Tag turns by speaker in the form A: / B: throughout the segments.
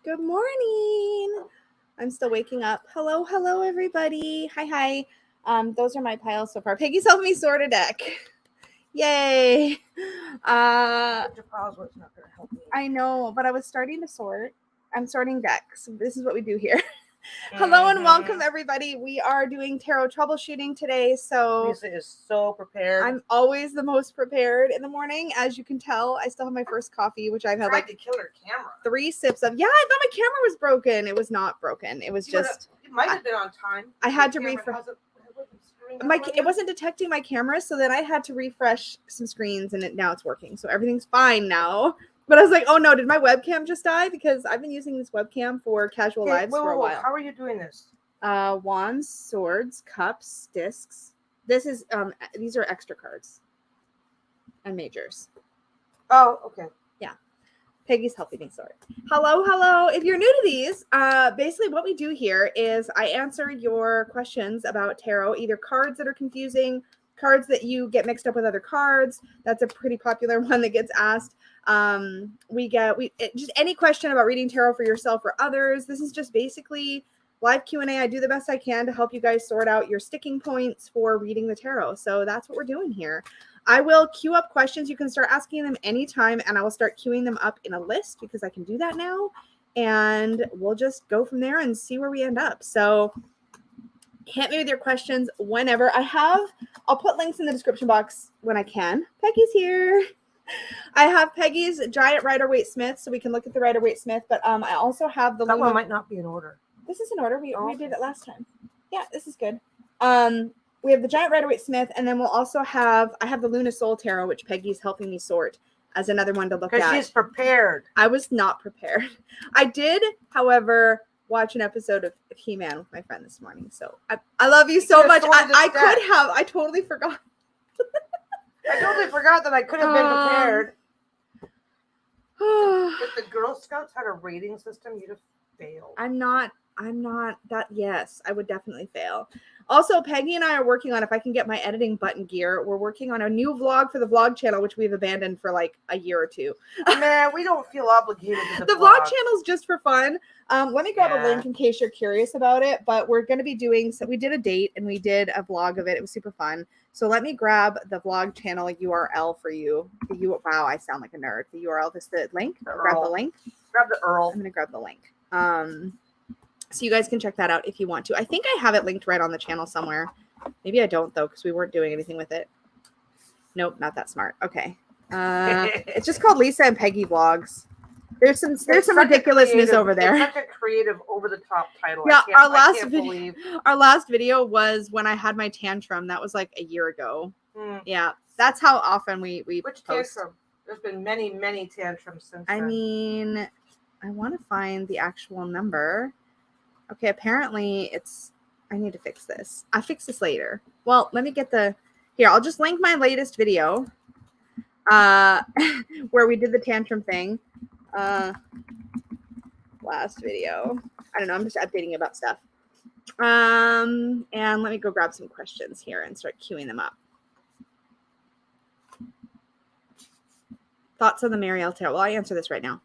A: Good morning. I'm still waking up. Hello, everybody. Hi. Those are my piles so far. Peggy's helping me sort a deck. Yay.
B: Your piles were not going to help me.
A: I know, but I was starting to sort. I'm sorting decks. This is what we do here. Hello and welcome, everybody. We are doing tarot troubleshooting today. So
B: Lisa is so prepared.
A: I'm always the most prepared in the morning. As you can tell, I still have my first coffee, which I've had
B: tried to kill her camera.
A: 3 sips of. Yeah, I thought my camera was broken. It was not broken. It was just.
B: It might have been on time.
A: I had to refresh. It wasn't detecting my camera, so then I had to refresh some screens, and now it's working. So everything's fine now. But I was like, oh no, did my webcam just die? Because I've been using this webcam for casual lives for a while.
B: How are you doing this?
A: Wands, swords, cups, discs. This is these are extra cards and majors.
B: Oh, okay.
A: Yeah. Peggy's helping me sort. Hello. If you're new to these, basically what we do here is I answer your questions about tarot, either cards that are confusing, cards that you get mixed up with other cards. That's a pretty popular one that gets asked. Just any question about reading tarot for yourself or others. This is just basically live Q&A. I do the best I can to help you guys sort out your sticking points for reading the tarot. So that's what we're doing here. I will queue up questions. You can start asking them anytime, and I will start queuing them up in a list because I can do that now. And we'll just go from there and see where we end up. So hit me with your questions whenever. I'll put links in the description box when I can. Peggy's here. I have Peggy's Giant Rider-Waite Smith, so we can look at the Rider-Waite Smith. But I also have the.
B: That one might not be in order.
A: This is in order. We did it last time. Yeah, this is good. We have the Giant Rider-Waite Smith, and then we'll also have. I have the Luna Soul Tarot, which Peggy's helping me sort as another one to look at.
B: Because she's prepared.
A: I was not prepared. I did, however, watch an episode of He-Man with my friend this morning. So I love you so much. I totally forgot.
B: I totally forgot that I could have been prepared. If the Girl Scouts had a rating system, you'd have failed.
A: I'm not that. Yes, I would definitely fail. Also, Peggy and I are working on, if I can get my editing button gear, we're working on a new vlog for the vlog channel, which we've abandoned for like a year or two.
B: Man, we don't feel obligated to
A: the vlog channel's just for fun. Let me grab a link in case you're curious about it, but we're going to be doing, so we did a date and we did a vlog of it. It was super fun. So let me grab the vlog channel URL for you. Wow, I sound like a nerd. The URL is the link. Grab the link.
B: Grab the URL.
A: I'm going to grab the link. So you guys can check that out if you want to. I think I have it linked right on the channel somewhere. Maybe I don't though, because we weren't doing anything with it. Nope, not that smart. Okay. It's just called Lisa and Peggy Vlogs. There's some ridiculousness over there.
B: It's such a creative, over-the-top title.
A: Yeah, our last video was when I had my tantrum. That was like a year ago. Yeah, that's how often we
B: Which post. Tantrum? There's been many, many tantrums since then.
A: I mean, I want to find the actual number. Okay, apparently I need to fix this. I'll fix this later. Well, let me get here, I'll just link my latest video where we did the tantrum thing. Last video. I don't know, I'm just updating about stuff. And let me go grab some questions here and start queuing them up. Thoughts on the Marielle Tarot? Well, I answer this right now.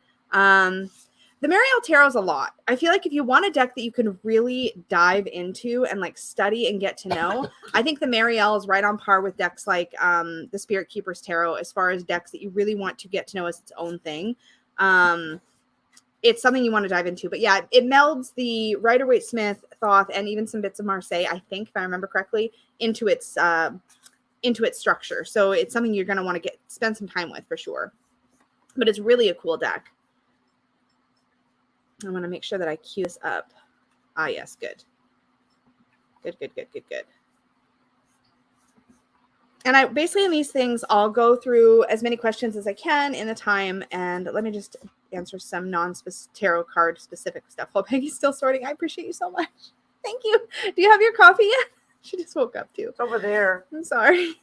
A: The Marielle Tarot is a lot. I feel like if you want a deck that you can really dive into and like study and get to know, I think the Marielle is right on par with decks like the Spirit Keeper's Tarot as far as decks that you really want to get to know as its own thing. It's something you want to dive into. But yeah, it melds the Rider-Waite Smith, Thoth, and even some bits of Marseille, I think, if I remember correctly, into its structure. So it's something you're going to want to spend some time with for sure. But it's really a cool deck. I want to make sure that I queue this up. Ah, yes, good. Good. And I basically in these things, I'll go through as many questions as I can in the time. And let me just answer some non-tarot card specific stuff. While Peggy's still sorting, I appreciate you so much. Thank you. Do you have your coffee yet? She just woke up too.
B: It's over there.
A: I'm sorry.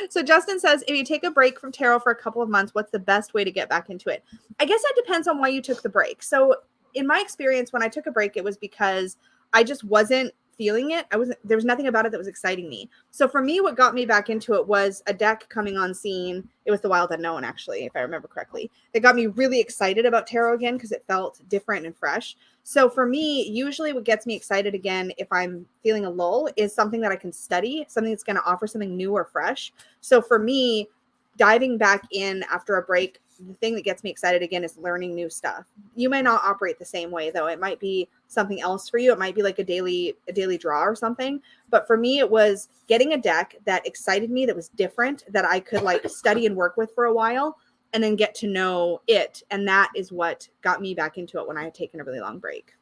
A: So Justin says, if you take a break from tarot for a couple of months, what's the best way to get back into it? I guess that depends on why you took the break. So in my experience, when I took a break, it was because I just wasn't feeling it. There was nothing about it that was exciting me. So for me, what got me back into it was a deck coming on scene. It was the Wild Unknown, actually, if I remember correctly. That got me really excited about tarot again because it felt different and fresh. So for me, usually what gets me excited again if I'm feeling a lull is something that I can study, something that's going to offer something new or fresh. So for me, diving back in after a break, the thing that gets me excited again is learning new stuff. You may not operate the same way, though. It might be something else for you. It might be like a daily draw or something. But for me, it was getting a deck that excited me, that was different, that I could like study and work with for a while and then get to know it. And that is what got me back into it when I had taken a really long break.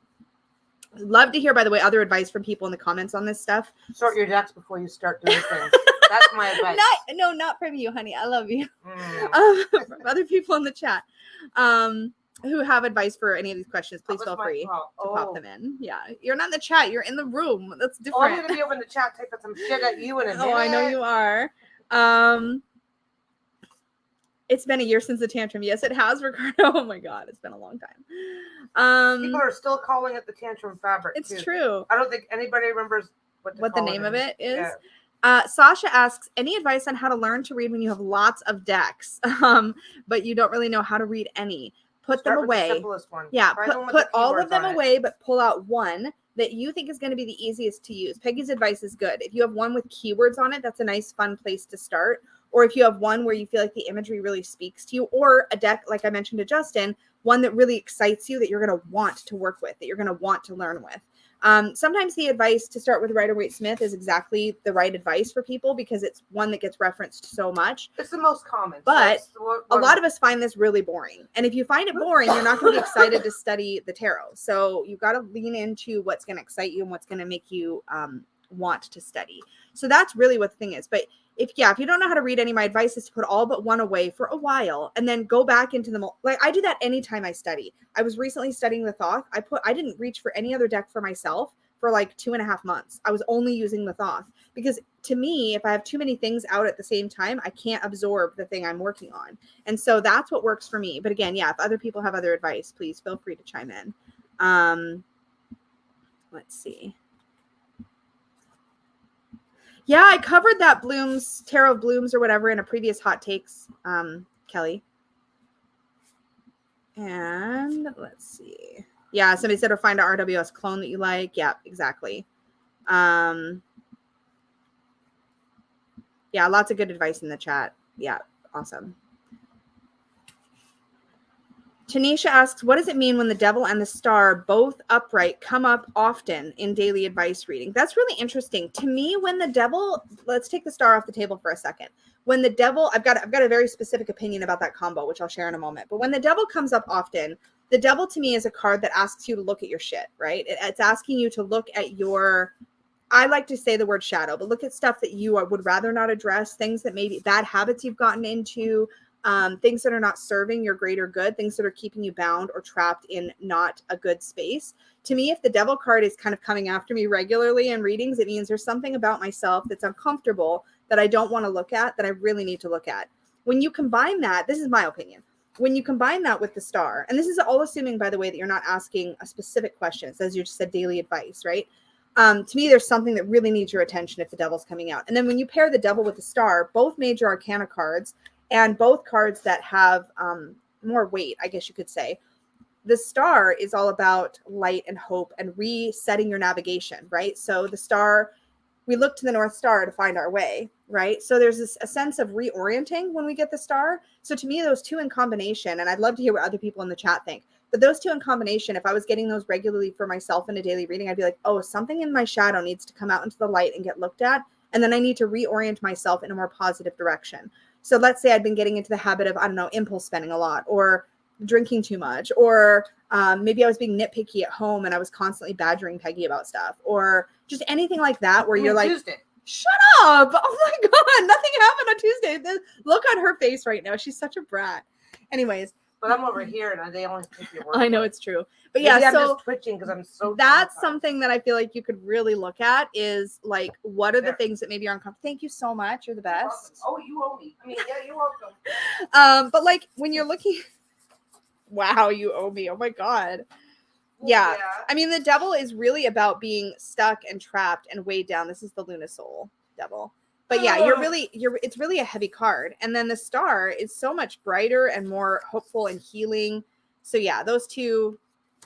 A: Love to hear, by the way, other advice from people in the comments on this stuff.
B: Sort your decks before you start doing things. That's my advice.
A: Not from you, honey. I love you. From other people in the chat who have advice for any of these questions, please feel free to pop them in. Yeah, you're not in the chat. You're in the room. That's different.
B: I'm going to be over in the chat typing some shit at you in a minute.
A: Oh, I know you are. It's been a year since the tantrum. Yes, it has, Ricardo. Oh my God, it's been a long time.
B: People are still calling it the tantrum fabric.
A: It's true.
B: I don't think anybody remembers what
A: the name of it is.
B: Yeah.
A: Sasha asks, any advice on how to learn to read when you have lots of decks, but you don't really know how to read any? Put them away.
B: The simplest one.
A: Yeah, put all of them away, but pull out one that you think is going to be the easiest to use. Peggy's advice is good. If you have one with keywords on it, that's a nice, fun place to start. Or if you have one where you feel like the imagery really speaks to you, or a deck, like I mentioned to Justin, one that really excites you, that you're going to want to work with, that you're going to want to learn with. Sometimes the advice to start with Rider-Waite-Smith is exactly the right advice for people because it's one that gets referenced so much.
B: It's the most common.
A: But a lot of us find this really boring. And if you find it boring, you're not going to be excited to study the tarot. So you've got to lean into what's going to excite you and what's going to make you want to study. So that's really what the thing is. But if you don't know how to read any, my advice is to put all but one away for a while and then go back into the, like I do that anytime I study. I was recently studying the Thoth. I didn't reach for any other deck for myself for like 2.5 months. I was only using the Thoth because to me, if I have too many things out at the same time, I can't absorb the thing I'm working on. And so that's what works for me. But again, yeah, if other people have other advice, please feel free to chime in. Let's see. Yeah, I covered that Tarot of Blooms or whatever in a previous Hot Takes, Kelly. And let's see. Yeah, somebody said, or find an RWS clone that you like. Yeah, exactly. Yeah, lots of good advice in the chat. Yeah, awesome. Tanisha asks, what does it mean when the devil and the star, both upright, come up often in daily advice reading? That's really interesting. To me, when the devil, let's take the star off the table for a second. When the devil, I've got a very specific opinion about that combo, which I'll share in a moment. But when the devil comes up often, the devil to me is a card that asks you to look at your shit, right? It's asking you to look at your, I like to say the word shadow, but look at stuff that you would rather not address, things that maybe bad habits you've gotten into, things that are not serving your greater good, things that are keeping you bound or trapped in not a good space. To me, if the devil card is kind of coming after me regularly in readings, it means there's something about myself that's uncomfortable that I don't want to look at, that I really need to look at. When you combine that, this is my opinion, when you combine that with the star, and this is all assuming, by the way, that you're not asking a specific question, as you just said, daily advice, right? To me, there's something that really needs your attention if the devil's coming out. And then when you pair the devil with the star, both major arcana cards, and both cards that have more weight, I guess you could say. The star is all about light and hope and resetting your navigation, right? So the star, we look to the North Star to find our way, right? So there's a sense of reorienting when we get the star. So to me, those two in combination, and I'd love to hear what other people in the chat think, but those two in combination, if I was getting those regularly for myself in a daily reading, I'd be like, oh, something in my shadow needs to come out into the light and get looked at. And then I need to reorient myself in a more positive direction. So let's say I'd been getting into the habit of, I don't know, impulse spending a lot or drinking too much, or maybe I was being nitpicky at home and I was constantly badgering Peggy about stuff, or just anything like that where you're like,
B: Tuesday.
A: Shut up. Oh my God, nothing happened on Tuesday. The look on her face right now. She's such a brat. Anyways.
B: But I'm over here and they only take your word.
A: I know it's true. But
B: Maybe
A: yeah,
B: I'm
A: so
B: just twitching because I'm so
A: that's
B: terrified.
A: something that I feel like you could really look at is like, what are the things that maybe are uncomfortable? Thank you so much. You're the best.
B: Oh, you owe me. I mean, yeah, you're welcome.
A: But like when you're looking, wow, you owe me. Oh my God. Yeah. I mean, the devil is really about being stuck and trapped and weighed down. This is the Lunasoul devil. But yeah, it's really a heavy card. And then the star is so much brighter and more hopeful and healing. So yeah, those two,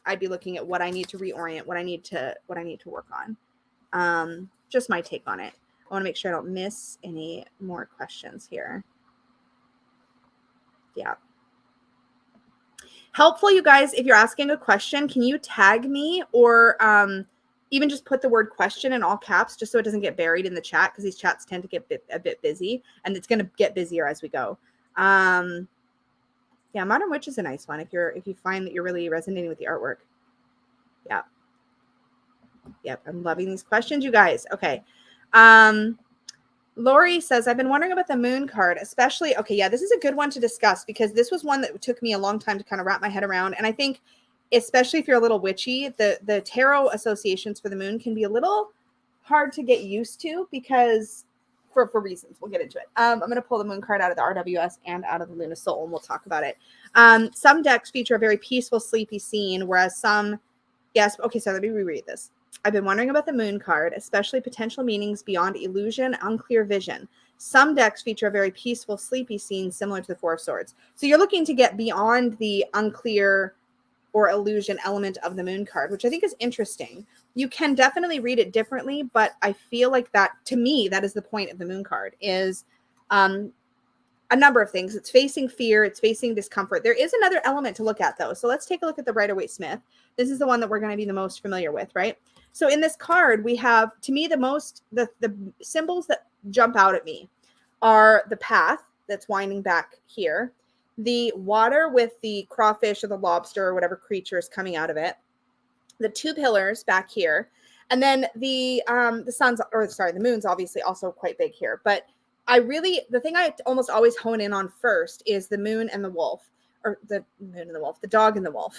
A: I'd be looking at what I need to reorient, what I need to work on. Just my take on it. I want to make sure I don't miss any more questions here. Yeah. Helpful, you guys, if you're asking a question, can you tag me or even just put the word question in all caps just so it doesn't get buried in the chat, because these chats tend to get a bit busy, and it's going to get busier as we go. Yeah, Modern Witch is a nice one if you find that you're really resonating with the artwork. Yeah. Yep, I'm loving these questions, you guys. Okay. Lori says, I've been wondering about the moon card, especially. Okay, yeah, this is a good one to discuss because this was one that took me a long time to kind of wrap my head around. And I think, especially if you're a little witchy, the tarot associations for the moon can be a little hard to get used to because for reasons. We'll get into it. I'm going to pull the moon card out of the RWS and out of the Lunasoul, and we'll talk about it. Some decks feature a very peaceful, sleepy scene, whereas some, yes. Okay, so let me reread this. I've been wondering about the moon card, especially potential meanings beyond illusion, unclear vision. Some decks feature a very peaceful, sleepy scene similar to the Four of Swords. So you're looking to get beyond the unclear or illusion element of the moon card, which I think is interesting. You can definitely read it differently, but I feel like that, to me, that is the point of the moon card, is a number of things. It's facing fear. It's facing discomfort. There is another element to look at, though. So let's take a look at the Rider-Waite-Smith. This is the one that we're going to be the most familiar with, right? So in this card, we have, to me, the symbols that jump out at me are the path that's winding back here, the water with the crawfish or the lobster or whatever creature is coming out of it, the two pillars back here, and then the moon's obviously also quite big here. But the thing I almost always hone in on first is the moon and the wolf, or the moon and the wolf, the dog and the wolf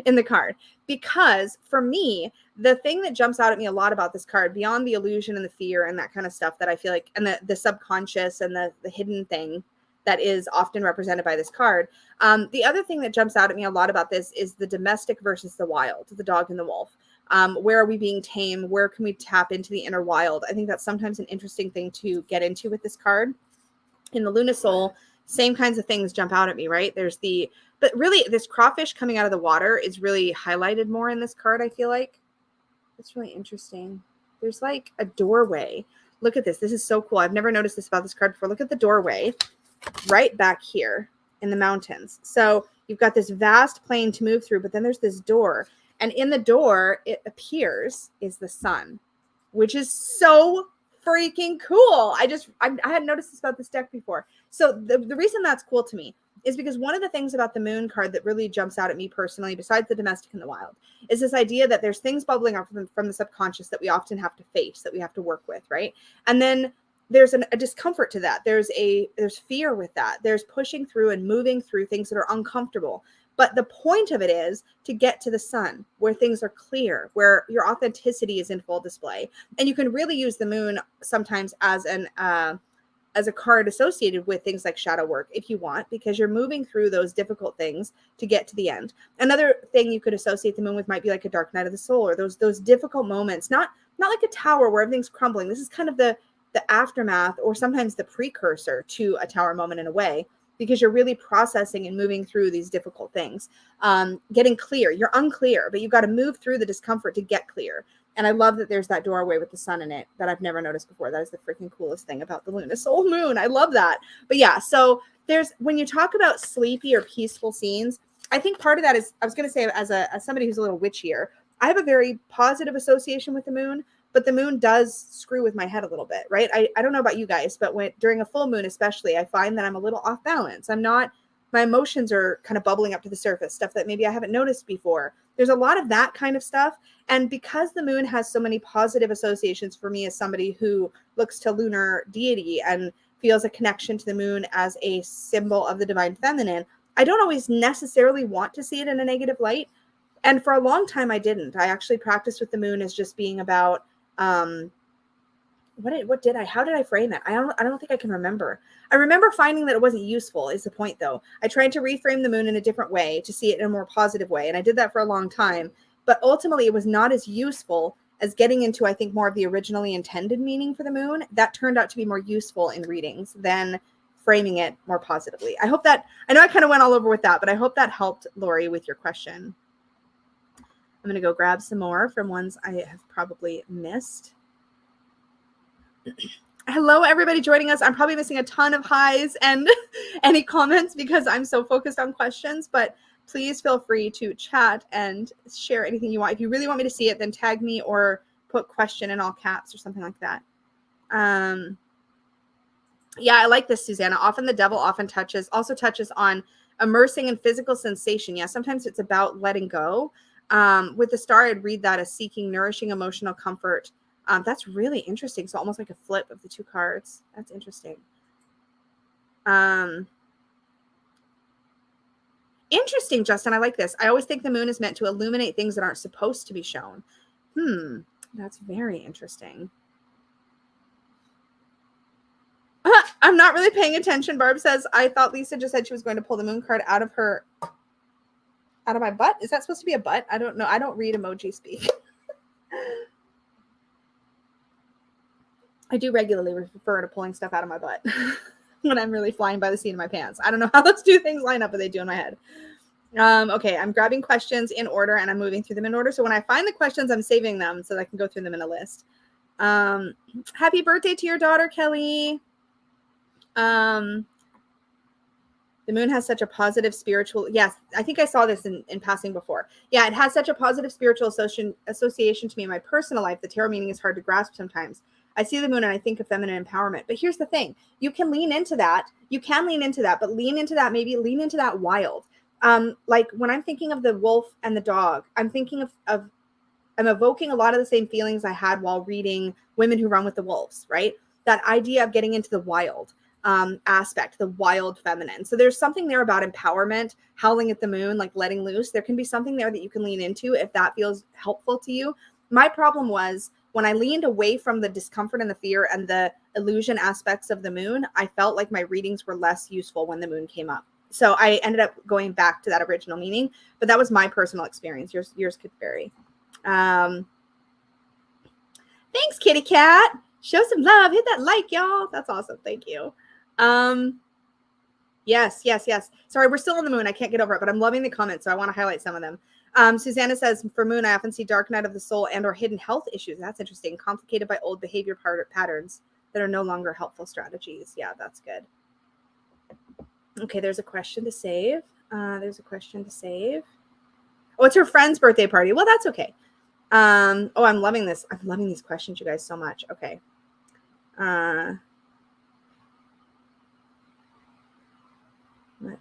A: in the card. Because for me, the thing that jumps out at me a lot about this card, beyond the illusion and the fear and that kind of stuff that I feel like, and the subconscious and the hidden thing that is often represented by this card, the other thing that jumps out at me a lot about this is the domestic versus the wild, the dog and the wolf. Where are we being tame? Where can we tap into the inner wild? I think that's sometimes an interesting thing to get into with this card. In the Lunasoul, same kinds of things jump out at me, right? But really, this crawfish coming out of the water is really highlighted more in this card, I feel like. It's really interesting. There's like a doorway. Look at this. This is so cool. I've never noticed this about this card before. Look at the doorway right back here in the mountains. So you've got this vast plain to move through, but then there's this door. And in the door, it appears, is the sun, which is so freaking cool. I hadn't noticed this about this deck before. So the reason that's cool to me is because one of the things about the moon card that really jumps out at me personally, besides the domestic and the wild, is this idea that there's things bubbling up from the subconscious that we often have to face, that we have to work with, right? And then there's a discomfort to that. There's fear with that. There's pushing through and moving through things that are uncomfortable. But the point of it is to get to the sun, where things are clear, where your authenticity is in full display. And you can really use the moon sometimes as a card associated with things like shadow work if you want, because you're moving through those difficult things to get to the end. Another thing you could associate the moon with might be like a dark night of the soul, or those difficult moments, not like a tower where everything's crumbling. This is kind of the aftermath, or sometimes the precursor to a tower moment in a way, because you're really processing and moving through these difficult things, getting clear. You're unclear, but you've got to move through the discomfort to get clear. And I love that there's that doorway with the sun in it that I've never noticed before. That is the freaking coolest thing about the Lunasoul moon. I love that. But yeah, so when you talk about sleepy or peaceful scenes, I think part of that is, I was going to say, as somebody who's a little witchier, I have a very positive association with the moon, but the moon does screw with my head a little bit, right? I don't know about you guys, but during a full moon especially, I find that I'm a little off balance. My emotions are kind of bubbling up to the surface, stuff that maybe I haven't noticed before. There's a lot of that kind of stuff. And because the moon has so many positive associations for me as somebody who looks to lunar deity and feels a connection to the moon as a symbol of the divine feminine, I don't always necessarily want to see it in a negative light. And for a long time, I didn't. I actually practiced with the moon as just being about how did I frame it? I don't think I can remember. I remember finding that it wasn't useful is the point though. I tried to reframe the moon in a different way to see it in a more positive way. And I did that for a long time, but ultimately it was not as useful as getting into, I think, more of the originally intended meaning for the moon. That turned out to be more useful in readings than framing it more positively. I know I kind of went all over with that, but I hope that helped, Lori, with your question. I'm going to go grab some more from ones I have probably missed. Hello, everybody joining us. I'm probably missing a ton of highs and any comments because I'm so focused on questions, but please feel free to chat and share anything you want. If you really want me to see it, then tag me or put question in all caps or something like that. Yeah, I like this, Susanna. Often the devil also touches on immersing in physical sensation. Yeah, sometimes it's about letting go. With the star, I'd read that as seeking nourishing emotional comfort. That's really interesting. So almost like a flip of the two cards. That's interesting. Interesting, Justin. I like this. I always think the moon is meant to illuminate things that aren't supposed to be shown. That's very interesting. I'm not really paying attention. Barb says, I thought Lisa just said she was going to pull the moon card out of my butt. Is that supposed to be a butt? I don't know. I don't read emoji speak. I do regularly refer to pulling stuff out of my butt when I'm really flying by the seat of my pants. I don't know how those two things line up, but they do in my head. Okay, I'm grabbing questions in order and I'm moving through them in order. So when I find the questions, I'm saving them so that I can go through them in a list. Happy birthday to your daughter, Kelly. The moon has such a positive spiritual. Yes, I think I saw this in passing before. Yeah, it has such a positive spiritual association to me in my personal life. The tarot meaning is hard to grasp sometimes. I see the moon and I think of feminine empowerment. But here's the thing. You can lean into that. You can lean into that, but lean into that wild. Like when I'm thinking of the wolf and the dog, I'm thinking I'm evoking a lot of the same feelings I had while reading Women Who Run with the Wolves, right? That idea of getting into the wild aspect, the wild feminine. So there's something there about empowerment, howling at the moon, like letting loose. There can be something there that you can lean into if that feels helpful to you. My problem was when I leaned away from the discomfort and the fear and the illusion aspects of the moon, I felt like my readings were less useful when the moon came up. So I ended up going back to that original meaning, but that was my personal experience. Yours could vary. Thanks, kitty cat. Show some love. Hit that like, y'all. That's awesome. Thank you. Yes. Sorry, we're still on the moon. I can't get over it, but I'm loving the comments, so I want to highlight some of them. Susanna says, for moon, I often see dark night of the soul and or hidden health issues. That's interesting. Complicated by old behavior patterns that are no longer helpful strategies. Yeah, that's good. Okay, there's a question to save. Oh, it's her friend's birthday party. Well, that's okay. Oh, I'm loving this. I'm loving these questions, you guys, so much. Okay.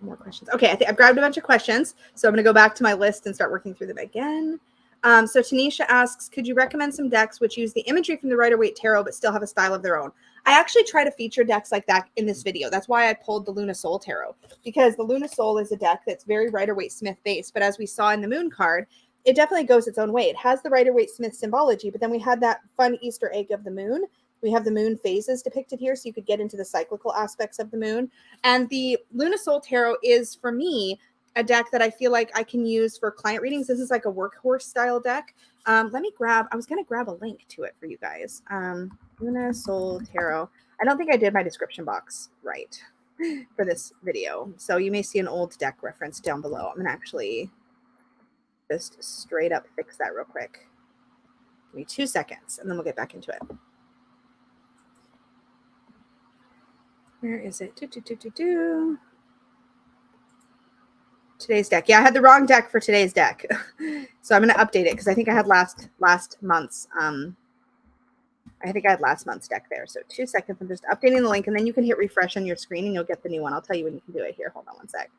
A: More questions. Okay, I think I've grabbed a bunch of questions, so I'm going to go back to my list and start working through them again. So Tanisha asks, could you recommend some decks which use the imagery from the Rider-Waite Tarot but still have a style of their own? I actually try to feature decks like that in this video. That's why I pulled the Luna Soul Tarot, because the Luna Soul is a deck that's very Rider-Waite Smith based, but as we saw in the Moon card, it definitely goes its own way. It has the Rider-Waite Smith symbology, but then we had that fun Easter egg of the moon. We have the moon phases depicted here, so you could get into the cyclical aspects of the moon. And the Luna Soul Tarot is, for me, a deck that I feel like I can use for client readings. This is like a workhorse style deck. I was going to grab a link to it for you guys. Luna Soul Tarot. I don't think I did my description box right for this video. So you may see an old deck reference down below. I'm going to actually just straight up fix that real quick. Give me 2 seconds and then we'll get back into it. Where is it? Today's deck. Yeah, I had the wrong deck for today's deck. So I'm going to update it because I think I had last month's deck there. So 2 seconds. I'm just updating the link and then you can hit refresh on your screen and you'll get the new one. I'll tell you when you can do it here. Hold on 1 sec.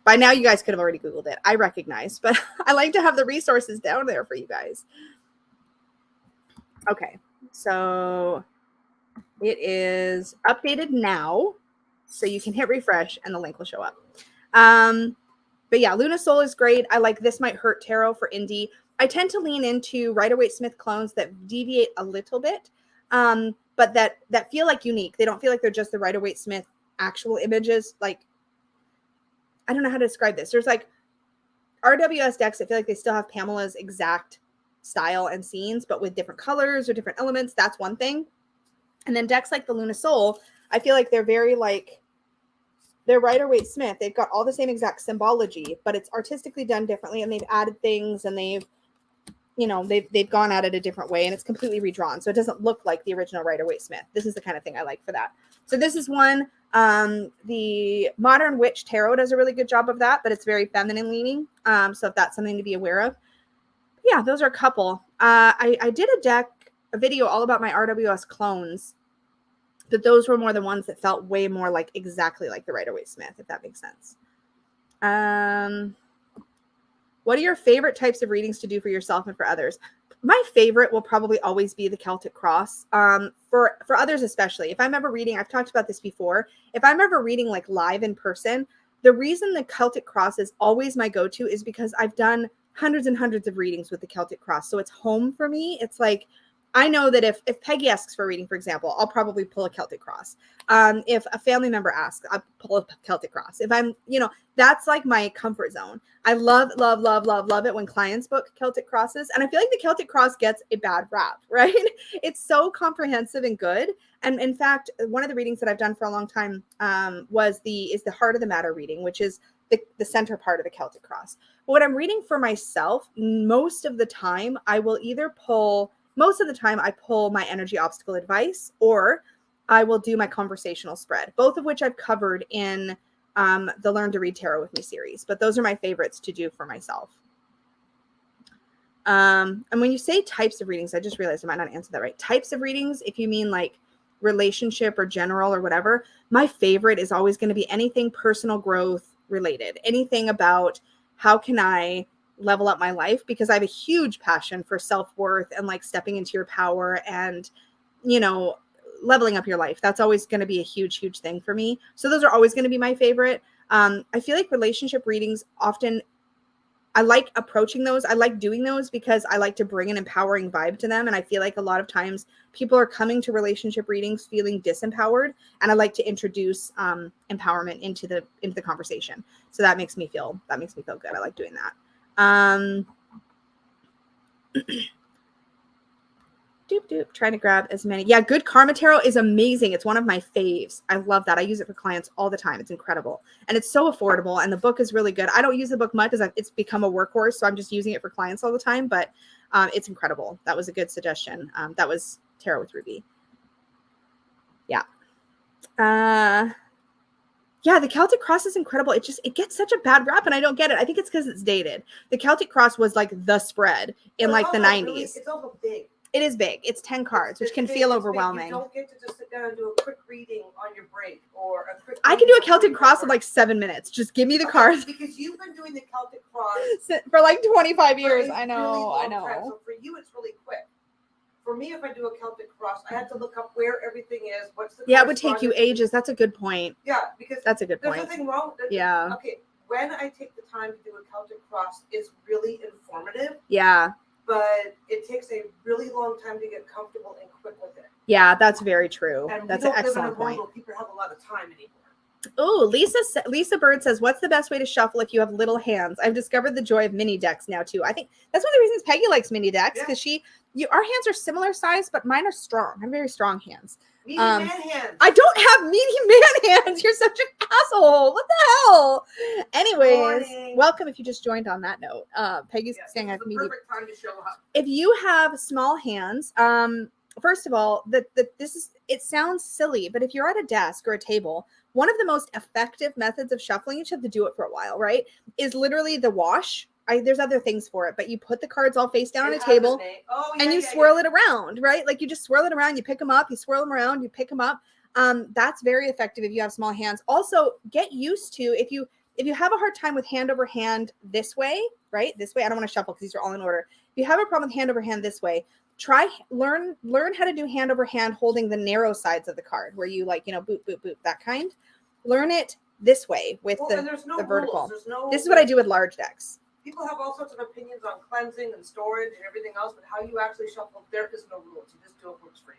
A: By now you guys could have already Googled it. I recognize, but I like to have the resources down there for you guys. Okay. So it is updated now, so you can hit refresh and the link will show up. But yeah, Luna Soul is great. I like This Might Hurt Tarot for indie. I tend to lean into Rider-Waite-Smith clones that deviate a little bit, but that feel like unique. They don't feel like they're just the Rider-Waite-Smith actual images. Like, I don't know how to describe this. There's like RWS decks that feel like they still have Pamela's exact style and scenes, but with different colors or different elements. That's one thing. And then decks like the Luna Soul, I feel like they're very like, they're Rider-Waite-Smith. They've got all the same exact symbology, but it's artistically done differently, and they've added things, and they've gone at it a different way, and it's completely redrawn. So it doesn't look like the original Rider-Waite-Smith. This is the kind of thing I like for that. So this is one. The Modern Witch Tarot does a really good job of that, but it's very feminine leaning. So if that's something to be aware of. Yeah, those are a couple. I did a video all about my RWS clones, but those were more the ones that felt way more like exactly like the Rider-Waite-Smith, if that makes sense. What are your favorite types of readings to do for yourself and for others? My favorite will probably always be the Celtic Cross. For others especially, if I'm ever reading, I've talked about this before, if I'm ever reading like live in person, the reason the Celtic Cross is always my go-to is because I've done hundreds and hundreds of readings with the Celtic Cross. So it's home for me. It's like, I know that if Peggy asks for a reading, for example, I'll probably pull a Celtic Cross. If a family member asks, I'll pull a Celtic Cross. If I'm, that's like my comfort zone. I love, love, love, love, love it when clients book Celtic Crosses. And I feel like the Celtic Cross gets a bad rap, right? It's so comprehensive and good. And in fact, one of the readings that I've done for a long time is the Heart of the Matter reading, which is the center part of the Celtic Cross. But when I'm reading for myself, most of the time I pull my energy obstacle advice, or I will do my conversational spread, both of which I've covered in the Learn to Read Tarot with Me series. But those are my favorites to do for myself. And when you say types of readings, I just realized I might not answer that right. Types of readings, if you mean like relationship or general or whatever, my favorite is always going to be anything personal growth related, anything about how can I level up my life, because I have a huge passion for self-worth and like stepping into your power and, leveling up your life. That's always going to be a huge, huge thing for me. So those are always going to be my favorite. I feel like relationship readings often, I like approaching those. I like doing those because I like to bring an empowering vibe to them. And I feel like a lot of times people are coming to relationship readings feeling disempowered. And I like to introduce empowerment into the conversation. So that makes me feel good. I like doing that. Trying to grab as many. Yeah, Good Karma Tarot is amazing. It's one of my faves. I love that. I use it for clients all the time. It's incredible. And it's so affordable. And the book is really good. I don't use the book much because it's become a workhorse. So I'm just using it for clients all the time. But it's incredible. That was a good suggestion. That was Tarot with Ruby. Yeah. Yeah, the Celtic Cross is incredible. It gets such a bad rap, and I don't get it. I think it's because it's dated. The Celtic Cross was like the spread in like the 90s.
B: Really, it's also big.
A: It is big. It's 10 cards, which can feel overwhelming.
B: You don't get to just sit down and do a quick reading on your break or a quick.
A: I can do a Celtic Cross in like 7 minutes. Just give me the cards.
B: Because you've been doing the Celtic Cross
A: for like 25 years. I know.
B: Really so for you, it's really quick. For me, if I do a Celtic Cross, I have to look up where everything is. What's the
A: it would take you ages. That's a good point.
B: Yeah, because
A: that's a good point.
B: There's nothing wrong.
A: Yeah.
B: Okay, when I take the time to do a Celtic Cross, it's really informative.
A: Yeah.
B: But it takes a really long time to get comfortable and quick with it.
A: Yeah, that's very true.
B: And
A: that's an excellent point.
B: People have a lot of time anymore.
A: Oh, Lisa Bird says, what's the best way to shuffle if you have little hands? I've discovered the joy of mini decks now too. I think that's one of the reasons Peggy likes mini decks, because our hands are similar size, but mine are strong. I have very strong hands.
B: Meaty man hands.
A: I don't have meaty man hands. You're such an asshole. What the hell? Anyways, welcome if you just joined on that note. Peggy's saying I have meaty.
B: Perfect time to show up.
A: If you have small hands, first of all, it sounds silly, but if you're at a desk or a table, one of the most effective methods of shuffling, you just have to do it for a while, right? Is literally the wash. There's other things for it, but you put the cards all face down on a table and you swirl it around, right? Like you just swirl it around, you pick them up, you swirl them around, you pick them up. That's very effective if you have small hands. Also, get used to, if you have a hard time with hand over hand this way, right? This way, I don't want to shuffle because these are all in order. If you have a problem with hand over hand this way, learn how to do hand over hand holding the narrow sides of the card where you like, boop, boop, boop, that kind. Learn it this way with the vertical. This is what I do with large decks.
B: people have all sorts of opinions on cleansing and storage and everything else, but how you actually shuffle, there is no rules. You just do what works for you.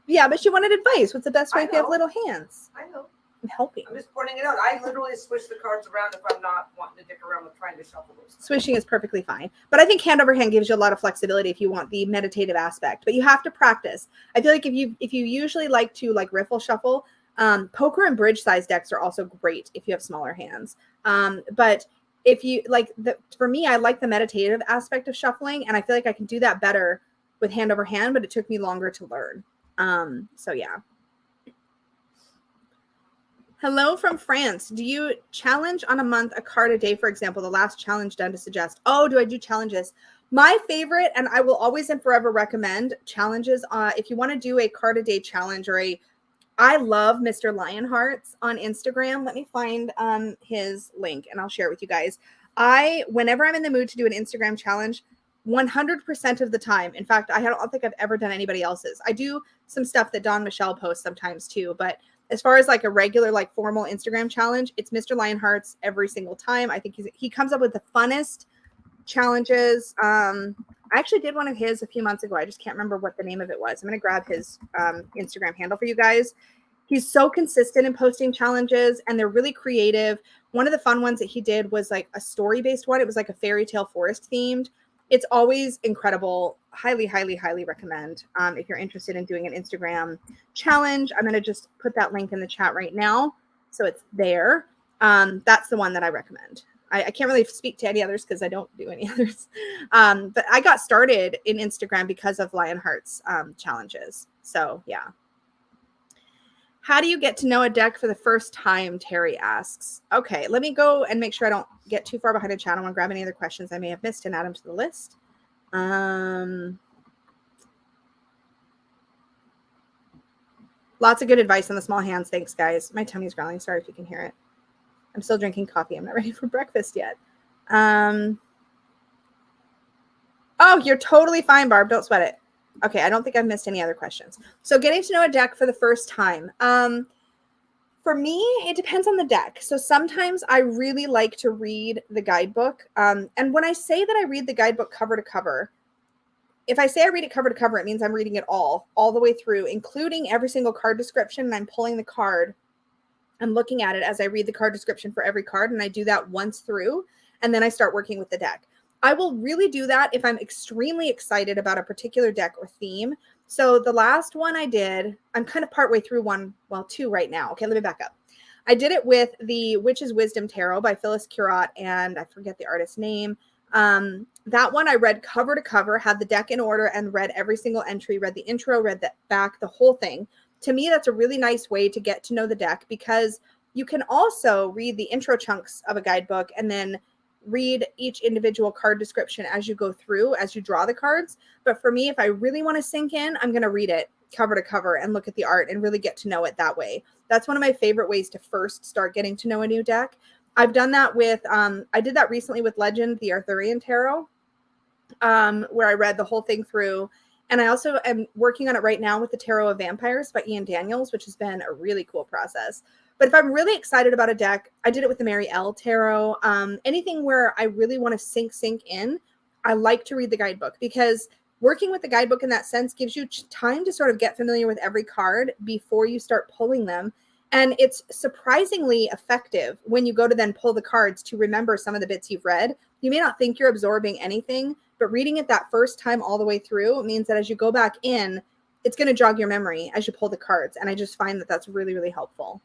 A: Yeah, but she wanted advice. What's the best way
B: I
A: if you have
B: know.
A: little hands?
B: I know.
A: I'm helping.
B: I'm just pointing it out. I literally switch the cards around if I'm not wanting to dick around with trying to shuffle those things.
A: Swishing is perfectly fine. But I think hand over hand gives you a lot of flexibility if you want the meditative aspect. But you have to practice. I feel like if you usually like to like riffle shuffle, poker and bridge size decks are also great if you have smaller hands. But if you like for me, I like the meditative aspect of shuffling, and I feel like I can do that better with hand over hand, but it took me longer to learn. So yeah. Hello from France. Do you challenge on a month, a card a day, for example? The last challenge done to suggest. Oh, do I do challenges? My favorite, and I will always and forever recommend challenges. If you want to do a card a day challenge I love Mr. Lionhearts on Instagram. Let me find his link and I'll share it with you guys. Whenever I'm in the mood to do an Instagram challenge, 100% of the time. In fact, I don't think I've ever done anybody else's. I do some stuff that Dawn Michelle posts sometimes too, but as far as like a regular, like formal Instagram challenge, it's Mr. Lionhearts every single time. I think he comes up with the funnest challenges. I actually did one of his a few months ago. I just can't remember what the name of it was. I'm going to grab his Instagram handle for you guys. He's so consistent in posting challenges and they're really creative. One of the fun ones that he did was like a story-based one. It was like a fairy tale forest themed. It's always incredible. Highly, highly, highly recommend if you're interested in doing an Instagram challenge. I'm going to just put that link in the chat right now. So it's there. That's the one that I recommend. I can't really speak to any others because I don't do any others. But I got started in Instagram because of Lionheart's challenges. So yeah. How do you get to know a deck for the first time? Terry asks. Okay, let me go and make sure I don't get too far behind the chat. I want to grab any other questions I may have missed and add them to the list. Lots of good advice on the small hands. Thanks, guys. My tummy's growling. Sorry if you can hear it. I'm still drinking coffee. I'm not ready for breakfast yet. Oh, you're totally fine, Barb. Don't sweat it. Okay, I don't think I've missed any other questions. So getting to know a deck for the first time. For me, it depends on the deck. So sometimes I really like to read the guidebook. And when I say that I read the guidebook cover to cover, if I say I read it cover to cover, it means I'm reading it all the way through, including every single card description. And I'm pulling the card. I'm looking at it as I read the card description for every card. And I do that once through. And then I start working with the deck. I will really do that if I'm extremely excited about a particular deck or theme. So the last one I did, I'm kind of partway through two right now. Okay, let me back up. I did it with the Witch's Wisdom Tarot by Phyllis Curott, and I forget the artist's name. That one I read cover to cover, had the deck in order, and read every single entry, read the intro, read the back, the whole thing. To me, that's a really nice way to get to know the deck because you can also read the intro chunks of a guidebook and then read each individual card description as you go through, as you draw the cards. But for me, if I really want to sink in, I'm going to read it cover to cover and look at the art and really get to know it that way. That's one of my favorite ways to first start getting to know a new deck. I've done that with, I did that recently with Legend, the Arthurian Tarot, where I read the whole thing through. And I also am working on it right now with the Tarot of Vampires by Ian Daniels, which has been a really cool process. But if I'm really excited about a deck, I did it with the Mary L Tarot. Anything where I really want to sink in, I like to read the guidebook because working with the guidebook in that sense gives you time to sort of get familiar with every card before you start pulling them. And it's surprisingly effective when you go to then pull the cards to remember some of the bits you've read. You may not think you're absorbing anything, but reading it that first time all the way through means that as you go back in, it's going to jog your memory as you pull the cards. And I just find that that's really, really helpful.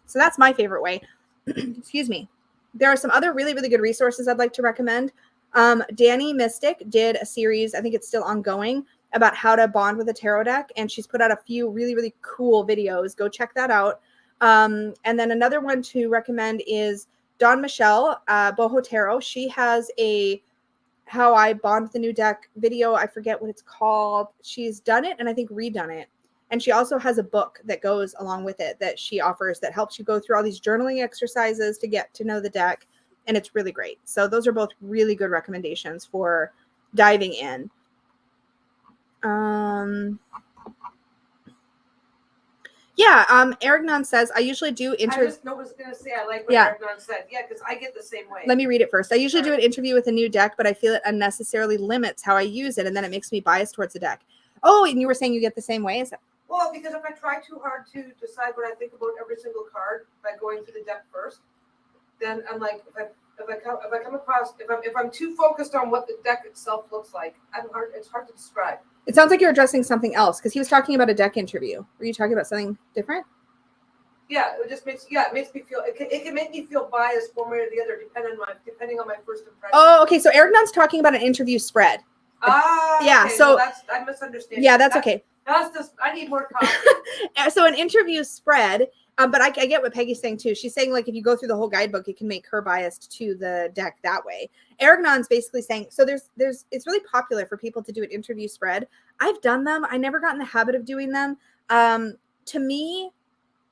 A: So that's my favorite way. Excuse me. There are some other really, really good resources I'd like to recommend. Danny Mystic did a series, I think it's still ongoing, about how to bond with a tarot deck. And she's put out a few really, really cool videos. Go check that out. And then another one to recommend is Dawn Michelle, Boho Tarot. She has a How I Bond with a New Deck video. I forget what it's called. She's done it and I think redone it. And she also has a book that goes along with it that she offers that helps you go through all these journaling exercises to get to know the deck. And it's really great. So those are both really good recommendations for diving in. Yeah, Aragnon says, I usually do
B: I just was going to say, I like what Aragnon said. Yeah, because I get the same way.
A: Let me read it first. I usually do an interview with a new deck, but I feel it unnecessarily limits how I use it, and then it makes me biased towards the deck. Oh, and you were saying you get the same way? Is that?
B: Well, because if I try too hard to decide what I think about every single card by going through the deck first, then I'm like, if I come across, if I'm too focused on what the deck itself looks like, it's hard to describe.
A: It sounds like you're addressing something else, because he was talking about a deck interview. Were you talking about something different?
B: Yeah, it just makes me feel, it can make me feel biased one way or the other depending on my first impression.
A: Oh, okay. So Aragnon's talking about an interview spread.
B: Yeah. Okay. So I'm misunderstanding.
A: Yeah, that's okay.
B: That's just, I need more coffee.
A: So an interview spread, but I get what Peggy's saying too. She's saying, like, if you go through the whole guidebook, it can make her biased to the deck that way. Aragnon's basically saying, so it's really popular for people to do an interview spread. I've done them. I never got in the habit of doing them. To me,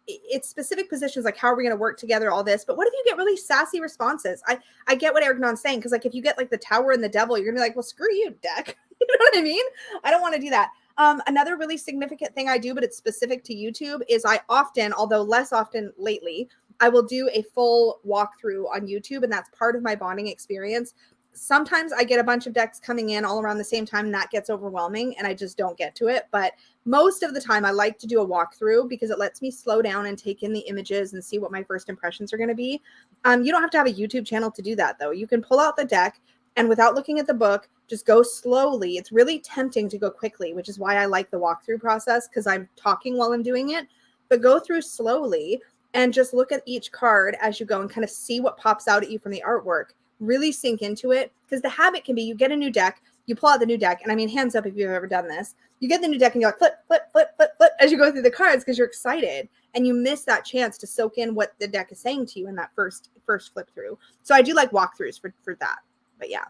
A: it's specific positions, like how are we going to work together, all this. But what if you get really sassy responses? I get what Aragnon's saying, because like if you get like the Tower and the Devil, you're gonna be like, well, screw you, deck. You know what I mean? I don't want to do that. Another really significant thing I do, but it's specific to YouTube, is I often, although less often lately, I will do a full walkthrough on YouTube, and that's part of my bonding experience. Sometimes I get a bunch of decks coming in all around the same time, and that gets overwhelming, and I just don't get to it. But most of the time, I like to do a walkthrough because it lets me slow down and take in the images and see what my first impressions are going to be. You don't have to have a YouTube channel to do that, though. You can pull out the deck, and without looking at the book, just go slowly. It's really tempting to go quickly, which is why I like the walkthrough process, because I'm talking while I'm doing it. But go through slowly and just look at each card as you go and kind of see what pops out at you from the artwork. Really sink into it, because the habit can be, you get a new deck, you pull out the new deck, and I mean, hands up if you've ever done this. You get the new deck and you're like, flip, flip, flip, flip, flip, as you go through the cards, because you're excited, and you miss that chance to soak in what the deck is saying to you in that first flip through. So I do like walkthroughs for that. But yeah.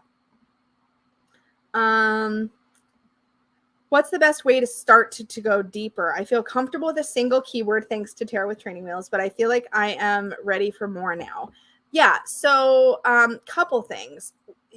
A: What's the best way to start to go deeper? I feel comfortable with a single keyword thanks to Tarot with Training Wheels, but I feel like I am ready for more now. Yeah, so couple things.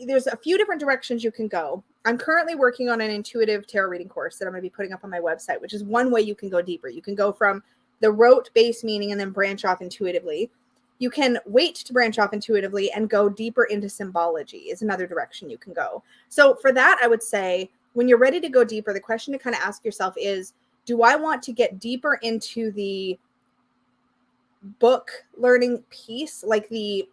A: There's a few different directions you can go. I'm currently working on an intuitive tarot reading course that I'm going to be putting up on my website, which is one way you can go deeper. You can go from the rote base meaning and then branch off intuitively. You can wait to branch off intuitively and go deeper into symbology is another direction you can go. So for that, I would say when you're ready to go deeper, the question to kind of ask yourself is, do I want to get deeper into the book learning piece, like the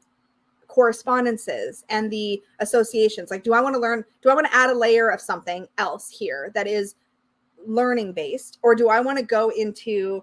A: correspondences and the associations? Like, do I want to add a layer of something else here that is learning based, or do I want to go into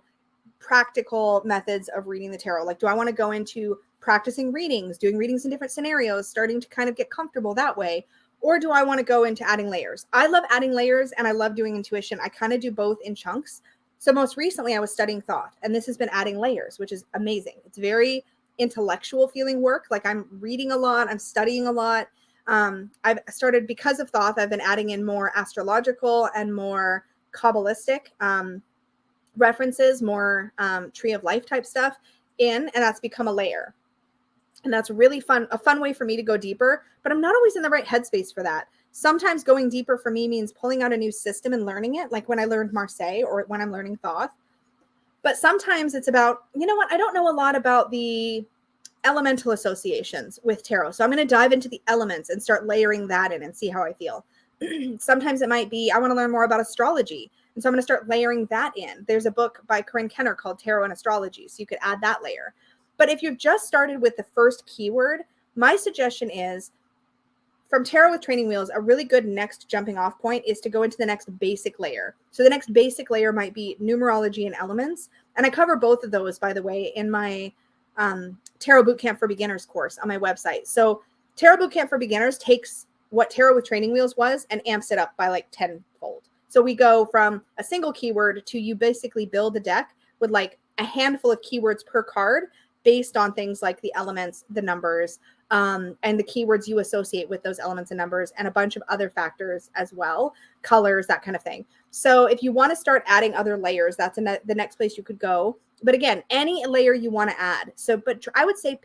A: practical methods of reading the tarot? Like, do I want to go into practicing readings, doing readings in different scenarios, starting to kind of get comfortable that way? Or do I want to go into adding layers? I love adding layers and I love doing intuition. I kind of do both in chunks. So most recently I was studying thought, and this has been adding layers, which is amazing. It's very intellectual feeling work. Like, I'm reading a lot, I'm studying a lot. I've started, because of thought, I've been adding in more astrological and more Kabbalistic references, more tree of life type stuff in, and that's become a layer. And that's really fun, a fun way for me to go deeper, but I'm not always in the right headspace for that. Sometimes going deeper for me means pulling out a new system and learning it, like when I learned Marseille or when I'm learning Thoth. But sometimes it's about, you know what, I don't know a lot about the elemental associations with tarot. So I'm going to dive into the elements and start layering that in and see how I feel. Sometimes it might be, I want to learn more about astrology. And so I'm going to start layering that in. There's a book by Corinne Kenner called Tarot and Astrology. So you could add that layer. But if you've just started with the first keyword, my suggestion is, from Tarot with Training Wheels, a really good next jumping off point is to go into the next basic layer. So the next basic layer might be numerology and elements. And I cover both of those, by the way, in my Tarot Bootcamp for Beginners course on my website. So Tarot Bootcamp for Beginners takes what Tarot with Training Wheels was and amps it up by like 10-fold. So we go from a single keyword to, you basically build a deck with like a handful of keywords per card based on things like the elements, the numbers, and the keywords you associate with those elements and numbers, and a bunch of other factors as well, colors, that kind of thing. So if you want to start adding other layers, that's the next place you could go. But again, any layer you want to add. So, but I would say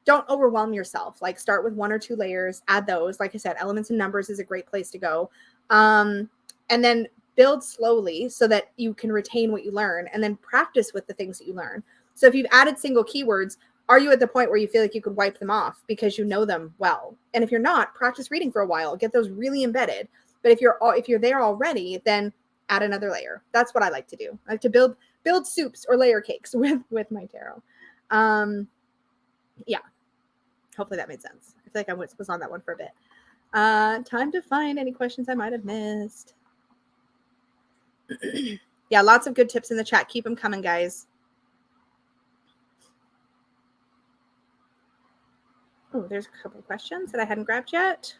A: don't overwhelm yourself. Like, start with 1 or 2 layers, add those. Like I said, elements and numbers is a great place to go. And then build slowly so that you can retain what you learn, and then practice with the things that you learn. So if you've added single keywords, are you at the point where you feel like you could wipe them off because you know them well? And if you're not, practice reading for a while, get those really embedded. But if you're there already, then add another layer. That's what I like to do. I like to build soups or layer cakes with my tarot. Yeah. Hopefully that made sense. I feel like I was on that one for a bit. Time to find any questions I might have missed. Yeah, lots of good tips in the chat. Keep them coming, guys. Oh, there's a couple of questions that I hadn't grabbed yet.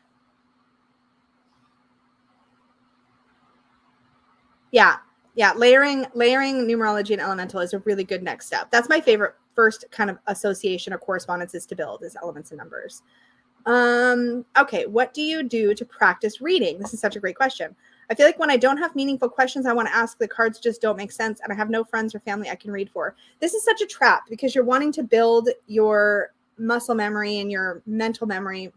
A: Yeah. Layering numerology and elemental is a really good next step. That's my favorite first kind of association or correspondences to build is elements and numbers. Okay, what do you do to practice reading? This is such a great question. I feel like when I don't have meaningful questions I want to ask, the cards just don't make sense, and I have no friends or family I can read for. This is such a trap because you're wanting to build your muscle memory and your mental memory,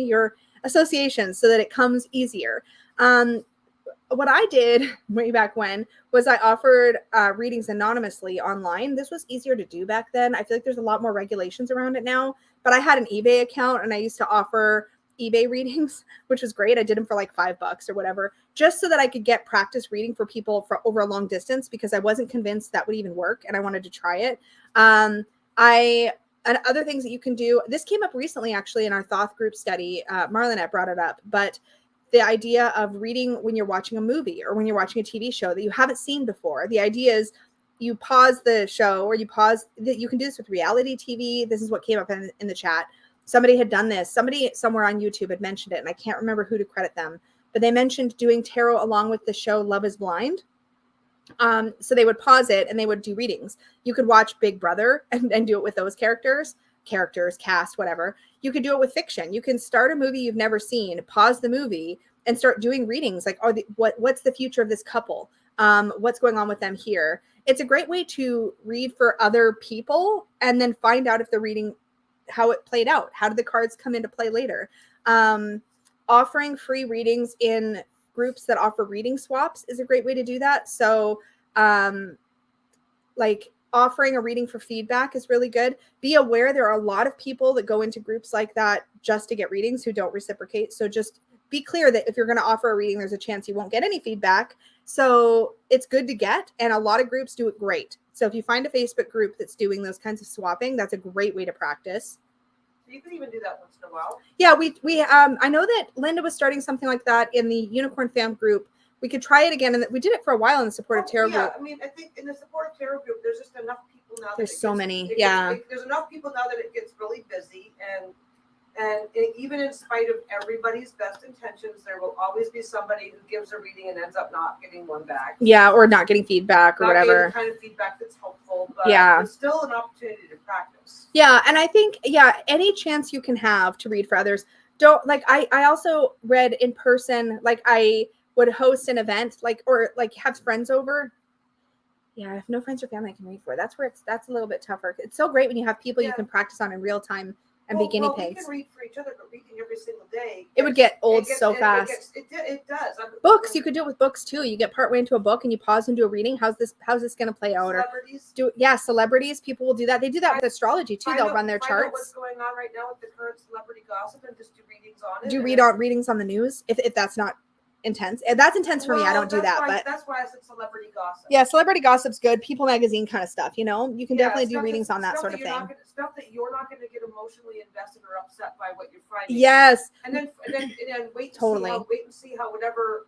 A: your associations so that it comes easier. What I did way back when was I offered readings anonymously online. This was easier to do back then. I feel like there's a lot more regulations around it now, but I had an eBay account and I used to offer eBay readings, which was great. I did them for like $5 or whatever, just so that I could get practice reading for people for over a long distance because I wasn't convinced that would even work and I wanted to try it. And other things that you can do, this came up recently actually in our Thoth group study. Marlonette brought it up, but the idea of reading when you're watching a movie or when you're watching a TV show that you haven't seen before. The idea is you pause the show or you can do this with reality TV. This is what came up in the chat. Somebody had done this. Somebody somewhere on YouTube had mentioned it, and I can't remember who to credit them, but they mentioned doing tarot along with the show Love is Blind. So they would pause it and they would do readings. You could watch Big Brother and do it with those characters, cast, whatever. You could do it with fiction. You can start a movie you've never seen, pause the movie, and start doing readings. Like, what's the future of this couple? What's going on with them here? It's a great way to read for other people and then find out if the reading, how it played out. How did the cards come into play later? Offering free readings in groups that offer reading swaps is a great way to do that. So, like offering a reading for feedback is really good. Be aware there are a lot of people that go into groups like that just to get readings who don't reciprocate. So just be clear that if you're going to offer a reading, there's a chance you won't get any feedback. So it's good to get, and a lot of groups do it great. So if you find a Facebook group that's doing those kinds of swapping, that's a great way to practice.
B: You can even do that once in a while.
A: Yeah, we I know that Linda was starting something like that in the Unicorn Fam group. We could try it again, and we did it for a while in the supportive tarot group.
B: I mean, I think in the supportive tarot group, there's just enough people now.
A: There's so many. There's
B: enough people now that it gets really busy, and even in spite of everybody's best intentions, there will always be somebody who gives a reading and ends up not getting one back.
A: Yeah, or not getting feedback or whatever.
B: Not getting the kind of feedback that's helpful, but it's still an opportunity to practice.
A: Yeah, and I think, any chance you can have to read for others. Don't, like, I also read in person, like I would host an event, or have friends over. Yeah, I have no friends or family I can read for. That's a little bit tougher. It's so great when you have people you can practice on in real time and be guinea pigs.
B: We can read for each other, but reading every single day,
A: it would get old so fast.
B: It does.
A: Books, you could do it with books too. You get partway into a book and you pause and do a reading. How's this going to play out?
B: Celebrities.
A: Celebrities. People will do that. They do that with astrology too. They'll run their charts.
B: What's going on right now with the current celebrity gossip and just do readings on it.
A: Do readings on the news if that's not intense. And that's intense for me. I don't do that. But
B: that's why I said celebrity gossip.
A: Yeah, celebrity gossip's good. People magazine kind of stuff. You can definitely do readings on that sort of thing.
B: Stuff that you're not going to get emotionally invested or upset by what you're finding.
A: Yes.
B: And then wait to
A: totally.
B: Wait and see how whatever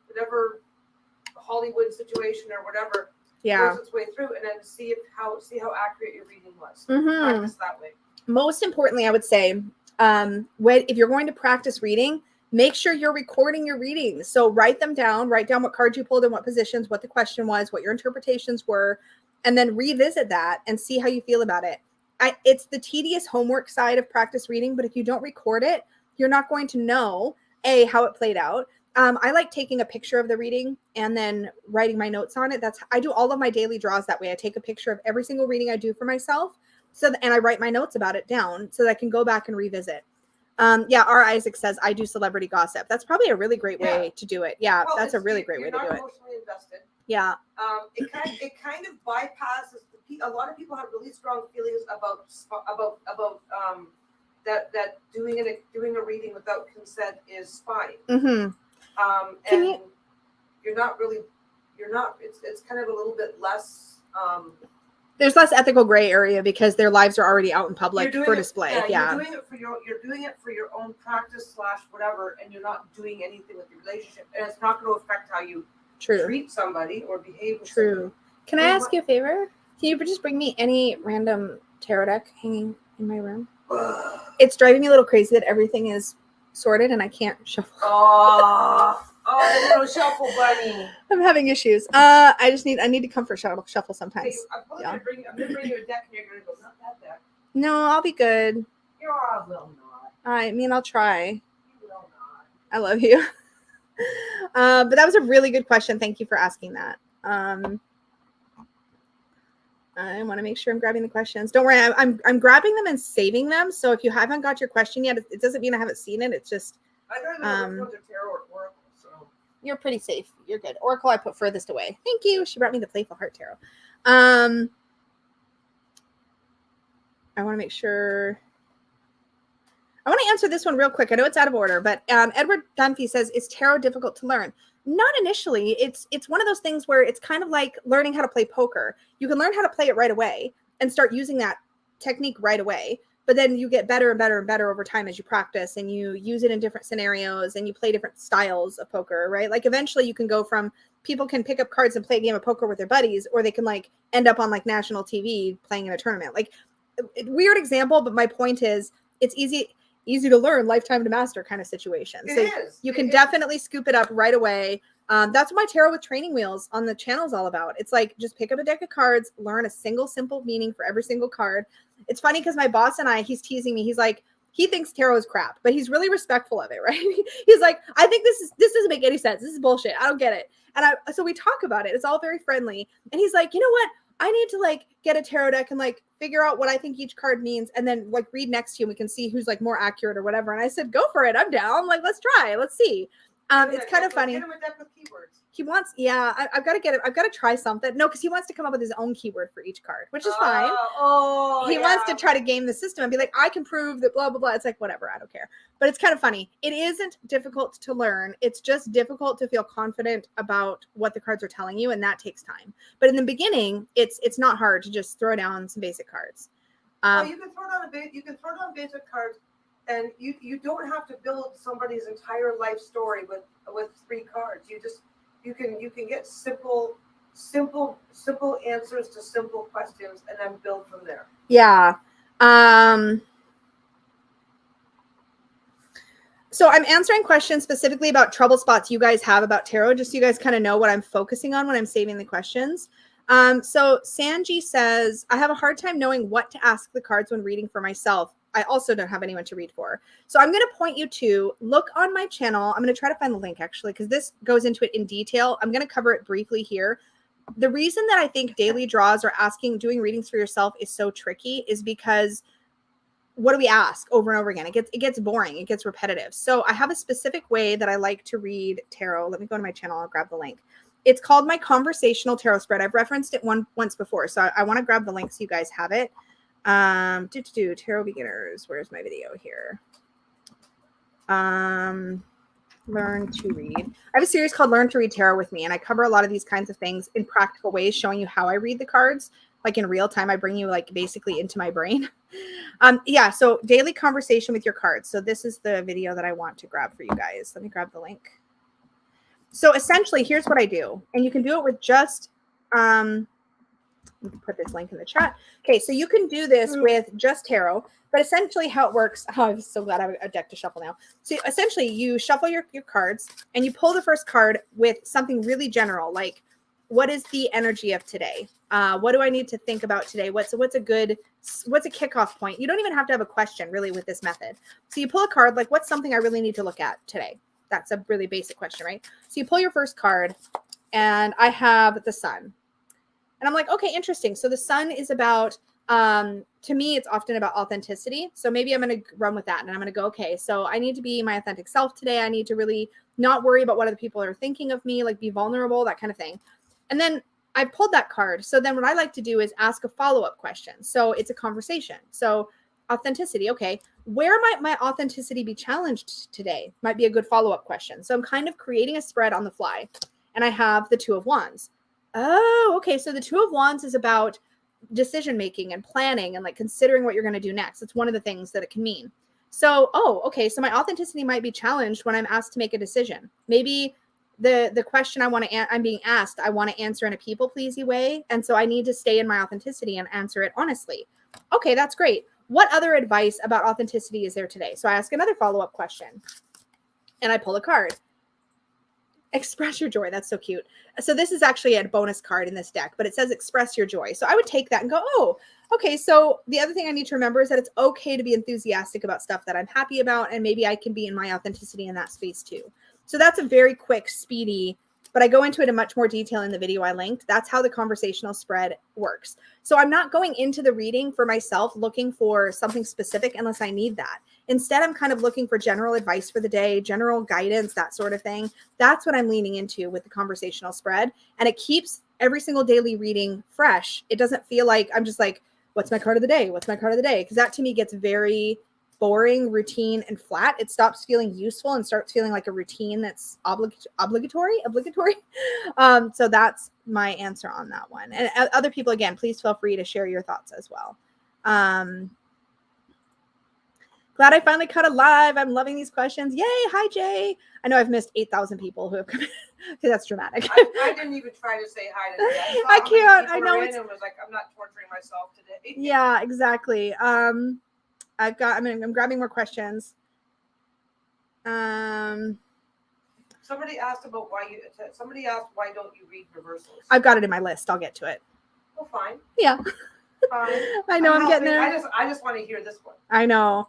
B: Hollywood situation or whatever goes its way through, and then see how accurate your reading was. Practice that way.
A: Most importantly, I would say, if you're going to practice reading, make sure you're recording your readings. So write them down. Write down what cards you pulled in what positions, what the question was, what your interpretations were, and then revisit that and see how you feel about it. It's the tedious homework side of practice reading, but if you don't record it, you're not going to know, how it played out. I like taking a picture of the reading and then writing my notes on it. I do all of my daily draws that way. I take a picture of every single reading I do for myself, and I write my notes about it down so that I can go back and revisit. Yeah, R. Isaac says, I do celebrity gossip. That's probably a really great way to do it. Yeah,
B: well,
A: that's a really great way to do it.
B: You're not emotionally invested.
A: Yeah.
B: It kind of bypasses a lot of people have really strong feelings about that doing a reading without consent is spying.
A: Mm-hmm.
B: And you're not. It's kind of a little bit less.
A: There's less ethical gray area because their lives are already out in public for display.
B: You're doing it for your own practice / whatever, and you're not doing anything with your relationship, and it's not going to affect how you treat somebody or behave with somebody.
A: Can I ask you a favor? Can you just bring me any random tarot deck hanging in my room? It's driving me a little crazy that everything is sorted and I can't shuffle.
B: Oh, the little shuffle bunny.
A: I'm having issues. I need to comfort shuffle sometimes.
B: Hey, I'm gonna bring you a deck and you're gonna go, not that deck.
A: No, I'll be good.
B: I will not.
A: I mean, I'll try.
B: You will not.
A: I love you. But that was a really good question. Thank you for asking that. I want to make sure I'm grabbing the questions. Don't worry, I'm grabbing them and saving them. So if you haven't got your question yet, it doesn't mean I haven't seen it. It's just
B: I don't know if it's tarot or oracle, so
A: you're pretty safe. You're good. Oracle I put furthest away. Thank you. She brought me the Playful Heart Tarot. I want to make sure. I want to answer this one real quick. I know it's out of order, but Edward Dunphy says, is tarot difficult to learn? Not initially. It's one of those things where it's kind of like learning how to play poker. You can learn how to play it right away and start using that technique right away. But then you get better and better and better over time as you practice and you use it in different scenarios and you play different styles of poker, right? Like eventually you can go from people can pick up cards and play a game of poker with their buddies, or they can like end up on like national TV playing in a tournament. Like weird example, but my point is it's easy to learn, lifetime to master kind of situation. So you can definitely scoop it up right away. That's what my tarot with training wheels on the channel is all about. It's like, just pick up a deck of cards, learn a single simple meaning for every single card. It's funny because my boss and he's teasing me. He's like, he thinks tarot is crap, but he's really respectful of it, right? He's like, I think this doesn't make any sense. This is bullshit. I don't get it. And so we talk about it. It's all very friendly. And he's like, you know what? I need to like get a tarot deck and like figure out what I think each card means and then like read next to you and we can see who's like more accurate or whatever. And I said, go for it. I'm down. Like, let's try. Let's see. It's kind of funny.
B: Get him a deck with keywords.
A: He wants, I've got to get it. I've got to try something. No, because he wants to come up with his own keyword for each card, which is fine. He wants to try to game the system and be like, I can prove that blah, blah, blah. It's like, whatever. I don't care. But it's kind of funny. It isn't difficult to learn. It's just difficult to feel confident about what the cards are telling you. And that takes time. But in the beginning, it's not hard to just throw down some basic cards.
B: You can throw down basic cards. And you don't have to build somebody's entire life story with 3 cards. You can get simple answers to simple questions and then build from there.
A: Yeah. So I'm answering questions specifically about trouble spots you guys have about tarot, just so you guys kind of know what I'm focusing on when I'm saving the questions. So Sanji says, I have a hard time knowing what to ask the cards when reading for myself. I also don't have anyone to read for. So I'm going to point you to look on my channel. I'm going to try to find the link actually, because this goes into it in detail. I'm going to cover it briefly here. The reason that I think daily draws or doing readings for yourself is so tricky is because what do we ask over and over again? It gets boring. It gets repetitive. So I have a specific way that I like to read tarot. Let me go to my channel. I'll grab the link. It's called my conversational tarot spread. I've referenced it once before. So I want to grab the link so you guys have it. Tarot beginners. Where's my video here? Learn to read. I have a series called Learn to Read Tarot with Me, and I cover a lot of these kinds of things in practical ways, showing you how I read the cards. Like in real time, I bring you like basically into my brain. So daily conversation with your cards. So this is the video that I want to grab for you guys. Let me grab the link. So essentially, here's what I do, and you can do it with just put this link in the chat. Okay, so you can do this with just tarot, but essentially how it works, I'm so glad I have a deck to shuffle now. So essentially you shuffle your cards and you pull the first card with something really general, like what is the energy of today? What do I need to think about today? What's a kickoff point? You don't even have to have a question really with this method. So you pull a card, like what's something I really need to look at today? That's a really basic question, right? So you pull your first card and I have the sun. And I'm like, okay, interesting. So the sun is about To me, it's often about authenticity. So maybe I'm going to run with that and I'm going to go, okay, so I need to be my authentic self today. I need to really not worry about what other people are thinking of me, like be vulnerable, that kind of thing. And then I pulled that card. So then what I like to do is ask a follow-up question. So it's a conversation. So authenticity. Okay. Where might my authenticity be challenged today? Might be a good follow-up question. So I'm kind of creating a spread on the fly and I have the Two of Wands. Oh, okay. So the Two of Wands is about decision-making and planning and like considering what you're going to do next. It's one of the things that it can mean. So, oh, okay. So my authenticity might be challenged when I'm asked to make a decision. Maybe the question I'm being asked, I want to answer in a people-pleasy way. And so I need to stay in my authenticity and answer it honestly. Okay, that's great. What other advice about authenticity is there today? So I ask another follow-up question and I pull a card. Express your joy. That's so cute. So this is actually a bonus card in this deck, but it says express your joy. So I would take that and go, oh, okay. So the other thing I need to remember is that it's okay to be enthusiastic about stuff that I'm happy about. And maybe I can be in my authenticity in that space too. So that's a very quick, speedy, but I go into it in much more detail in the video I linked. That's how the conversational spread works. So I'm not going into the reading for myself looking for something specific unless I need that. Instead, I'm kind of looking for general advice for the day, general guidance, that sort of thing. That's what I'm leaning into with the conversational spread. And it keeps every single daily reading fresh. It doesn't feel like I'm just like, what's my card of the day? What's my card of the day? Because that to me gets very boring, routine, and flat. It stops feeling useful and starts feeling like a routine that's obligatory. So that's my answer on that one. And other people, again, please feel free to share your thoughts as well. Glad I finally caught a live. I'm loving these questions. Yay. Hi, Jay. I know I've missed 8,000 people who have come in. That's dramatic.
B: I didn't even try to say hi to them.
A: I can't. I know.
B: And was like, I'm not torturing myself today.
A: Yeah, exactly. I'm grabbing more questions.
B: Somebody asked why don't you read reversals?
A: I've got it in my list. I'll get to it.
B: Well, fine.
A: Yeah.
B: Fine.
A: I know I'm getting there.
B: I just want to hear this one.
A: I know.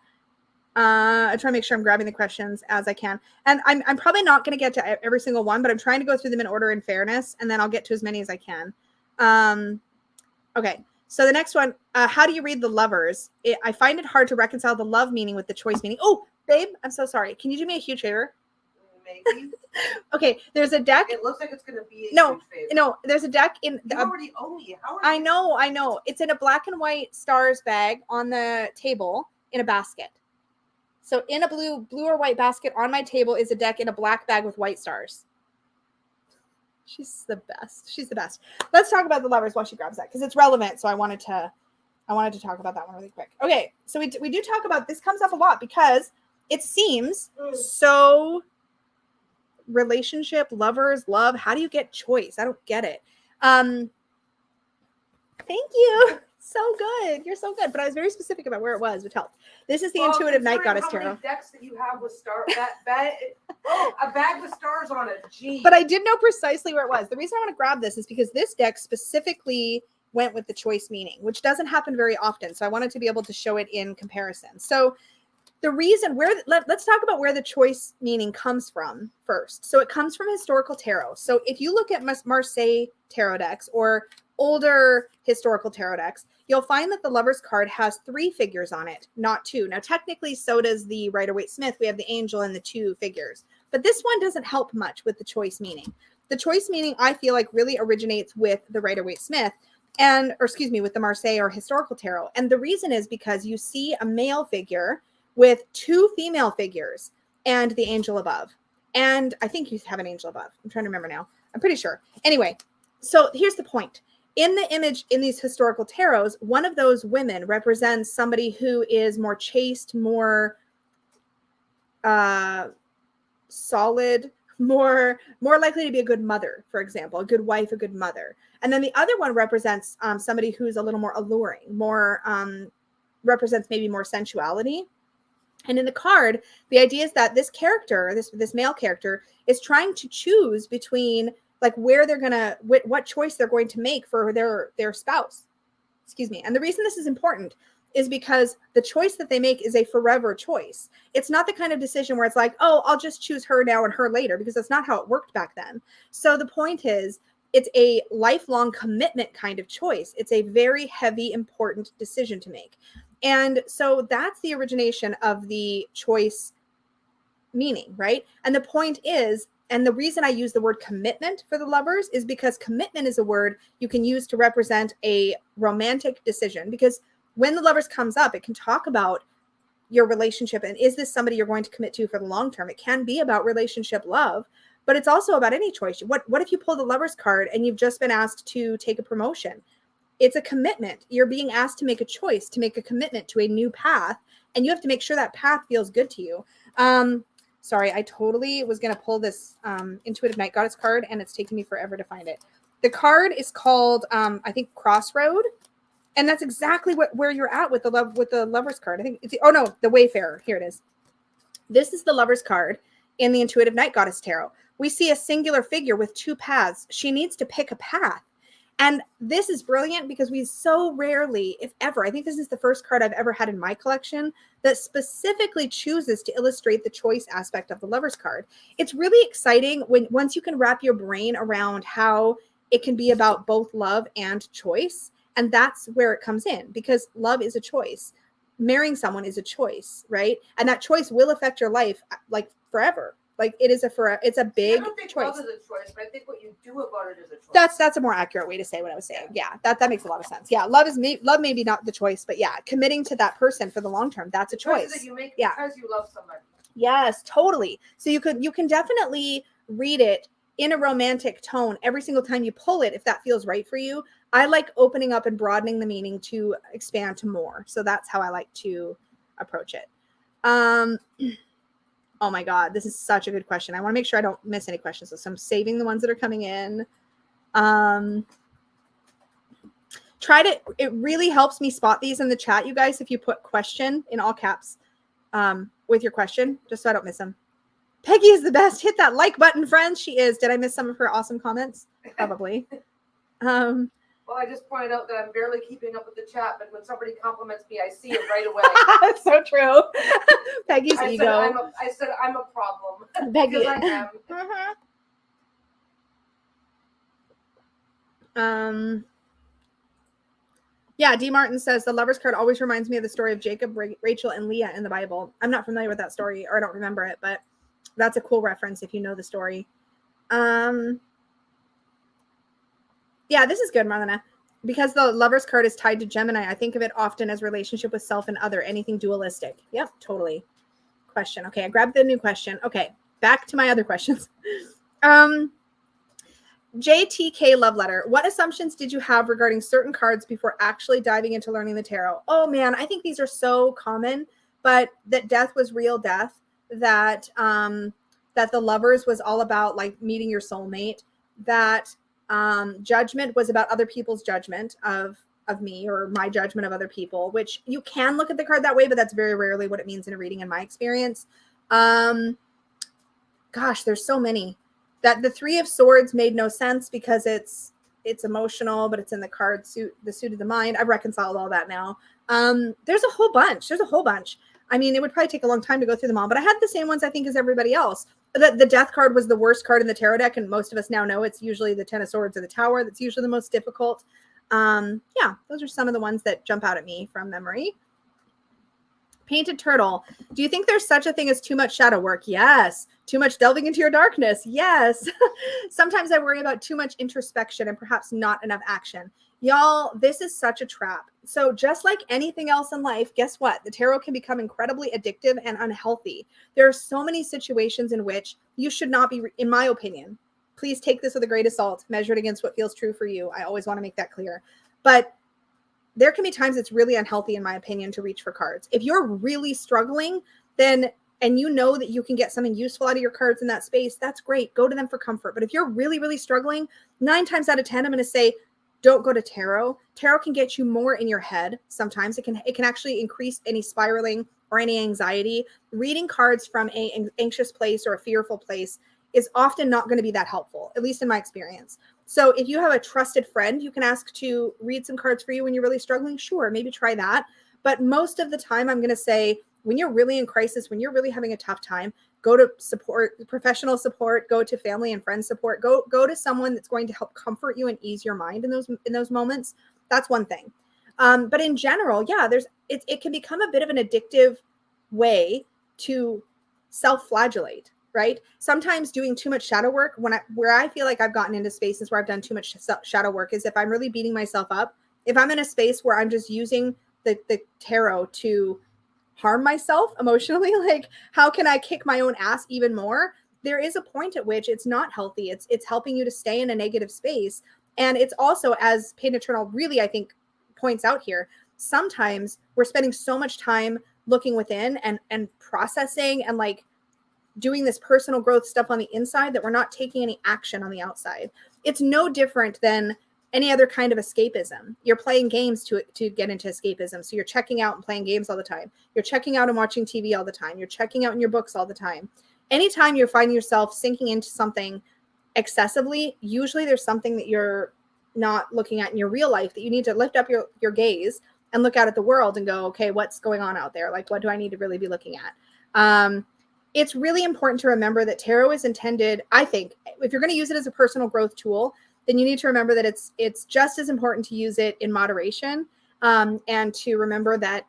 A: I try to make sure I'm grabbing the questions as I can. And I'm probably not going to get to every single one, but I'm trying to go through them in order and fairness, and then I'll get to as many as I can. Okay. So the next one, how do you read the Lovers? I find it hard to reconcile the love meaning with the choice meaning. Oh, babe, I'm so sorry. Can you do me a huge favor?
B: Maybe.
A: Okay, there's a deck.
B: It looks like it's going to be a huge favor.
A: No, there's a deck in.
B: You already owe me.
A: I know. It's in a black and white stars bag on the table in a basket. So in a blue or white basket on my table is a deck in a black bag with white stars. She's the best. Let's talk about the Lovers while she grabs that because it's relevant. So I wanted to talk about that one really quick. Okay, so we do talk about this. Comes up a lot because it seems so relationship, lovers, love. How do you get choice? I don't get it. Thank you. So good. You're so good. But I was very specific about where it was, which helped. This is the Intuitive Night Goddess Tarot.
B: How many decks that you have with stars? A bag with stars on it. Gee.
A: But I did know precisely where it was. The reason I want to grab this is because this deck specifically went with the choice meaning, which doesn't happen very often. So I wanted to be able to show it in comparison. So the reason let's talk about where the choice meaning comes from first. So it comes from historical tarot. So if you look at Marseille tarot decks or older historical tarot decks, you'll find that the Lover's card has 3 figures on it, not 2. Now, technically, so does the Rider-Waite-Smith. We have the angel and the 2 figures. But this one doesn't help much with the choice meaning. The choice meaning, I feel like, really originates with the Rider-Waite-Smith with the Marseille or historical tarot. And the reason is because you see a male figure with 2 female figures and the angel above. And I think you have an angel above. I'm trying to remember now. I'm pretty sure. Anyway, so here's the point. In the image in these historical tarots, one of those women represents somebody who is more chaste, more solid, more likely to be a good mother, for example, a good wife, a good mother. And then the other one represents somebody who's a little more alluring, more represents maybe more sensuality. And in the card, the idea is that this character, this male character, is trying to choose between like where they're gonna, what choice they're going to make for their spouse. Excuse me. And the reason this is important is because the choice that they make is a forever choice. It's not the kind of decision where it's like, oh, I'll just choose her now and her later, because that's not how it worked back then. So the point is it's a lifelong commitment kind of choice. It's a very heavy, important decision to make. And so that's the origination of the choice meaning, right? And the point is, and the reason I use the word commitment for the lovers is because commitment is a word you can use to represent a romantic decision. Because when the lovers comes up, it can talk about your relationship and is this somebody you're going to commit to for the long term? It can be about relationship love, but it's also about any choice. What if you pull the lovers card and you've just been asked to take a promotion? It's a commitment. You're being asked to make a choice, to make a commitment to a new path, and you have to make sure that path feels good to you. Sorry, I totally was going to pull this Intuitive Night Goddess card, and it's taking me forever to find it. The card is called, I think, Crossroad, and that's exactly where you're at with the Lovers card. I think it's the Wayfarer. Here it is. This is the Lovers card in the Intuitive Night Goddess Tarot. We see a singular figure with two paths. She needs to pick a path. And this is brilliant because we so rarely, if ever, I think this is the first card I've ever had in my collection that specifically chooses to illustrate the choice aspect of the Lovers card. It's really exciting once you can wrap your brain around how it can be about both love and choice. And that's where it comes in, because love is a choice. Marrying someone is a choice, right? And that choice will affect your life like forever. Like it's a big
B: I don't think
A: choice.
B: love is a choice, but I think what you do about it is a choice.
A: That's a more accurate way to say what I was saying. Yeah, that makes a lot of sense. Yeah, love maybe not the choice, but yeah, committing to that person for the long term, that's a choice.
B: That you make
A: yeah.
B: Because you love somebody.
A: Yes, totally. So you can definitely read it in a romantic tone every single time you pull it if that feels right for you. I like opening up and broadening the meaning to expand to more. So that's how I like to approach it. Oh my God, this is such a good question. I want to make sure I don't miss any questions. So I'm saving the ones that are coming in. It really helps me spot these in the chat, you guys, if you put question in all caps with your question, just so I don't miss them. Peggy is the best. Hit that like button, friends. She is. Did I miss some of her awesome comments? Probably.
B: Well, I just pointed out that I'm barely keeping up with the chat, but when somebody compliments me, I see it right away.
A: That's so true. Peggy's ego.
B: I said I'm a problem.
A: Peggy.
B: Because I am.
A: Yeah, D. Martin says the Lovers card always reminds me of the story of Jacob, Rachel, and Leah in the Bible. I'm not familiar with that story, or I don't remember it, but that's a cool reference if you know the story. Yeah, this is good, Marlena. Because the Lovers card is tied to Gemini, I think of it often as relationship with self and other, anything dualistic. Yep, totally. Question. Okay, I grabbed the new question. Okay, back to my other questions. JTK Love Letter. What assumptions did you have regarding certain cards before actually diving into learning the tarot? Oh man, I think these are so common, but that death was real death, that the Lovers was all about like meeting your soulmate, that judgment was about other people's judgment of me or my judgment of other people, which you can look at the card that way, but that's very rarely what it means in a reading in my experience. Gosh, there's so many. That the Three of Swords made no sense because it's emotional, but it's in the card the suit of the mind. I've reconciled all that now. There's a whole bunch. I mean, it would probably take a long time to go through them all, but I had the same ones I think as everybody else. The Death card was the worst card in the tarot deck, and most of us now know it's usually the Ten of Swords or the Tower that's usually the most difficult. Yeah, those are some of the ones that jump out at me from memory. Painted Turtle. Do you think there's such a thing as too much shadow work? Yes. Too much delving into your darkness? Yes. Sometimes I worry about too much introspection and perhaps not enough action. Y'all, this is such a trap. So just like anything else in life, guess what? The tarot can become incredibly addictive and unhealthy. There are so many situations in which you should not be, in my opinion. Please take this with a grain of salt, measure it against what feels true for you. I always want to make that clear. But there can be times it's really unhealthy, in my opinion, to reach for cards. If you're really struggling, then, and you know that you can get something useful out of your cards in that space, that's great. Go to them for comfort. But if you're really, really struggling, 9 times out of 10, I'm going to say, don't go to tarot. Tarot can get you more in your head. Sometimes it can actually increase any spiraling or any anxiety. Reading cards from an anxious place or a fearful place is often not going to be that helpful, at least in my experience. So if you have a trusted friend you can ask to read some cards for you when you're really struggling, sure, maybe try that. But most of the time, I'm going to say, when you're really in crisis, when you're really having a tough time, go to professional support, go to family and friend support, go to someone that's going to help comfort you and ease your mind in those moments. That's one thing. But in general, yeah, it can become a bit of an addictive way to self-flagellate, right? Sometimes doing too much shadow work, where I feel like I've gotten into spaces where I've done too much shadow work, is if I'm really beating myself up. If I'm in a space where I'm just using the tarot to harm myself emotionally, like how can I kick my own ass even more? There is a point at which it's not healthy. It's helping you to stay in a negative space. And it's also, as Pain Eternal really, I think, points out here, sometimes we're spending so much time looking within and processing and like doing this personal growth stuff on the inside that we're not taking any action on the outside. It's no different than any other kind of escapism. You're playing games to get into escapism. So you're checking out and playing games all the time. You're checking out and watching TV all the time. You're checking out in your books all the time. Anytime you're finding yourself sinking into something excessively, usually there's something that you're not looking at in your real life that you need to lift up your gaze and look out at the world and go, okay, what's going on out there? Like, what do I need to really be looking at? It's really important to remember that tarot is intended, I think, if you're going to use it as a personal growth tool, then you need to remember that it's just as important to use it in moderation, and to remember that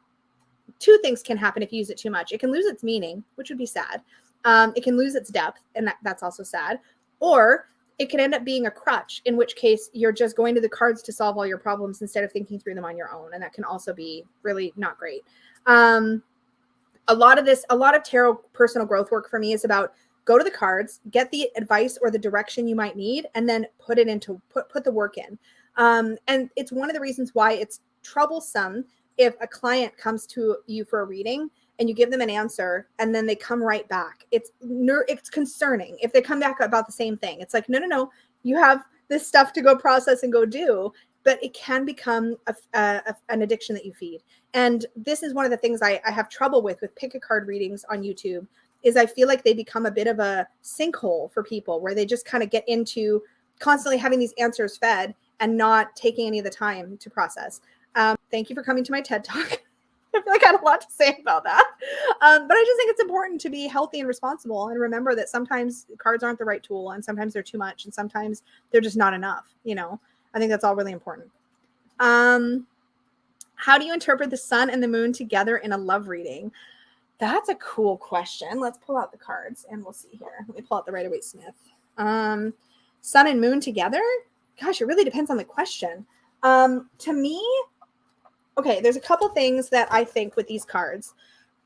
A: two things can happen if you use it too much. It can lose its meaning, which would be sad. It can lose its depth, and that's also sad. Or it can end up being a crutch, in which case you're just going to the cards to solve all your problems instead of thinking through them on your own. And that can also be really not great. A lot of tarot personal growth work for me is about go to the cards, get the advice or the direction you might need, and then put the work in. And it's one of the reasons why it's troublesome if a client comes to you for a reading and you give them an answer and then they come right back. It's concerning if they come back about the same thing. It's like, no, you have this stuff to go process and go do, but it can become an addiction that you feed. And this is one of the things I have trouble with pick a card readings on YouTube, is I feel like they become a bit of a sinkhole for people where they just kind of get into constantly having these answers fed and not taking any of the time to process. Thank you for coming to my TED Talk. I feel like I had a lot to say about that. But I just think it's important to be healthy and responsible and remember that sometimes cards aren't the right tool, and sometimes they're too much, and sometimes they're just not enough. I think that's all really important. How do you interpret the sun and the moon together in a love reading? That's a cool question. Let's pull out the cards and we'll see here. Let me pull out the Rider-Waite-Smith. Sun and moon together? Gosh, it really depends on the question. To me, okay, there's a couple things that I think with these cards.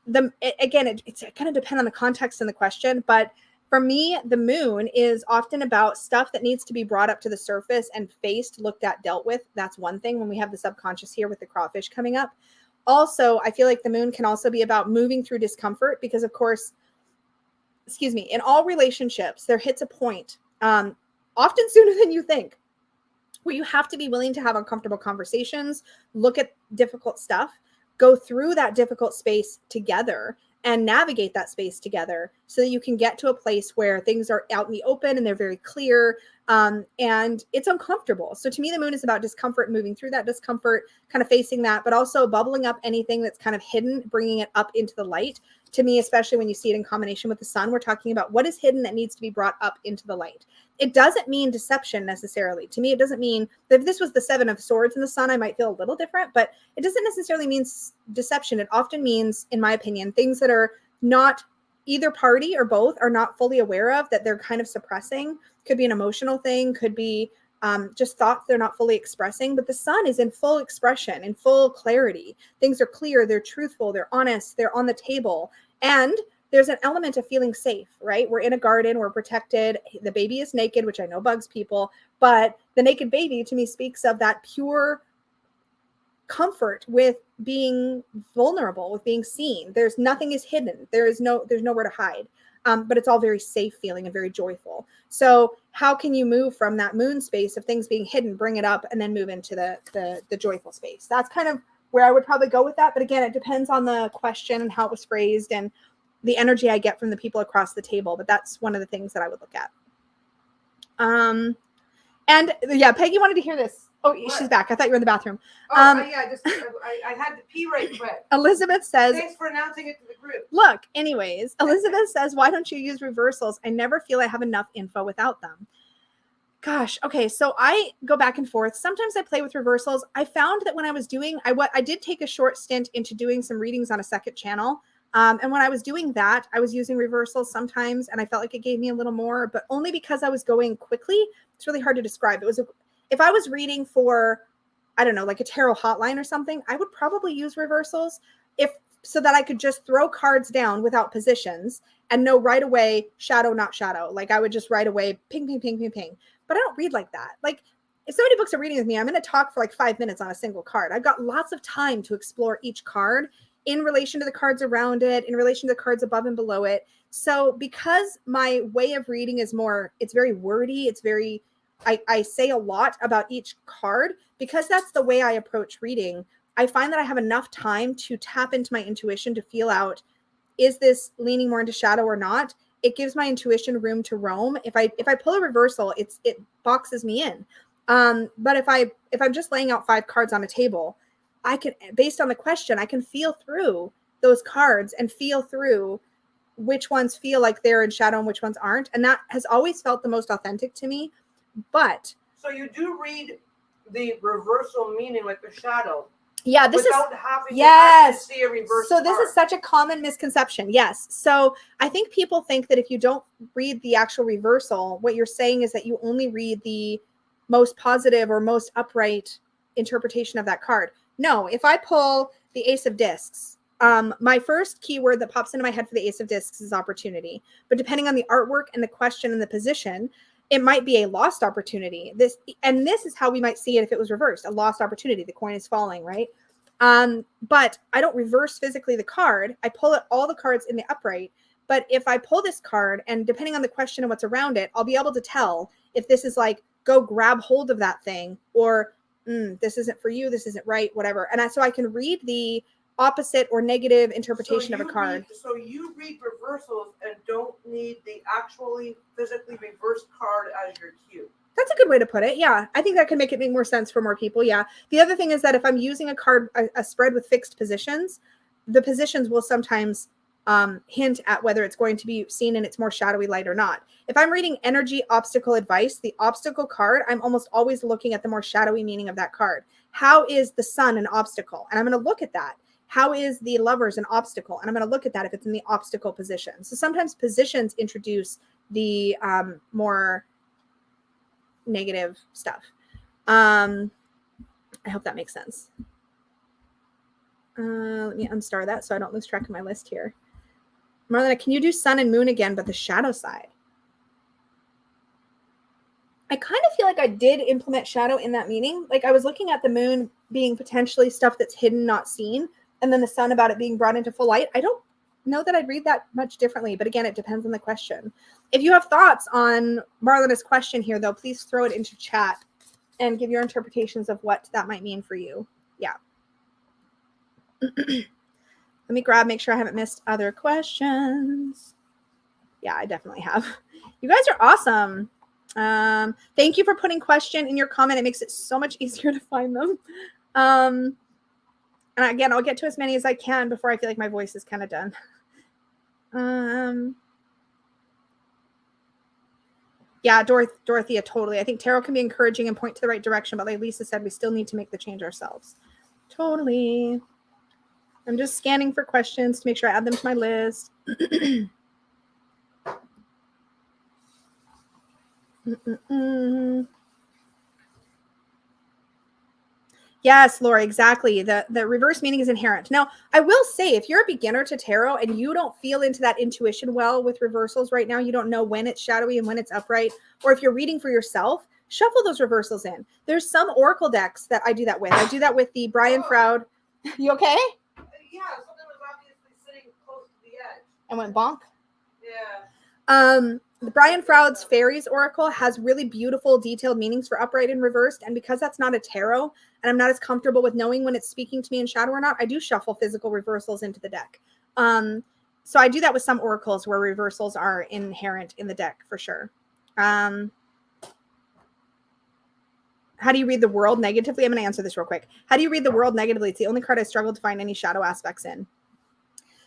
A: It's going to depend on the context and the question, but for me, the moon is often about stuff that needs to be brought up to the surface and faced, looked at, dealt with. That's one thing when we have the subconscious here with the crawfish coming up. Also, I feel like the moon can also be about moving through discomfort because, of course, in all relationships, there hits a point, often sooner than you think, where you have to be willing to have uncomfortable conversations, look at difficult stuff, go through that difficult space together and navigate that space together so that you can get to a place where things are out in the open and they're very clear, and it's uncomfortable. So to me, the moon is about discomfort, moving through that discomfort, kind of facing that, but also bubbling up anything that's kind of hidden, bringing it up into the light. To me, especially when you see it in combination with the sun, we're talking about what is hidden that needs to be brought up into the light. It doesn't mean deception necessarily. To me, it doesn't mean that if this was the Seven of Swords in the sun, I might feel a little different, but it doesn't necessarily mean deception. It often means, in my opinion, things that are not either party or both are not fully aware of, that they're kind of suppressing. Could be an emotional thing, could be just thoughts they're not fully expressing, but the sun is in full expression, in full clarity. Things are clear, they're truthful, they're honest, they're on the table. And there's an element of feeling safe, right? We're in a garden, we're protected. The baby is naked, which I know bugs people, but the naked baby to me speaks of that pure comfort with being vulnerable, with being seen. Nothing is hidden. There's nowhere to hide. But it's all very safe feeling and very joyful. So how can you move from that moon space of things being hidden, bring it up, and then move into the joyful space? That's kind of where I would probably go with that. But again, it depends on the question and how it was phrased and the energy I get from the people across the table. But that's one of the things that I would look at. And yeah, Peggy wanted to hear this. Oh,
B: What?
A: she's back. I thought you were in the bathroom.
B: Yeah, I had to pee right quick.
A: Elizabeth says,
B: thanks for announcing it to the group.
A: look, anyways, Elizabeth says, why don't you use reversals? I never feel I have enough info without them. Gosh, okay, so I go back and forth. Sometimes I play with reversals. I found that when I was doing, I did take a short stint into doing some readings on a second channel. And when I was doing that, I was using reversals sometimes, and I felt like it gave me a little more, but only because I was going quickly. It's really hard to describe. If I was reading for, I don't know, like a tarot hotline or something, I would probably use reversals so that I could just throw cards down without positions and know right away, shadow, not shadow. Like I would just right away, ping, ping, ping, ping, ping. But I don't read like that. Like if somebody books a reading with me, I'm going to talk for like 5 minutes on a single card. I've got lots of time to explore each card in relation to the cards around it, in relation to the cards above and below it. So because my way of reading is more, it's very wordy, it's very, I say a lot about each card, because that's the way I approach reading. I find that I have enough time to tap into my intuition to feel out, is this leaning more into shadow or not? It gives my intuition room to roam. If I pull a reversal, it boxes me in. But if I'm just laying out 5 cards on a table, I can, based on the question, I can feel through those cards and feel through which ones feel like they're in shadow and which ones aren't. And that has always felt the most authentic to me. But
B: so you do read the reversal meaning, like the shadow.
A: Yeah, this
B: without
A: is
B: having
A: yes.
B: To see a reverse
A: so this
B: card.
A: is such a common misconception. Yes. So I think people think that if you don't read the actual reversal, what you're saying is that you only read the most positive or most upright interpretation of that card. No, if I pull the Ace of Discs, my first keyword that pops into my head for the Ace of Discs is opportunity. But depending on the artwork and the question and the position, it might be a lost opportunity. This is how we might see it if it was reversed, a lost opportunity. The coin is falling, right? But I don't reverse physically the card. I pull all the cards in the upright. But if I pull this card, and depending on the question and what's around it, I'll be able to tell if this is like, go grab hold of that thing, or this isn't for you, this isn't right, whatever. And so I can read the opposite or negative interpretation of a card.
B: So you read reversals and don't need the actually physically reversed card as your cue.
A: That's a good way to put it. Yeah, I think that can make it make more sense for more people. Yeah. The other thing is that if I'm using a card, a spread with fixed positions, the positions will sometimes hint at whether it's going to be seen in its more shadowy light or not. If I'm reading energy obstacle advice, the obstacle card, I'm almost always looking at the more shadowy meaning of that card. How is the sun an obstacle? And I'm going to look at that. How is the lovers an obstacle? And I'm going to look at that if it's in the obstacle position. So sometimes positions introduce the more negative stuff. I hope that makes sense. Let me unstar that so I don't lose track of my list here. Marlena, can you do sun and moon again, but the shadow side? I kind of feel like I did implement shadow in that meaning. Like I was looking at the moon being potentially stuff that's hidden, not seen, and then the sun about it being brought into full light. I don't know that I'd read that much differently, but again, it depends on the question. If you have thoughts on Marlena's question here, though, please throw it into chat and give your interpretations of what that might mean for you. Yeah. Let me make sure I haven't missed other questions. Yeah, I definitely have. You guys are awesome. Thank you for putting question in your comment. It makes it so much easier to find them. And again, I'll get to as many as I can before I feel like my voice is kind of done. Yeah, Dorothea, totally. I think tarot can be encouraging and point to the right direction, but like Lisa said, we still need to make the change ourselves. Totally. I'm just scanning for questions to make sure I add them to my list. Yes, Laura, exactly. The reverse meaning is inherent. Now, I will say, if you're a beginner to tarot and you don't feel into that intuition well with reversals right now, you don't know when it's shadowy and when it's upright, or if you're reading for yourself, shuffle those reversals in. There's some oracle decks that I do that with. I do that with the Brian Froud. You okay?
B: Yeah, something was obviously sitting close to the edge.
A: And went bonk?
B: Yeah.
A: The Brian Froud's Fairies Oracle has really beautiful, detailed meanings for upright and reversed. And because that's not a tarot, and I'm not as comfortable with knowing when it's speaking to me in shadow or not, I do shuffle physical reversals into the deck. So I do that with some oracles where reversals are inherent in the deck for sure. How do you read the world negatively? I'm going to answer this real quick. How do you read the world negatively? It's the only card I struggled to find any shadow aspects in.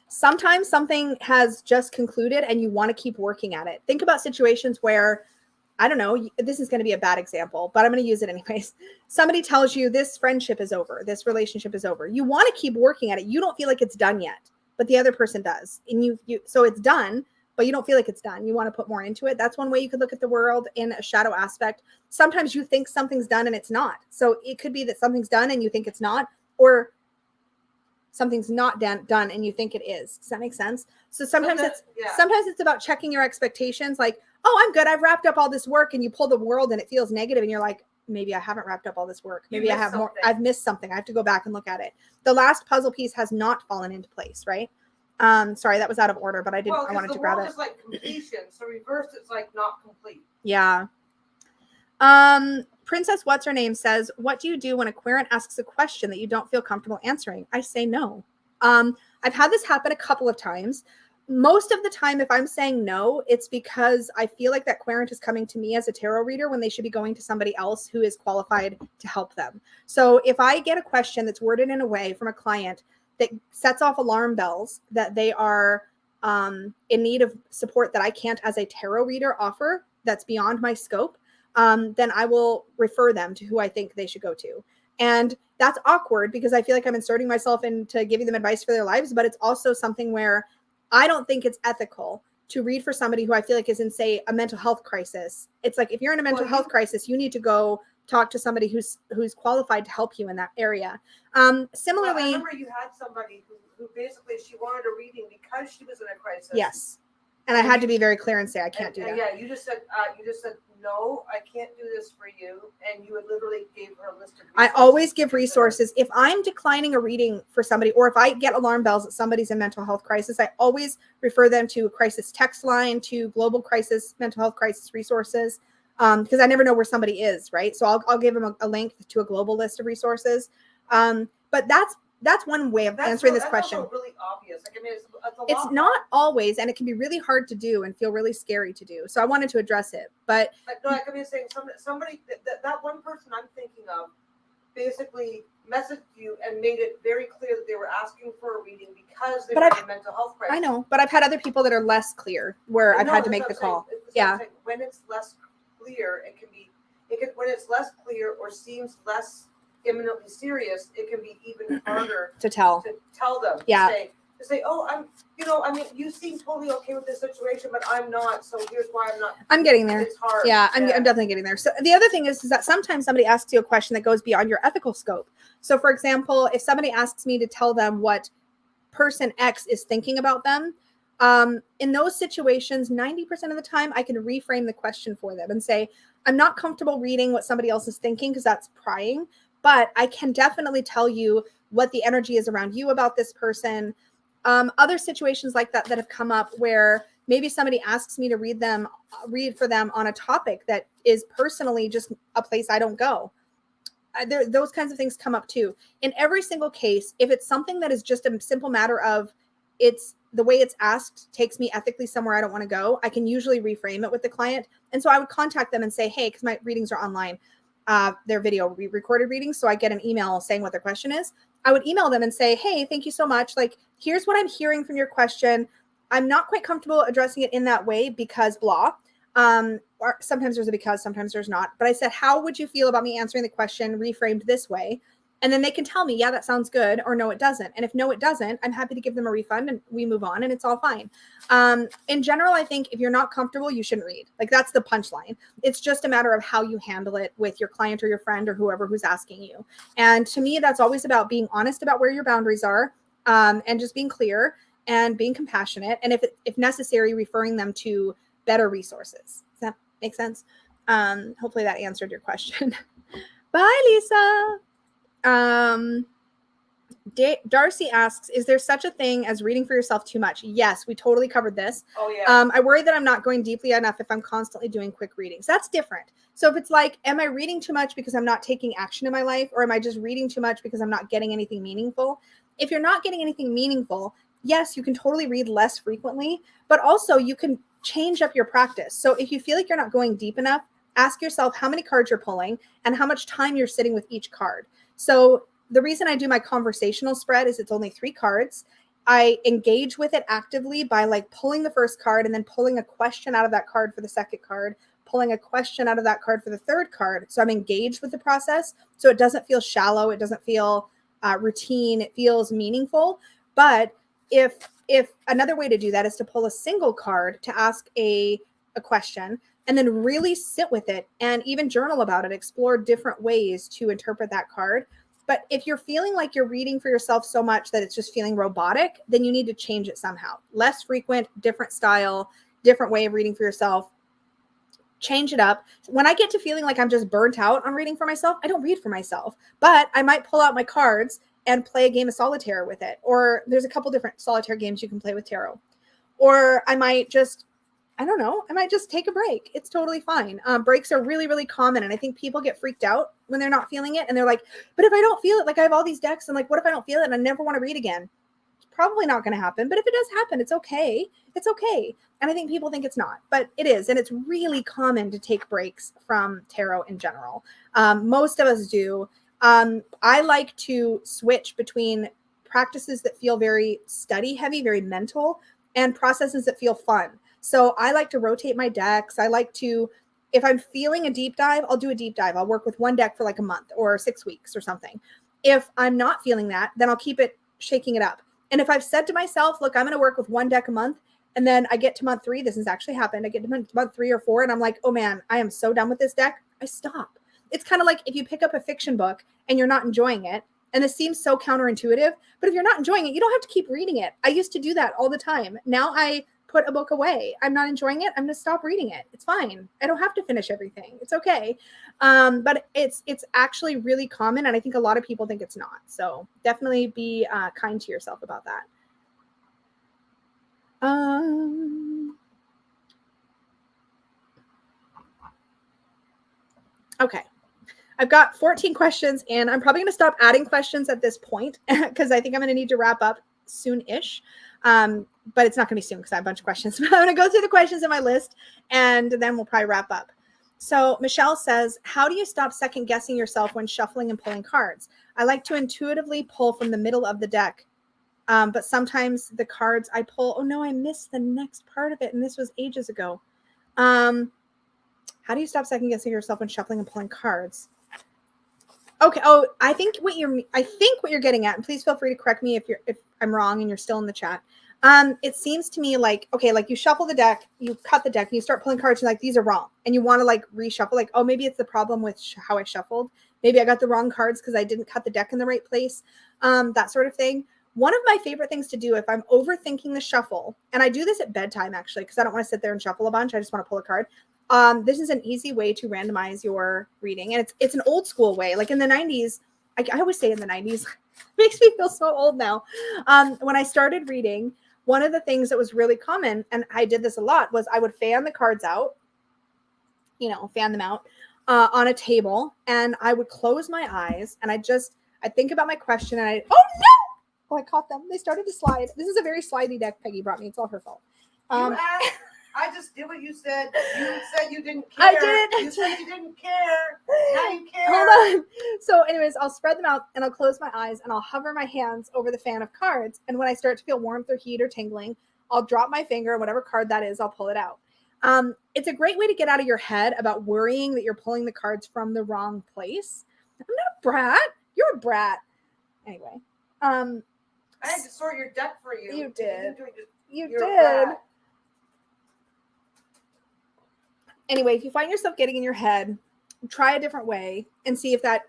A: Sometimes something has just concluded and you want to keep working at it. Think about situations where, I don't know, this is going to be a bad example, but I'm going to use it anyways. Somebody tells you this friendship is over, this relationship is over. You want to keep working at it. You don't feel like it's done yet, but the other person does. And so it's done, but you don't feel like it's done. You want to put more into it. That's one way you could look at the world in a shadow aspect. Sometimes you think something's done and it's not. So it could be that something's done and you think it's not, or something's not done and you think it is. Does that make sense? So sometimes it's about checking your expectations. Like, oh, I'm good, I've wrapped up all this work, and you pull the world and it feels negative and you're like, maybe I haven't wrapped up all this work. Maybe I have more. I've missed something. I have to go back and look at it. The last puzzle piece has not fallen into place, right? Sorry, that was out of order, but I wanted to grab it.
B: The world is like completion. So reversed, it's like not complete.
A: Yeah. Princess What's Her Name says, what do you do when a querent asks a question that you don't feel comfortable answering? I say no. I've had this happen a couple of times. Most of the time, if I'm saying no, it's because I feel like that querent is coming to me as a tarot reader when they should be going to somebody else who is qualified to help them. So if I get a question that's worded in a way from a client that sets off alarm bells that they are in need of support that I can't as a tarot reader offer, that's beyond my scope, then I will refer them to who I think they should go to. And that's awkward because I feel like I'm inserting myself into giving them advice for their lives, but it's also something where I don't think it's ethical to read for somebody who I feel like is in, say, a mental health crisis. It's like, if you're in a mental health crisis, you need to go talk to somebody who's qualified to help you in that area. Similarly,
B: I remember you had somebody who basically, she wanted a reading because she was in a crisis.
A: Yes. And I had to be very clear and say, I can't do that.
B: Yeah, you just said, no, I can't do this for you. And you had literally gave her a list of resources.
A: I always give resources. If I'm declining a reading for somebody, or if I get alarm bells that somebody's in mental health crisis, I always refer them to a crisis text line, to global crisis, mental health crisis resources, because I never know where somebody is, right? So I'll give them a link to a global list of resources. But that's one way of answering this question.
B: That's really obvious. Like, I mean,
A: it's not always, and it can be really hard to do and feel really scary to do. So I wanted to address it. But
B: no, like I'm saying, somebody that one person I'm thinking of basically messaged you and made it very clear that they were asking for a reading because they were in a mental health crisis.
A: I know, but I've had other people that are less clear where I've had to make the call. Yeah.
B: When it's less clear, when it's less clear or seems less imminently serious, it can be even harder
A: to tell
B: them.
A: Yeah.
B: To say, oh, you seem totally okay with this situation, but I'm not. So here's why I'm not.
A: I'm getting there.
B: It's hard.
A: Yeah, I'm definitely getting there. So the other thing is that sometimes somebody asks you a question that goes beyond your ethical scope. So for example, if somebody asks me to tell them what person X is thinking about them, in those situations, 90% of the time, I can reframe the question for them and say, I'm not comfortable reading what somebody else is thinking because that's prying, but I can definitely tell you what the energy is around you about this person. Other situations like that have come up where maybe somebody asks me to read for them on a topic that is personally just a place I don't go. Those kinds of things come up too. In every single case, if it's something that is just a simple matter of it's the way it's asked takes me ethically somewhere I don't want to go, I can usually reframe it with the client. And so I would contact them and say, hey, because my readings are online, they're video recorded readings. So I get an email saying what their question is. I would email them and say, hey, thank you so much. Like, here's what I'm hearing from your question. I'm not quite comfortable addressing it in that way because blah. Or sometimes there's a because, sometimes there's not. But I said, how would you feel about me answering the question reframed this way? And then they can tell me, yeah, that sounds good, or no, it doesn't. And if no, it doesn't, I'm happy to give them a refund and we move on and it's all fine. In general, I think if you're not comfortable, you shouldn't read. Like, that's the punchline. It's just a matter of how you handle it with your client or your friend or whoever who's asking you. And to me, that's always about being honest about where your boundaries are, and just being clear and being compassionate. And if necessary, referring them to better resources. Does that make sense? Hopefully that answered your question. Bye, Lisa. Darcy asks, is there such a thing as reading for yourself too much? Yes, we totally covered this.
B: Oh yeah.
A: I worry that I'm not going deeply enough if I'm constantly doing quick readings. That's different. So if it's like, am I reading too much because I'm not taking action in my life, or am I just reading too much because I'm not getting anything meaningful? If you're not getting anything meaningful, yes, you can totally read less frequently, but also you can change up your practice. So if you feel like you're not going deep enough, ask yourself how many cards you're pulling and how much time you're sitting with each card. So the reason I do my conversational spread is it's only 3 cards. I engage with it actively by like pulling the first card and then pulling a question out of that card for the second card, pulling a question out of that card for the third card. So I'm engaged with the process. So it doesn't feel shallow. It doesn't feel routine. It feels meaningful. But if another way to do that is to pull a single card to ask a question and then really sit with it and even journal about it, explore different ways to interpret that card. But if you're feeling like you're reading for yourself so much that it's just feeling robotic, then you need to change it somehow. Less frequent, different style, different way of reading for yourself. Change it up. When I get to feeling like I'm just burnt out on reading for myself, I don't read for myself, but I might pull out my cards and play a game of solitaire with it. Or there's a couple different solitaire games you can play with tarot. Or I might just, I don't know, I might just take a break. It's totally fine. Breaks are really, really common. And I think people get freaked out when they're not feeling it. And they're like, but if I don't feel it, like I have all these decks and like, what if I don't feel it and I never want to read again? It's probably not going to happen. But if it does happen, it's okay. It's okay. And I think people think it's not, but it is. And it's really common to take breaks from tarot in general. Most of us do. I like to switch between practices that feel very study heavy, very mental, and processes that feel fun. So I like to rotate my decks. I like to, if I'm feeling a deep dive, I'll do a deep dive. I'll work with one deck for like a month or 6 weeks or something. If I'm not feeling that, then I'll keep it shaking it up. And if I've said to myself, look, I'm going to work with one deck a month, and then I get to month 3, this has actually happened. I get to month 3 or 4, and I'm like, oh man, I am so done with this deck. I stop. It's kind of like if you pick up a fiction book and you're not enjoying it, and this seems so counterintuitive, but if you're not enjoying it, you don't have to keep reading it. I used to do that all the time. Now I put a book away. I'm not enjoying it. I'm going to stop reading it. It's fine. I don't have to finish everything. It's okay. But it's actually really common. And I think a lot of people think it's not. So definitely be kind to yourself about that. Okay. I've got 14 questions and I'm probably going to stop adding questions at this point because I think I'm going to need to wrap up soon-ish. But it's not going to be soon because I have a bunch of questions. But I'm going to go through the questions in my list and then we'll probably wrap up. So Michelle says, how do you stop second guessing yourself when shuffling and pulling cards? I like to intuitively pull from the middle of the deck. But sometimes the cards I pull, oh no, I missed the next part of it. And this was ages ago. How do you stop second guessing yourself when shuffling and pulling cards? Okay. Oh, I think what you're getting at, and please feel free to correct me if I'm wrong and you're still in the chat. It seems to me like, okay, like you shuffle the deck, you cut the deck, and you start pulling cards, and you're like, these are wrong. And you want to like reshuffle, like, oh, maybe it's the problem with how I shuffled. Maybe I got the wrong cards because I didn't cut the deck in the right place. That sort of thing. One of my favorite things to do if I'm overthinking the shuffle, and I do this at bedtime actually, because I don't want to sit there and shuffle a bunch. I just want to pull a card. This is an easy way to randomize your reading. And it's an old school way. Like in the 90s, I always say in the 90s, makes me feel so old now. When I started reading, one of the things that was really common, and I did this a lot, was I would fan the cards out, fan them out on a table, and I would close my eyes, and I'd think about my question, and oh no! Oh, I caught them. They started to slide. This is a very slidey deck Peggy brought me. It's all her fault.
B: I just did what you said. You said you didn't care.
A: I did.
B: You said you didn't care. Now you care.
A: Hold on. So anyways, I'll spread them out and I'll close my eyes and I'll hover my hands over the fan of cards. And when I start to feel warmth or heat or tingling, I'll drop my finger, whatever card that is, I'll pull it out. It's a great way to get out of your head about worrying that you're pulling the cards from the wrong place. I'm not a brat. You're a brat. Anyway.
B: I had to sort your deck for you.
A: You did. You
B: did.
A: Anyway, if you find yourself getting in your head, try a different way and see if that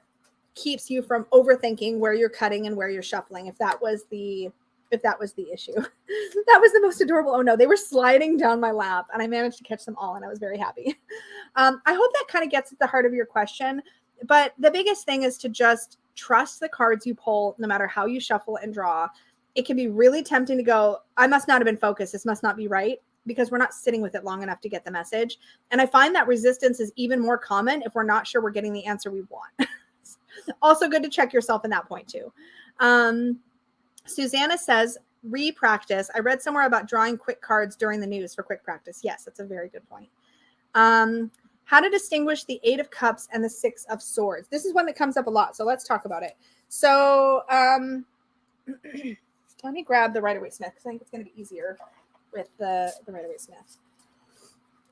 A: keeps you from overthinking where you're cutting and where you're shuffling. If that was the issue. That was the most adorable. Oh no, they were sliding down my lap and I managed to catch them all and I was very happy. I hope that kind of gets at the heart of your question. But the biggest thing is to just trust the cards you pull, no matter how you shuffle and draw. It can be really tempting to go, I must not have been focused. This must not be right, because we're not sitting with it long enough to get the message. And I find that resistance is even more common if we're not sure we're getting the answer we want. Also good to check yourself in that point too. Susanna says, re-practice. I read somewhere about drawing quick cards during the news for quick practice. Yes, that's a very good point. How to distinguish the 8 of Cups and the 6 of Swords. This is one that comes up a lot, so let's talk about it. So let me grab the Rider-Waite-Smith because I think it's going to be easier with the Rider-Waite-Smith.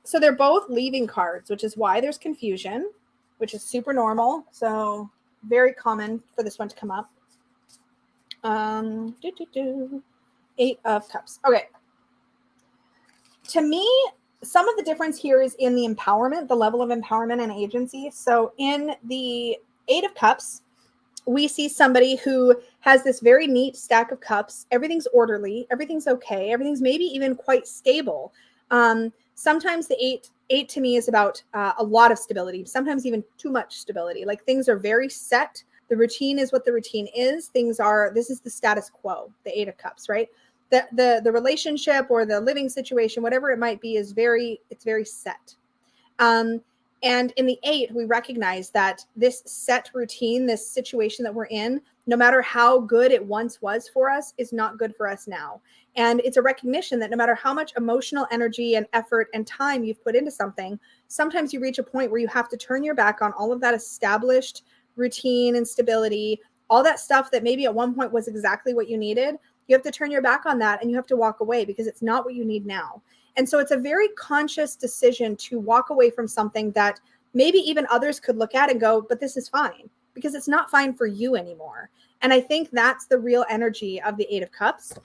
A: So they're both leaving cards, which is why there's confusion, which is super normal. So very common for this one to come up. 8 of Cups. Okay. To me, some of the difference here is in the empowerment, the level of empowerment and agency. So in the 8 of Cups, we see somebody who has this very neat stack of cups. Everything's orderly. Everything's okay. Everything's maybe even quite stable. Sometimes the eight to me is about a lot of stability, sometimes even too much stability. Like things are very set. The routine is what the routine is. This is the status quo, the 8 of Cups, right? The relationship or the living situation, whatever it might be, it's very set. And in the 8, we recognize that this set routine, this situation that we're in, no matter how good it once was for us, is not good for us now. And it's a recognition that no matter how much emotional energy and effort and time you've put into something, sometimes you reach a point where you have to turn your back on all of that established routine and stability, all that stuff that maybe at one point was exactly what you needed. You have to turn your back on that and you have to walk away because it's not what you need now. And so it's a very conscious decision to walk away from something that maybe even others could look at and go, but this is fine, because it's not fine for you anymore. And I think that's the real energy of the 8 of Cups.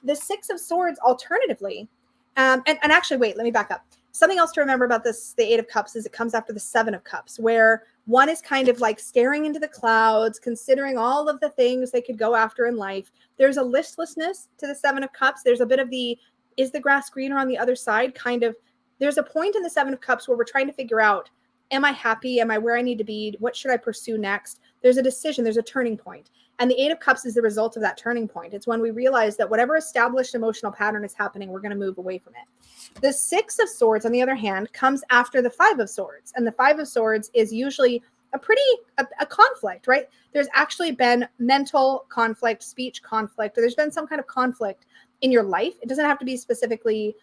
A: The 6 of Swords, alternatively, and actually, wait, let me back up. Something else to remember about this, the 8 of Cups, is it comes after the 7 of Cups, where one is kind of like staring into the clouds, considering all of the things they could go after in life. There's a listlessness to the 7 of Cups. There's a bit of the, is the grass greener on the other side? Kind of, there's a point in the 7 of Cups where we're trying to figure out, am I happy? Am I where I need to be? What should I pursue next? There's a decision, there's a turning point. And the 8 of Cups is the result of that turning point. It's when we realize that whatever established emotional pattern is happening, we're going to move away from it. The 6 of Swords, on the other hand, comes after the 5 of Swords. And the 5 of Swords is usually a conflict, right? There's actually been mental conflict, speech conflict, or there's been some kind of conflict in your life. It doesn't have to be specifically,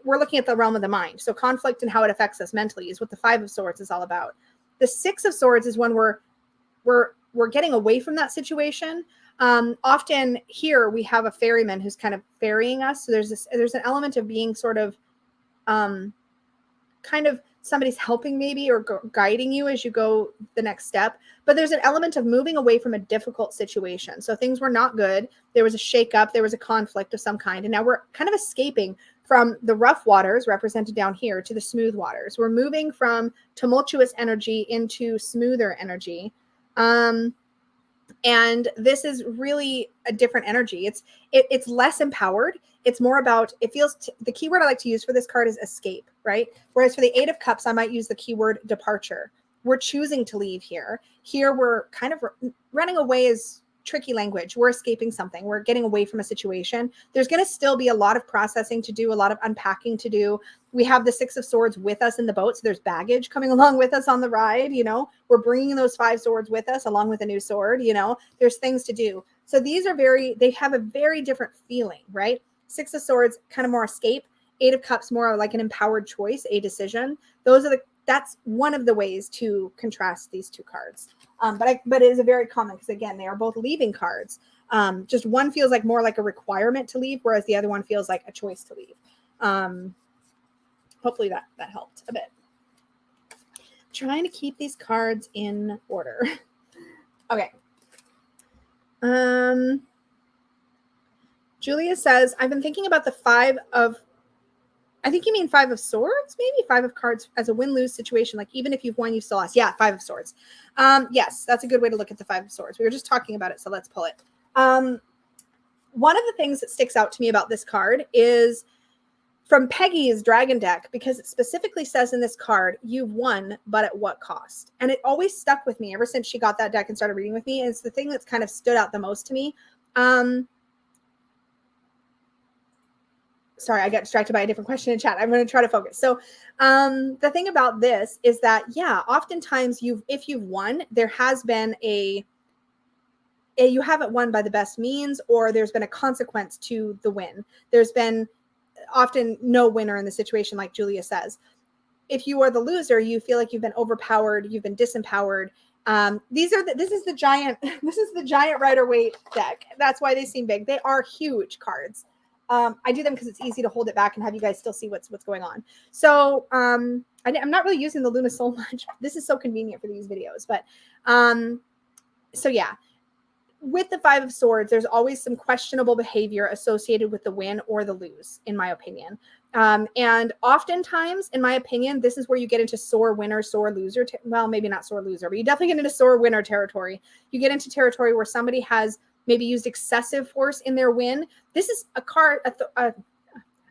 A: we're looking at the realm of the mind. So conflict and how it affects us mentally is what the 5 of Swords is all about. The 6 of Swords is when we're getting away from that situation. Often here we have a ferryman who's kind of ferrying us. So there's an element of being sort of kind of somebody's helping maybe or guiding you as you go the next step. But there's an element of moving away from a difficult situation. So things were not good. There was a shakeup. There was a conflict of some kind. And now we're kind of escaping from the rough waters represented down here to the smooth waters. We're moving from tumultuous energy into smoother energy. And this is really a different energy. It's less empowered. It's more about, it feels, the keyword I like to use for this card is escape, right? Whereas for the 8 of Cups, I might use the keyword departure. We're choosing to leave here. Here we're kind of running away is tricky language. We're escaping something. We're getting away from a situation. There's going to still be a lot of processing to do, a lot of unpacking to do. We have the 6 of Swords with us in the boat. So there's baggage coming along with us on the ride. We're bringing those 5 swords with us along with a new sword. There's things to do. So these are they have a very different feeling, right? 6 of Swords, kind of more escape. 8 of Cups, more like an empowered choice, a decision. That's one of the ways to contrast these two cards. But it is a very common, because again, they are both leaving cards. Just one feels like more like a requirement to leave, whereas the other one feels like a choice to leave. Hopefully that helped a bit. Trying to keep these cards in order. Okay. Julia says, I've been thinking about the 5 of, I think you mean 5 of Swords, maybe 5 of Cards as a win-lose situation. Like even if you've won, you still lost. Yeah, 5 of Swords. Yes, that's a good way to look at the 5 of Swords. We were just talking about it, so let's pull it. One of the things that sticks out to me about this card is from Peggy's Dragon deck, because it specifically says in this card, you've won, but at what cost? And it always stuck with me ever since she got that deck and started reading with me. And it's the thing that's kind of stood out the most to me. Sorry, I got distracted by a different question in chat. I'm going to try to focus. So the thing about this is that, yeah, oftentimes if you've won, there has been you haven't won by the best means, or there's been a consequence to the win. There's been often no winner in the situation, like Julia says. if you are the loser, you feel like you've been overpowered, you've been disempowered. This is the giant Rider-Waite deck. That's why they seem big. They are huge cards. I do them because it's easy to hold it back and have you guys still see what's going on. So I'm not really using the Luna Soul much. This is so convenient for these videos. But so yeah, with the Five of Swords, there's always some questionable behavior associated with the win or the lose, in my opinion. And oftentimes, in my opinion, this is where you get into sore winner, sore loser. Well, maybe not sore loser, but you definitely get into sore winner territory. You get into territory where somebody has maybe used excessive force in their win. This is a card, I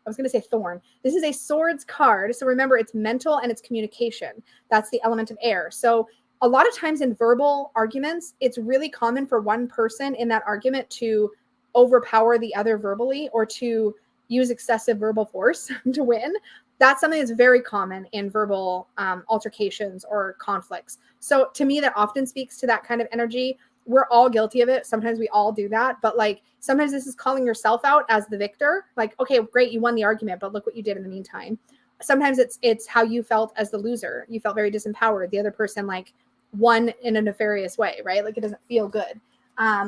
A: was going to say thorn. This is a swords card. So remember, it's mental and it's communication. That's the element of air. So a lot of times in verbal arguments, it's really common for one person in that argument to overpower the other verbally or to use excessive verbal force to win. That's something that's very common in verbal altercations or conflicts. So to me, that often speaks to that kind of energy. We're all guilty of it. Sometimes we all do that. But like sometimes this is calling yourself out as the victor. Like, okay, great, you won the argument, but look what you did in the meantime. Sometimes it's how you felt as the loser. You felt very disempowered. The other person like won in a nefarious way, right? Like it doesn't feel good.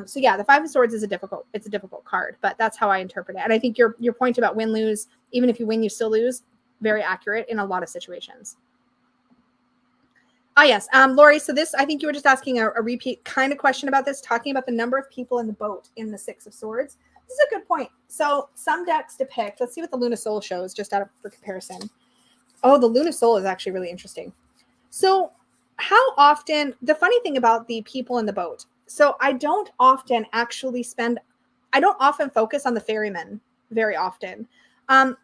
A: So yeah, the Five of Swords is a difficult card, but that's how I interpret it. And I think your point about win lose, even if you win, you still lose, very accurate in a lot of situations. Oh yes, Lori. So this, I think you were just asking a repeat kind of question about this, talking about the number of people in the boat in the Six of Swords. This is a good point. So some decks depict. Let's see what the Luna Soul shows, just for comparison. Oh, the Luna Soul is actually really interesting. So how often, the funny thing about the people in the boat, so I don't often focus on the ferryman very often.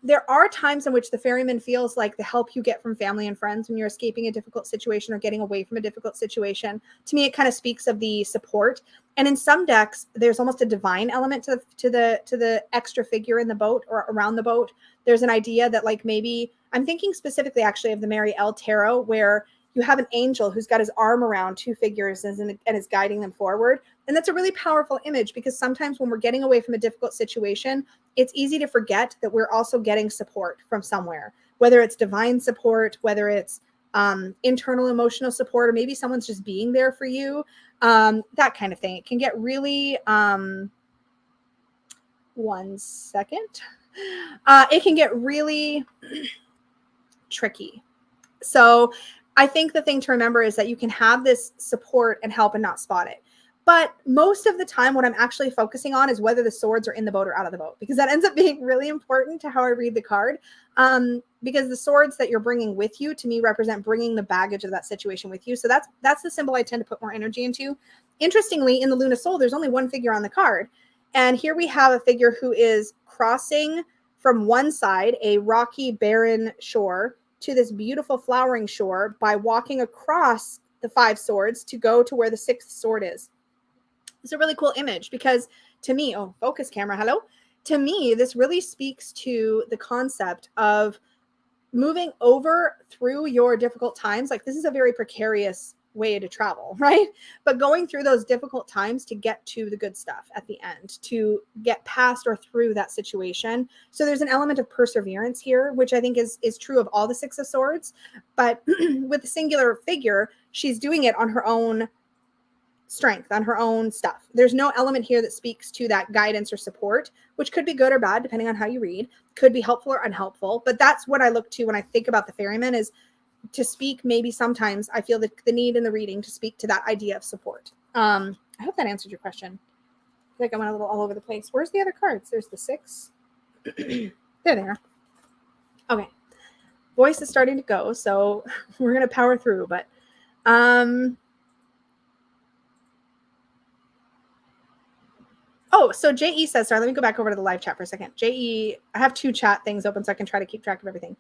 A: There are times in which the ferryman feels like the help you get from family and friends when you're escaping a difficult situation or getting away from a difficult situation. To me, it kind of speaks of the support. And in some decks, there's almost a divine element to the extra figure in the boat or around the boat. There's an idea that like maybe, I'm thinking specifically actually of the Mary L. Tarot, where you have an angel who's got his arm around two figures and is guiding them forward. And that's a really powerful image because sometimes when we're getting away from a difficult situation, it's easy to forget that we're also getting support from somewhere, whether it's divine support, whether it's internal emotional support, or maybe someone's just being there for you, that kind of thing. It can get really, one second. It can get really tricky. So I think the thing to remember is that you can have this support and help and not spot it. But most of the time, what I'm actually focusing on is whether the swords are in the boat or out of the boat, because that ends up being really important to how I read the card. Because the swords that you're bringing with you, to me, represent bringing the baggage of that situation with you. So that's the symbol I tend to put more energy into. Interestingly, in the Luna Soul, there's only one figure on the card. And here we have a figure who is crossing from one side, a rocky, barren shore, to this beautiful flowering shore by walking across the Five Swords to go to where the sixth sword is. It's a really cool image because to me, oh, focus camera, hello. To me, this really speaks to the concept of moving over through your difficult times. Like this is a very precarious way to travel, right? But going through those difficult times to get to the good stuff at the end, to get past or through that situation. So there's an element of perseverance here, which I think is true of all the Six of Swords. But with the singular figure, she's doing it on her own strength, on her own stuff. There's no element here that speaks to that guidance or support, which could be good or bad, depending on how you read, could be helpful or unhelpful. But that's what I look to when I think about the ferryman, is to speak. Maybe sometimes I feel the need in the reading to speak to that idea of support. I hope that answered your question. I think I went a little all over the place. Where's the other cards? There's the six. There they are. Okay. Voice is starting to go, so we're going to power through. But oh, so JE says, sorry, let me go back over to the live chat for a second. JE, I have two chat things open so I can try to keep track of everything.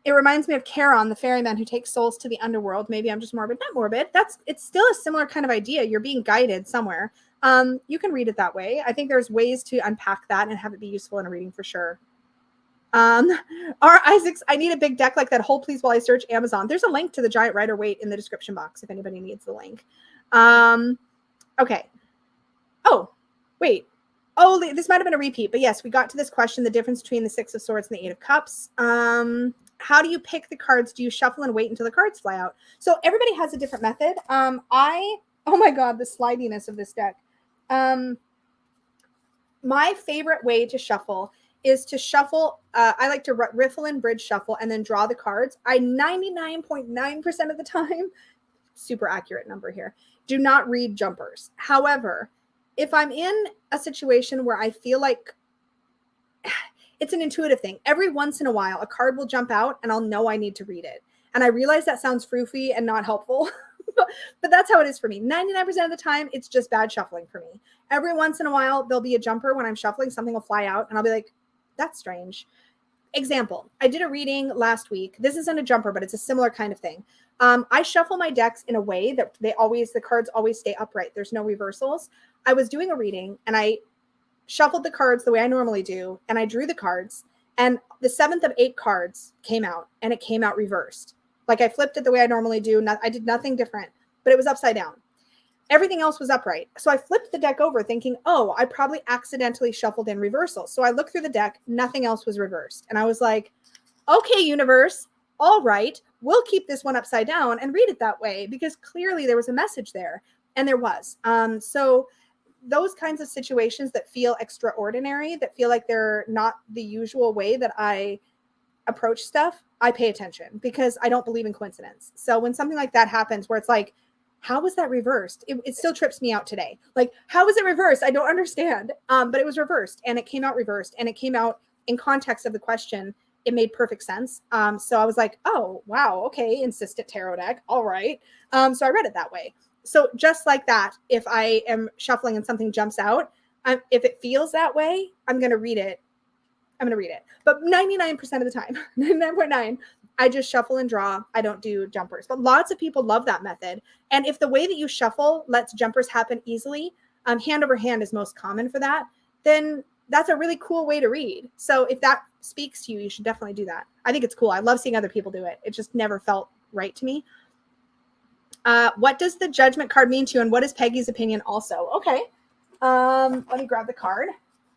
A: It reminds me of Charon, the ferryman who takes souls to the underworld. Maybe I'm just morbid. Not morbid. It's still a similar kind of idea. You're being guided somewhere. You can read it that way. I think there's ways to unpack that and have it be useful in a reading for sure. R. Isaacs, I need a big deck like that. Hold please while I search Amazon. There's a link to the giant Rider-Waite in the description box if anybody needs the link. Okay. Oh, wait. Oh, this might have been a repeat, but yes, we got to this question, the difference between the Six of Swords and the Eight of Cups. how do you pick the cards? Do you shuffle and wait until the cards fly out? So everybody has a different method. Oh my God, the slidiness of this deck. My favorite way to shuffle is to shuffle. I like to riffle and bridge shuffle and then draw the cards. I 99.9% of the time, super accurate number here, do not read jumpers. However, if I'm in a situation where I feel like it's an intuitive thing, every once in a while, a card will jump out and I'll know I need to read it. And I realize that sounds froofy and not helpful, but that's how it is for me. 99% of the time, it's just bad shuffling for me. Every once in a while, there'll be a jumper when I'm shuffling, something will fly out and I'll be like, that's strange. Example, I did a reading last week. This isn't a jumper, but it's a similar kind of thing. I shuffle my decks in a way that the cards always stay upright. There's no reversals. I was doing a reading and I shuffled the cards the way I normally do, and I drew the cards, and the 7th of 8 cards came out, and it came out reversed. Like I flipped it the way I normally do. I did nothing different, but it was upside down. Everything else was upright. So I flipped the deck over thinking, oh, I probably accidentally shuffled in reversal. So I looked through the deck, nothing else was reversed. And I was like, okay, universe, all right, we'll keep this one upside down and read it that way, because clearly there was a message there, and there was. So those kinds of situations that feel extraordinary, that feel like they're not the usual way that I approach stuff, I pay attention because I don't believe in coincidence. So when something like that happens where it's like, how was that reversed? It still trips me out today. Like, how was it reversed? I don't understand. But it was reversed, and it came out reversed, and it came out in context of the question. It made perfect sense. So I was like, oh, wow. Okay. Insistent tarot deck. All right. So I read it that way. So just like that, if I am shuffling and something jumps out, if it feels that way, I'm going to read it. But 99% of the time, 99.9, I just shuffle and draw. I don't do jumpers. But lots of people love that method. And if the way that you shuffle lets jumpers happen easily, hand over hand is most common for that, then that's a really cool way to read. So if that speaks to you, you should definitely do that. I think it's cool. I love seeing other people do it. It just never felt right to me. What does the judgment card mean to you, and what is Peggy's opinion also? Okay. Let me grab the card.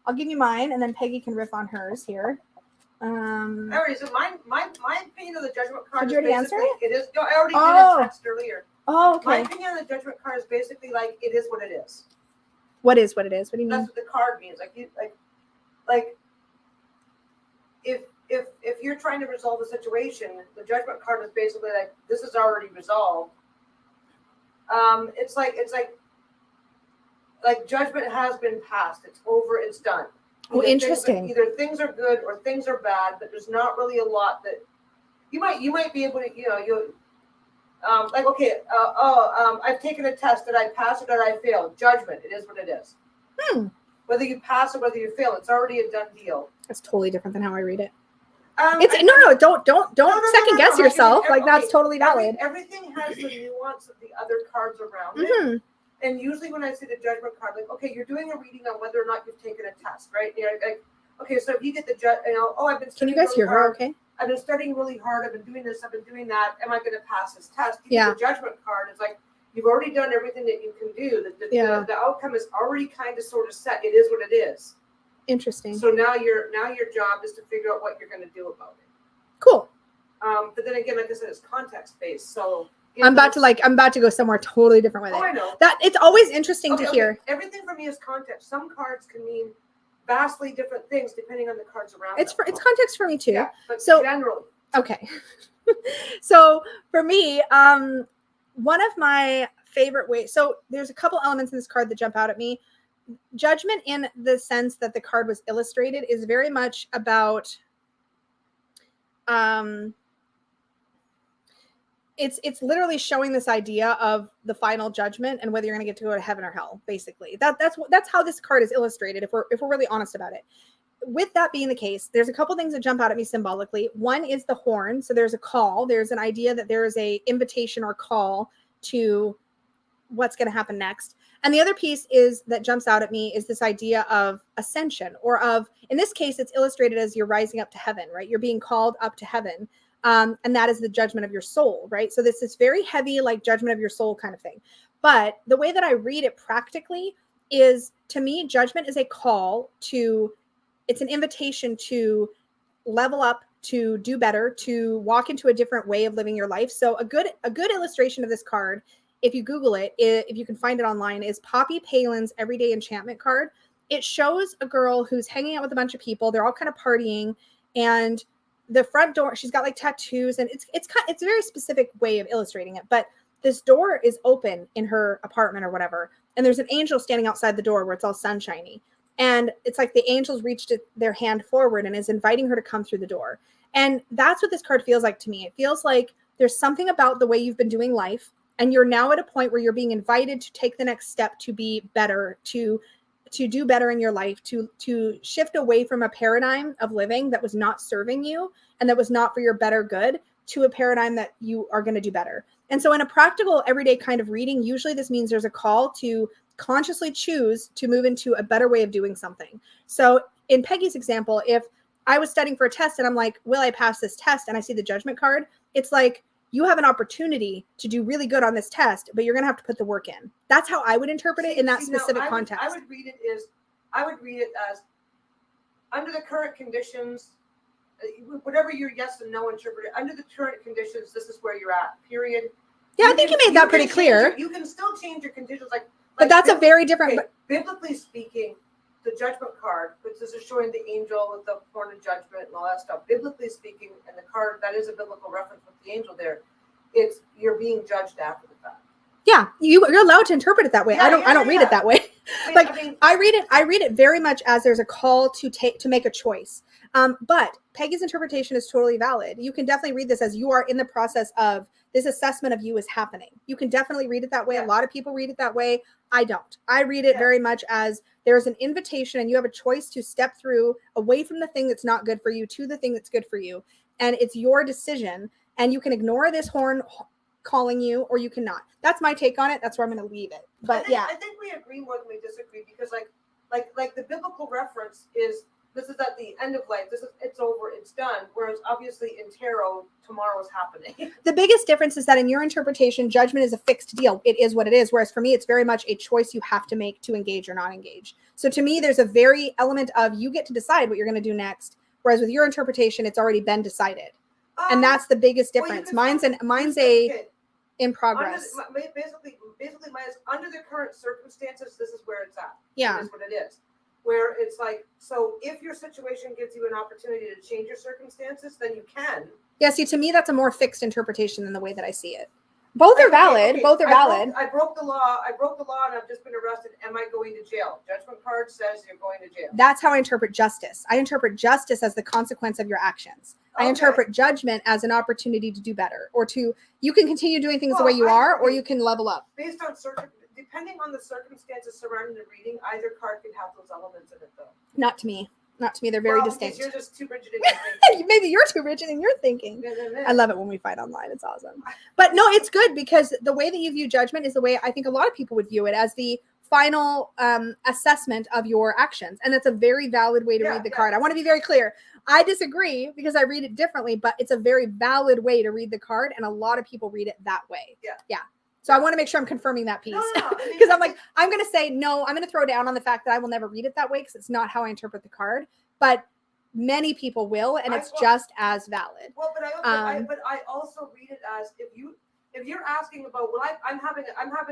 A: I'll give you mine, and then Peggy can riff on hers here.
B: Alright, so my opinion of the judgment card.
A: Did you already answer it?
B: It is. No, I already did a text earlier.
A: Oh, okay.
B: My opinion on the judgment card is basically like it is what it is.
A: What is what it is? What do you mean?
B: That's what the card means. Like if you're trying to resolve a situation, the judgment card is basically like this is already resolved. It's like judgment has been passed. It's over. It's done.
A: Oh, interesting.
B: Either things are good or things are bad, but there's not really a lot that you might be able to like okay I've taken a test. Did I pass or did I fail? Judgment. It is what it is. Whether you pass or whether you fail, it's already a done deal.
A: That's totally different than how I read it. Don't second guess yourself. Like that's totally valid.
B: Everything has the nuance of the other cards around it. And usually when I see the judgment card, like, okay, you're doing a reading on whether or not you've taken a test, right? You're like, okay, so if you get the I've been.
A: Can you guys hear her? Okay.
B: I've been studying really hard. I've been doing this. I've been doing that. Am I going to pass this test? The judgment card is like you've already done everything that you can do. The outcome is already kind of sort of set. It is what it is.
A: Interesting.
B: So now your job is to figure out what you're going to do about it.
A: Cool.
B: But then again, like I said, it's context based. So
A: I'm about to go somewhere totally different with it.
B: Oh, I know.
A: That it's always interesting to hear.
B: Everything for me is context. Some cards can mean vastly different things depending on the cards around.
A: It's context for me too.
B: Yeah, but
A: so
B: generally.
A: Okay. So for me, one of my favorite ways. So there's a couple elements in this card that jump out at me. Judgment, in the sense that the card was illustrated, is very much about. It's literally showing this idea of the final judgment and whether you're going to get to go to heaven or hell. Basically, that's how this card is illustrated. If we're really honest about it. With that being the case, there's a couple things that jump out at me symbolically. One is the horn. So there's a call. There's an idea that there is a invitation or call to what's going to happen next. And the other piece that jumps out at me is this idea of ascension, or of, in this case, it's illustrated as you're rising up to heaven, right? You're being called up to heaven. And that is the judgment of your soul, right? So this is very heavy, like judgment of your soul kind of thing. But the way that I read it practically is, to me, judgment is a call to, it's an invitation to level up, to do better, to walk into a different way of living your life. So a good illustration of this card, if you Google it, if you can find it online, is Poppy Palin's Everyday Enchantment card. It shows a girl who's hanging out with a bunch of people. They're all kind of partying, and the front door, she's got like tattoos, and it's a very specific way of illustrating it. But this door is open in her apartment or whatever, and there's an angel standing outside the door where it's all sunshiny. And it's like the angels reached their hand forward and is inviting her to come through the door. And that's what this card feels like to me. It feels like there's something about the way you've been doing life, and you're now at a point where you're being invited to take the next step to be better, to do better in your life, to shift away from a paradigm of living that was not serving you and that was not for your better good, to a paradigm that you are going to do better. And so in a practical, everyday kind of reading, usually this means there's a call to consciously choose to move into a better way of doing something. So in Peggy's example, if I was studying for a test and I'm like, will I pass this test? And I see the judgment card, it's like, you have an opportunity to do really good on this test, but you're going to have to put the work in. That's how I would interpret it in that specific context.
B: I would read it as under the current conditions, whatever your yes and no interpret it, under the current conditions, this is where you're at, period.
A: Yeah, I think you made that pretty clear.
B: You can still change your conditions.
A: But that's a very different.
B: Biblically speaking, the judgment card, which is showing the angel with the horn of judgment and all that stuff. Biblically speaking, and the card, that is a biblical reference with the angel there. It's you're being judged after the fact. Yeah,
A: you're allowed to interpret it that way. I don't read it that way. I read it very much as there's a call to make a choice. But Peggy's interpretation is totally valid. You can definitely read this as you are in the process of this assessment of you is happening. You can definitely read it that way. Yeah. A lot of people read it that way. I don't. I read it very much as there's an invitation and you have a choice to step through away from the thing that's not good for you to the thing that's good for you. And it's your decision. And you can ignore this horn calling you or you cannot. That's my take on it. That's where I'm going to leave it. But
B: I think we agree more than we disagree, because like the biblical reference is, this is at the end of life. It's over. It's done. Whereas obviously in tarot, tomorrow is happening.
A: The biggest difference is that in your interpretation, judgment is a fixed deal. It is what it is. Whereas for me, it's very much a choice you have to make to engage or not engage. So to me, there's a very element of you get to decide what you're going to do next. Whereas with your interpretation, it's already been decided. And that's the biggest difference. Mine's in progress.
B: Basically, mine is under the current circumstances. This is where it's at.
A: Yeah,
B: that's what it is. Where it's like, so if your situation gives you an opportunity to change your circumstances, then you can.
A: Yeah. See, to me, that's a more fixed interpretation than the way that I see it. Both are valid. Both are valid.
B: I broke the law, and I've just been arrested. Am I going to jail? Judgment card says you're going to jail.
A: That's how I interpret justice. I interpret justice as the consequence of your actions. I interpret judgment as an opportunity to do better, or you can continue doing things the way you are, or you can level up.
B: Based on depending on the circumstances surrounding the reading, either card can have those elements in it, though.
A: Not to me. They're very distinct.
B: You're just too rigid in your thinking.
A: Maybe you're too rigid in your thinking. I love it when we fight online. It's awesome. But no, it's good because the way that you view judgment is the way I think a lot of people would view it, as the final assessment of your actions. And that's a very valid way to read the card. I want to be very clear. I disagree because I read it differently, but it's a very valid way to read the card. And a lot of people read it that way. Yeah. So I want to make sure I'm confirming that piece, because I'm like, I'm going to say, no, I'm going to throw down on the fact that I will never read it that way because it's not how I interpret the card, but many people will, and it's just as valid.
B: Well, but I also read it as if you're asking about, I'm having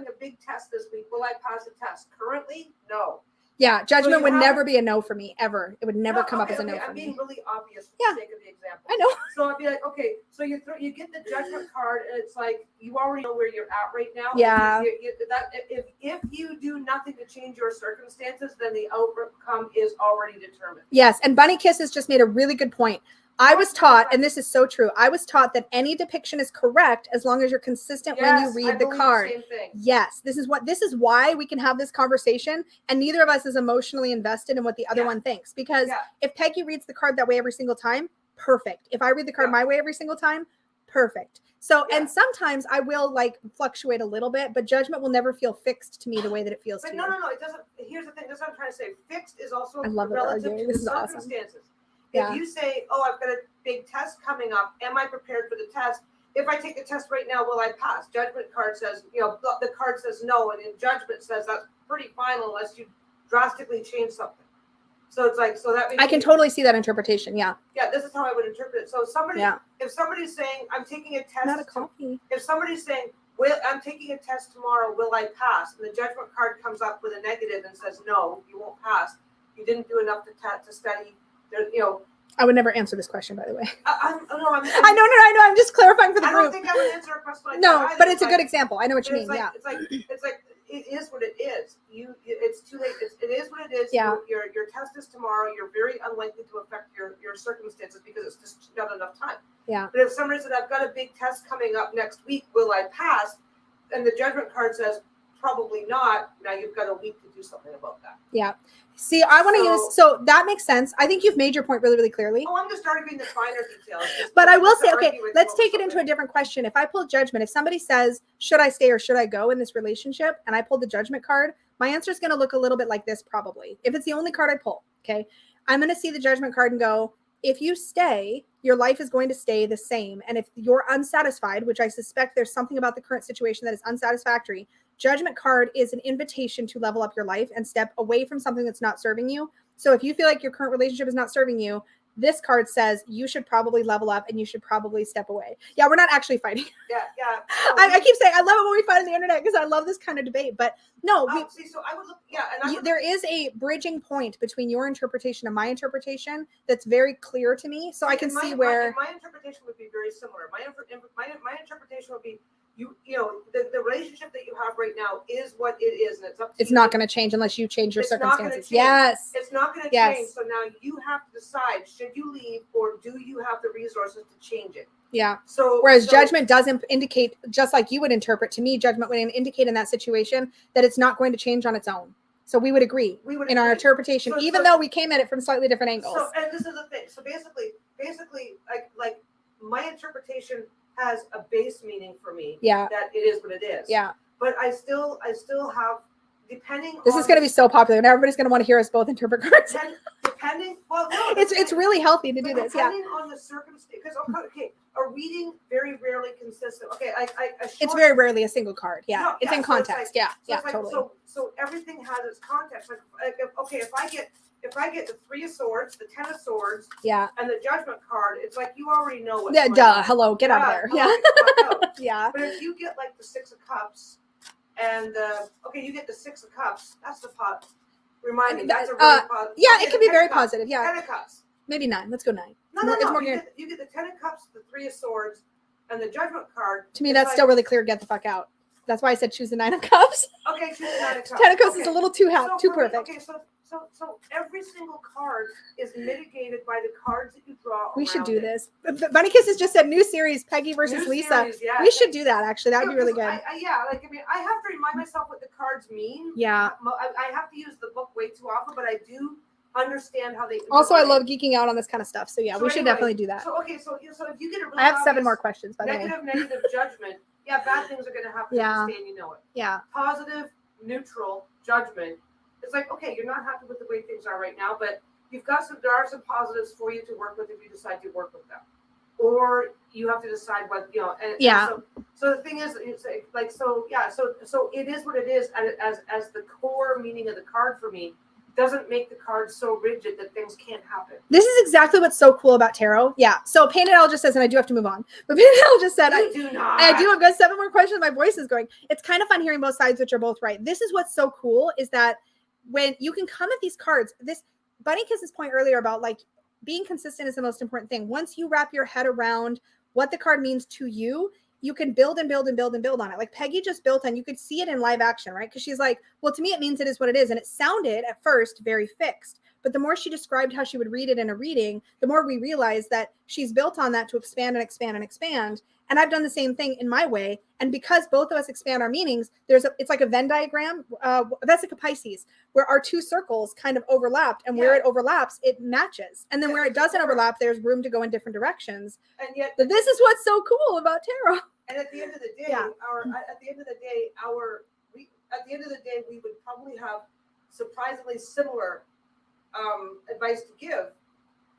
B: a big test this week. Will I pass the test? Currently, no.
A: Yeah, judgment would never be a no for me, ever. It would never come up as a no for me.
B: I'm being really obvious for the sake of the example.
A: I know.
B: So I'd be like, okay, so you get the judgment card, and it's like you already know where you're at right now.
A: Yeah.
B: If you do nothing to change your circumstances, then the outcome is already determined.
A: Yes, and Bunny Kisses just made a really good point. I was taught, and this is so true, I was taught that any depiction is correct as long as you're consistent when you read the card.
B: The same thing.
A: Yes, this is why we can have this conversation, and neither of us is emotionally invested in what the other one thinks. Because if Peggy reads the card that way every single time, perfect. If I read the card my way every single time, perfect. So, and sometimes I will fluctuate a little bit, but judgment will never feel fixed to me the way that it feels to you.
B: No, it doesn't. Here's the thing. That's what I'm trying to say. Fixed is also
A: relative
B: to the circumstances. Awesome. If you say, I've got a big test coming up, am I prepared for the test? If I take the test right now, will I pass? Judgment card says, the card says no, and in judgment says that's pretty final unless you drastically change something. So it's like, so that makes
A: I can totally see that interpretation. Yeah.
B: Yeah, this is how I would interpret it. So somebody,
A: Yeah.
B: if somebody's saying, I'm taking a test.
A: Not a coffee.
B: If somebody's saying, I'm taking a test tomorrow, will I pass? And the judgment card comes up with a negative and says, no, you won't pass. You didn't do enough to study. There, you know.
A: I would never answer this question, by the way.
B: I know.
A: I know. I'm just clarifying for the
B: group.
A: group.
B: I don't think I would answer a question like that.
A: No,
B: either.
A: but it's a good example. I know what you mean.
B: Like,
A: yeah.
B: It's like it is what it is. It's too late. It is what it is.
A: Yeah.
B: Your test is tomorrow. You're very unlikely to affect your circumstances because it's just not enough time.
A: Yeah.
B: But if somebody said, I've got a big test coming up next week, will I pass? And the judgment card says, probably not. Now you've got a week to do something about that.
A: Yeah. See, I want to use, so that makes sense. I think you've made your point really, really clearly.
B: Oh, I'm just arguing the finer details.
A: But I will say, okay, let's take it into a different question. If I pull judgment, if somebody says, should I stay or should I go in this relationship? And I pulled the judgment card, my answer is going to look a little bit like this probably. If it's the only card I pull, okay, I'm going to see the judgment card and go, if you stay, your life is going to stay the same. And if you're unsatisfied, which I suspect there's something about the current situation that is unsatisfactory, judgment card is an invitation to level up your life and step away from something that's not serving you. So if you feel like your current relationship is not serving you, this card says you should probably level up and you should probably step away. Yeah, we're not actually fighting.
B: Yeah.
A: I keep saying I love it when we fight on the internet because I love this kind of debate. But no,
B: so I would look. Yeah, and
A: there is a bridging point between your interpretation and my interpretation that's very clear to me. So I can see where
B: my interpretation would be very similar. My interpretation would be you know the relationship that you have right now is what it is, and it's up to
A: it's not going to change unless you change your circumstances.
B: Change.
A: Yes,
B: it's not going to change. So now you have to decide: should you leave, or do you have the resources to change it?
A: Yeah.
B: So
A: whereas judgment doesn't indicate, just like you would interpret, to me, judgment would indicate in that situation that it's not going to change on its own. So we would agree in our interpretation, even though we came at it from slightly different angles.
B: So, and this is the thing. So basically, like my interpretation has a base meaning for me.
A: Yeah.
B: That it is what it is.
A: Yeah.
B: But I still have, depending.
A: This is going to be so popular, and everybody's going to want to hear us both interpret cards.
B: Depending, well, no,
A: it's really healthy to do this. Yeah.
B: Depending on the circumstance, because okay, a reading very rarely consists of
A: it's very rarely a single card. Yeah,
B: no,
A: it's in context. Totally.
B: So everything has its context. Like okay, if I get the 3 of Swords, the 10 of Swords, and the Judgment card, it's like you already know what's going on.
A: Hello, get out of there. Yeah. Yeah.
B: But if you get like the 6 of Cups, and you get the 6 of Cups, that's the pot. Remind me, that's a really positive.
A: Yeah, it can be very positive. Yeah.
B: 10 of Cups.
A: Maybe 9. Let's go 9.
B: No. You get the 10 of Cups, the 3 of Swords, and the Judgment card.
A: To me, that's still really clear. Get the fuck out. That's why I said choose the 9 of Cups.
B: Okay, choose the 9 of Cups.
A: 10 of Cups is a little too perfect.
B: Okay, so every single card is mitigated by the cards that you draw.
A: We should do this. Bunny Kisses just said new series, Peggy versus Lisa. We should do that. Actually, that would be really good.
B: I have to remind myself what the cards mean.
A: Yeah.
B: I have to use the book way too often, but I do understand how they.
A: Also, I love geeking out on this kind of stuff. So yeah, we should definitely do that.
B: So if you get a really
A: I have 7 more questions, by the way.
B: Negative judgment. Yeah, bad things are going to happen.
A: Yeah.
B: And you know it.
A: Yeah.
B: Positive, neutral, judgment. It's like, okay, you're not happy with the way things are right now, but there are some positives for you to work with if you decide to work with them. Or you have to decide what, so the thing is, so it is what it is as the core meaning of the card for me. Doesn't make the card so rigid that things can't happen.
A: This is exactly what's so cool about tarot. Yeah. So Painted Owl just says, and I do have to move on, but Painted Owl just said, I do have got 7 more questions. My voice is going. It's kind of fun hearing both sides, which are both right. This is what's so cool is that when you can come at these cards, this Bunny Kiss's point earlier about like being consistent is the most important thing. Once you wrap your head around what the card means to you, you can build and build and build and build on it. Like Peggy just built on, you could see it in live action, right? Because she's like, well, to me, it means it is what it is. And it sounded at first very fixed. But the more she described how she would read it in a reading, the more we realized that she's built on that to expand and expand and expand. And I've done the same thing in my way. And because both of us expand our meanings, it's like a Venn diagram, Vesica Pisces, where our 2 circles kind of overlapped. And where it overlaps, it matches. And then where it doesn't overlap, there's room to go in different directions.
B: And yet,
A: but this is what's so cool about tarot.
B: And at the end of the day, we would probably have surprisingly similar advice to give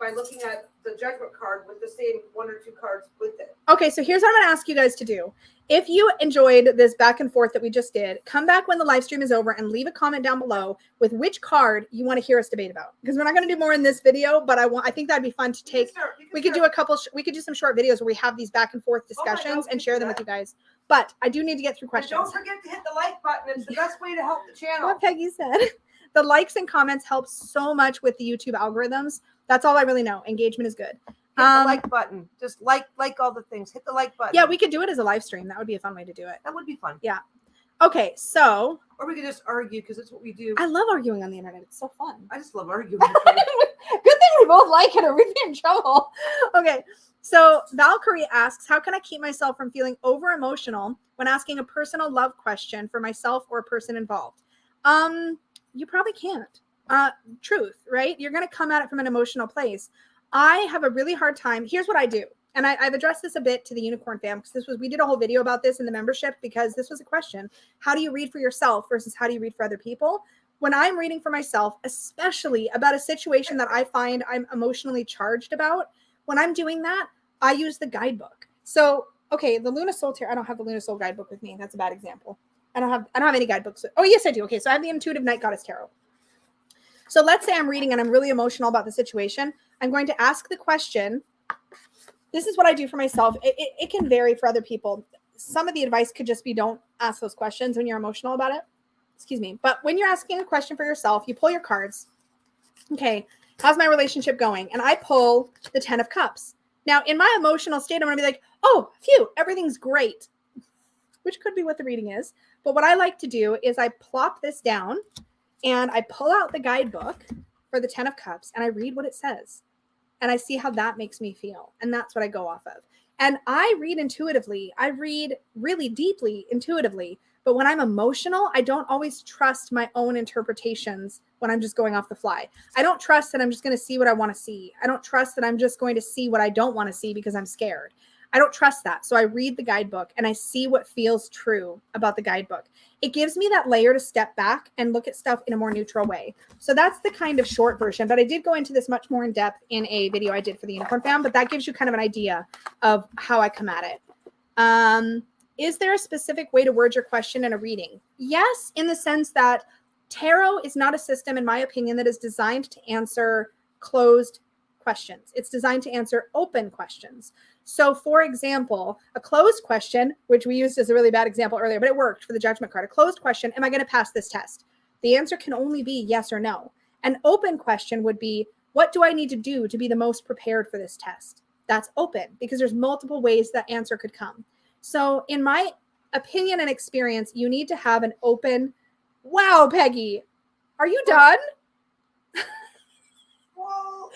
B: by looking at the judgment card with the same 1 or 2 cards with it.
A: Okay, so here's what I'm going to ask you guys to do. If you enjoyed this back and forth that we just did, come back when the live stream is over and leave a comment down below with which card you want to hear us debate about. Because we're not going to do more in this video, but I think that'd be fun to take. We could do some short videos where we have these back and forth discussions and share them with you guys. But I do need to get through questions.
B: And don't forget to hit the like button. It's the best way to help the channel.
A: What Peggy said. The likes and comments help so much with the YouTube algorithms. That's all I really know. Engagement is good.
B: Hit the like button. Just like all the things. Hit the like button.
A: Yeah, we could do it as a live stream. That would be a fun way to do it.
B: That would be fun.
A: Yeah. Okay, so.
B: Or we could just argue because that's what we do.
A: I love arguing on the internet. It's so fun.
B: I just love arguing.
A: Good thing we both like it or we'd be in trouble. Okay, so Valkyrie asks, how can I keep myself from feeling over emotional when asking a personal love question for myself or a person involved? You probably can't. Truth, right? You're going to come at it from an emotional place. I have a really hard time. Here's what I do. And I've addressed this a bit to the Unicorn fam because we did a whole video about this in the membership because this was a question. How do you read for yourself versus how do you read for other people? When I'm reading for myself, especially about a situation that I find I'm emotionally charged about, when I'm doing that, I use the guidebook. So, okay, the Luna Soul Tarot, I don't have the Luna Soul guidebook with me. That's a bad example. I don't have any guidebooks. Oh, yes, I do. Okay, so I have the Intuitive Night Goddess Tarot. So let's say I'm reading and I'm really emotional about the situation. I'm going to ask the question. This is what I do for myself. It can vary for other people. Some of the advice could just be don't ask those questions when you're emotional about it. Excuse me. But when you're asking a question for yourself, you pull your cards. Okay, how's my relationship going? And I pull the 10 of Cups. Now, in my emotional state, I'm going to be like, oh, phew, everything's great, which could be what the reading is. But what I like to do is I plop this down and I pull out the guidebook for the 10 of Cups and I read what it says. And I see how that makes me feel. And that's what I go off of. And I read intuitively. I read really deeply intuitively. But when I'm emotional, I don't always trust my own interpretations when I'm just going off the fly. I don't trust that I'm just going to see what I want to see. I don't trust that I'm just going to see what I don't want to see because I'm scared. I don't trust that. So I read the guidebook and I see what feels true about the guidebook. It gives me that layer to step back and look at stuff in a more neutral way. So that's the kind of short version, but I did go into this much more in depth in a video I did for the Unicorn fam, but that gives you kind of an idea of how I come at it. Is there a specific way to word your question in a reading? Yes, in the sense that tarot is not a system, in my opinion, that is designed to answer closed questions. It's designed to answer open questions. So, for example, a closed question, which we used as a really bad example earlier, but it worked for the judgment card. A closed question, am I going to pass this test? The answer can only be yes or no. An open question would be, what do I need to do to be the most prepared for this test? That's open because there's multiple ways that answer could come. So, in my opinion and experience, you need to have an open, wow, Peggy, are you done?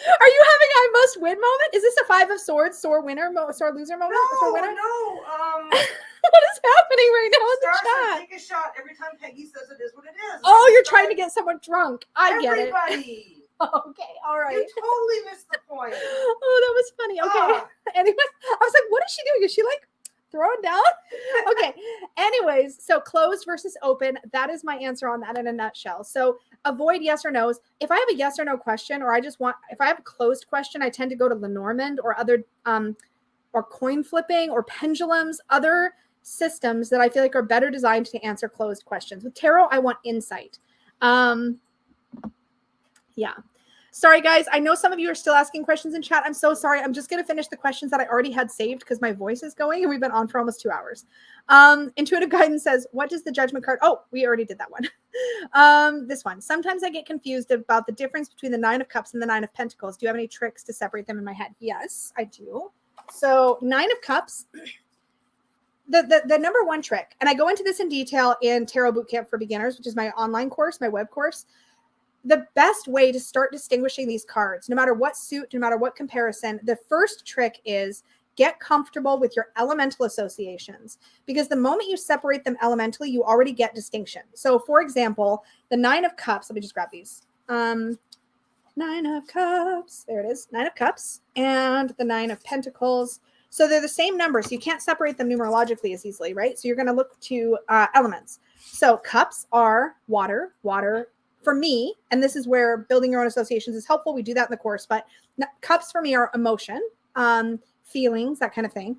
A: Are you having I must win moment? Is this a 5 of Swords, sore winner, sore loser moment?
B: No,
A: winner?
B: no.
A: What is happening right now in the chat?
B: Take a shot every time Peggy says it is what it is.
A: Oh, you're trying to get someone drunk. I get it.
B: Everybody.
A: Okay, all right.
B: You totally missed the point.
A: Oh, that was funny. Okay. Anyway, I was like, what is she doing? Is she like throwing down? Okay. Anyways, so closed versus open. That is my answer on that in a nutshell. So avoid yes or no's. If I have a yes or no question, or if I have a closed question, I tend to go to Lenormand or other, or coin flipping or pendulums, other systems that I feel like are better designed to answer closed questions. With tarot, I want insight. Yeah. Sorry, guys. I know some of you are still asking questions in chat. I'm so sorry. I'm just going to finish the questions that I already had saved because my voice is going and we've been on for almost 2 hours. Intuitive Guidance says, what does the judgment card? Oh, we already did that one. This one. Sometimes I get confused about the difference between the 9 of Cups and the 9 of Pentacles. Do you have any tricks to separate them in my head? Yes, I do. So 9 of Cups, the number one trick, and I go into this in detail in Tarot Bootcamp for Beginners, which is my online course, my web course. The best way to start distinguishing these cards, no matter what suit, no matter what comparison, the first trick is get comfortable with your elemental associations, because the moment you separate them elementally, you already get distinction. So for example, the 9 of Cups, let me just grab these. 9 of Cups, there it is, 9 of Cups, and the 9 of Pentacles. So they're the same number, so you can't separate them numerologically as easily, right? So you're going to look to elements. So cups are water, for me, and this is where building your own associations is helpful. We do that in the course, but cups for me are emotion, feelings, that kind of thing.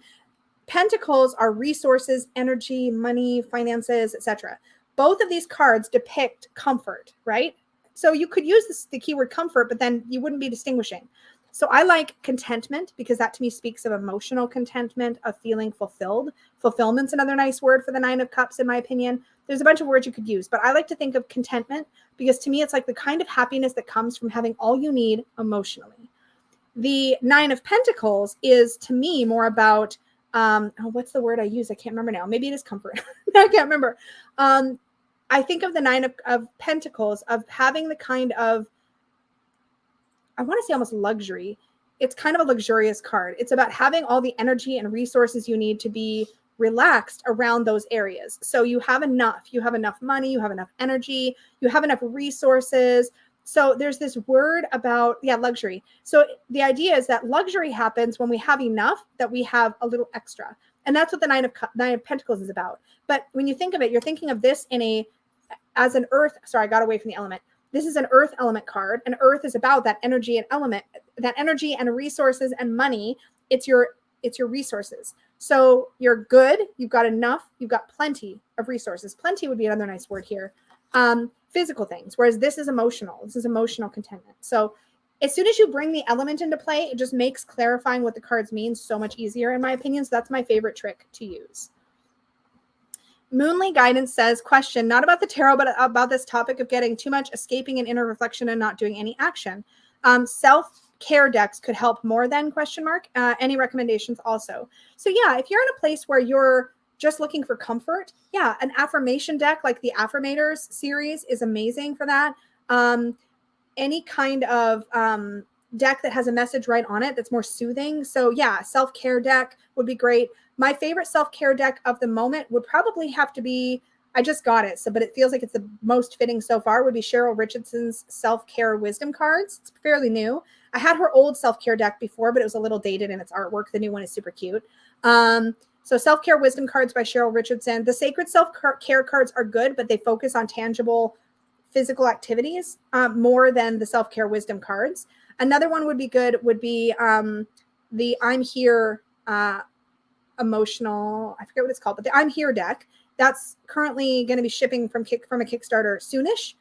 A: Pentacles are resources, energy, money, finances, etc. Both of these cards depict comfort, right? So you could use the keyword comfort, but then you wouldn't be distinguishing. So I like contentment because that to me speaks of emotional contentment, of feeling fulfilled. Fulfillment's another nice word for the 9 of Cups, in my opinion. There's a bunch of words you could use, but I like to think of contentment because to me, it's like the kind of happiness that comes from having all you need emotionally. The 9 of Pentacles is to me more about, what's the word I use? I can't remember now. Maybe it is comfort. I can't remember. I think of the 9 of Pentacles of having the kind of, I want to say almost luxury. It's kind of a luxurious card. It's about having all the energy and resources you need to be relaxed around those areas. So you have enough money, you have enough energy, you have enough resources. So there's this word about, luxury. So the idea is that luxury happens when we have enough that we have a little extra. And that's what the 9 of Pentacles is about. But when you think of it, you're thinking of this as an earth. Sorry, I got away from the element. This is an earth element card, and earth is about that energy and element, that energy and resources and money. It's your resources. So you're good. You've got enough. You've got plenty of resources. Plenty would be another nice word here. Physical things, whereas this is emotional. This is emotional contentment. So as soon as you bring the element into play, it just makes clarifying what the cards mean so much easier, in my opinion. So that's my favorite trick to use. Moonly Guidance says, question, not about the tarot, but about this topic of getting too much, escaping an inner reflection and not doing any action. Self-care decks could help more than ? Any recommendations also? So yeah, if you're in a place where you're just looking for comfort, an affirmation deck like the Affirmators series is amazing for that. Any kind of deck that has a message right on it that's more soothing. So yeah, self-care deck would be great. My favorite self-care deck of the moment would probably have to be, I just got it, but it feels like it's the most fitting so far, would be Cheryl Richardson's self-care wisdom cards. It's fairly new. I had her old self-care deck before, but it was a little dated in its artwork. The new one is super cute. So self-care wisdom cards by Cheryl Richardson. The sacred self-care cards are good, but they focus on tangible physical activities more than the self-care wisdom cards. Another one would be good, would be the I'm Here emotional, I forget what it's called, but the I'm Here deck. That's currently going to be shipping from a Kickstarter soonish.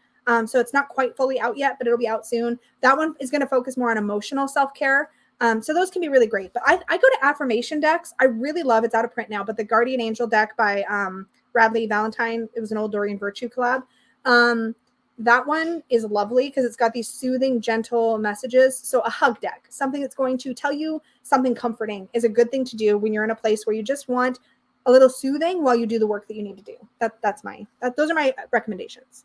A: So it's not quite fully out yet, but it'll be out soon. That one is going to focus more on emotional self-care. So those can be really great. But I go to affirmation decks. I really love, it's out of print now, but the Guardian Angel deck by Radley Valentine. It was an old Dorian Virtue collab. That one is lovely because it's got these soothing, gentle messages. So a hug deck, something that's going to tell you something comforting, is a good thing to do when you're in a place where you just want a little soothing while you do the work that you need to do. Those are my recommendations.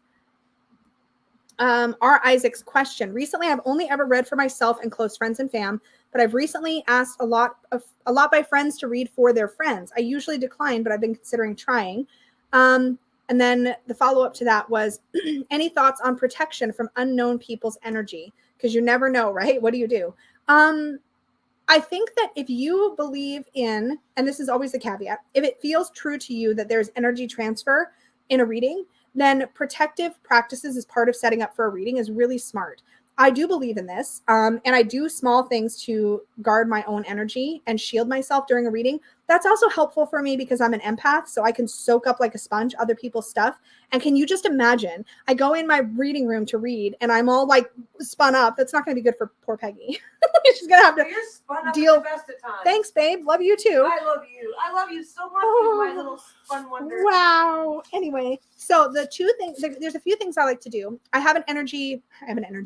A: R. Isaac's question. Recently, I've only ever read for myself and close friends and fam, but I've recently asked a lot by friends to read for their friends. I usually decline, but I've been considering trying. And then the follow-up to that was, any thoughts on protection from unknown people's energy? Because you never know, right? What do you do? I think that if you believe in, and this is always the caveat, if it feels true to you that there's energy transfer in a reading, then protective practices as part of setting up for a reading is really smart. I do believe in this, and I do small things to guard my own energy and shield myself during a reading. That's also helpful for me because I'm an empath, so I can soak up like a sponge other people's stuff. And can you just imagine, I go in my reading room to read, and I'm all like spun up. That's not going to be good for poor Peggy. She's going to have to
B: You're spun up
A: deal.
B: the best of times.
A: Thanks, babe. Love you too.
B: I love you. I love you so much, my little spun wonder.
A: Wow. Anyway, so the two things, there's a few things I like to do. I have an energy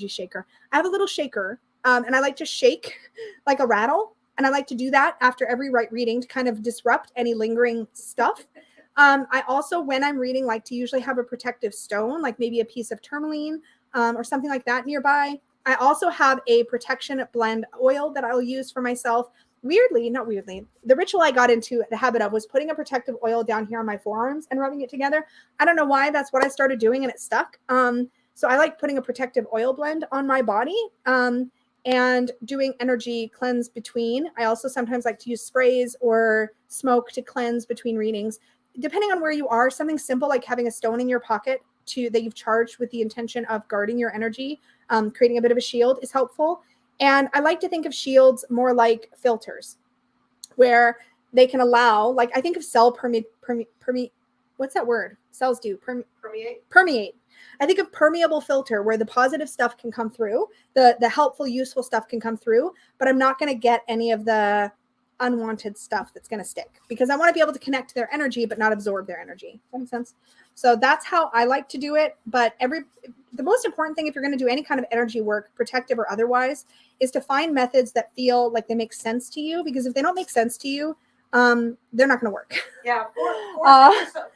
A: shaker. I have a little shaker, and I like to shake like a rattle. And I like to do that after every reading to kind of disrupt any lingering stuff. I also, when I'm reading, like to usually have a protective stone, like maybe a piece of tourmaline or something like that nearby. I also have a protection blend oil that I'll use for myself. Not weirdly, the ritual I got into the habit of was putting a protective oil down here on my forearms and rubbing it together. I don't know why, that's what I started doing and it stuck. So I like putting a protective oil blend on my body. And doing energy cleanse between. I also sometimes like to use sprays or smoke to cleanse between readings. Depending on where you are, something simple like having a stone in your pocket that you've charged with the intention of guarding your energy, creating a bit of a shield is helpful. And I like to think of shields more like filters, where they can allow, like I think of cell what's that word? Cells do permeate. I think of permeable filter, where the positive stuff can come through, the helpful, useful stuff can come through, but I'm not going to get any of the unwanted stuff that's going to stick, because I want to be able to connect to their energy but not absorb their energy. Does that make sense? So that's how I like to do it. But the most important thing, if you're going to do any kind of energy work, protective or otherwise, is to find methods that feel like they make sense to you, because if they don't make sense to you, they're not going to work.
B: Yeah,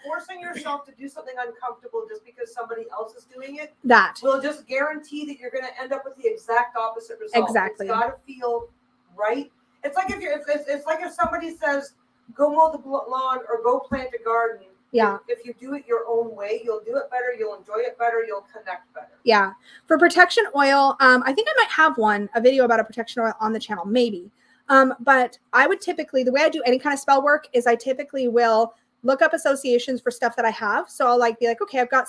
B: forcing yourself to do something uncomfortable just because somebody else is doing it,
A: that
B: will just guarantee that you're going to end up with the exact opposite result.
A: Exactly.
B: It's got to feel right. It's like if somebody says, go mow the lawn or go plant a garden.
A: Yeah.
B: If you do it your own way, you'll do it better. You'll enjoy it better. You'll connect better.
A: Yeah. For protection oil, I think I might have a video about a protection oil on the channel, maybe. But I would typically, the way I do any kind of spell work is I typically will look up associations for stuff that I have. So I'll be like, okay, I've got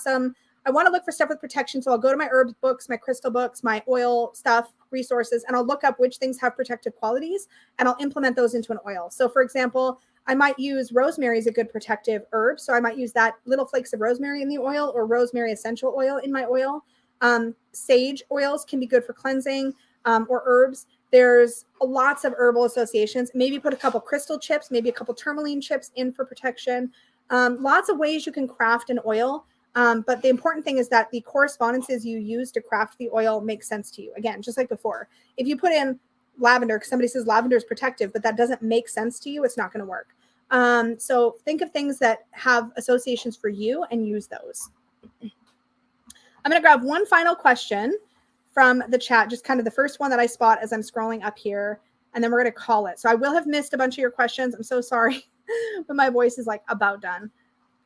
A: I want to look for stuff with protection. So I'll go to my herbs books, my crystal books, my oil stuff, resources, and I'll look up which things have protective qualities, and I'll implement those into an oil. So for example, I might use rosemary as a good protective herb. So I might use that, little flakes of rosemary in the oil, or rosemary essential oil in my oil. Sage oils can be good for cleansing, or herbs. There's lots of herbal associations. Maybe put a couple crystal chips, maybe a couple tourmaline chips in for protection. Lots of ways you can craft an oil. But the important thing is that the correspondences you use to craft the oil make sense to you. Again, just like before, if you put in lavender, because somebody says lavender is protective, but that doesn't make sense to you, it's not going to work. So think of things that have associations for you and use those. I'm going to grab one final question from the chat, just kind of the first one that I spot as I'm scrolling up here, and then we're going to call it. So I will have missed a bunch of your questions. I'm so sorry, but my voice is about done.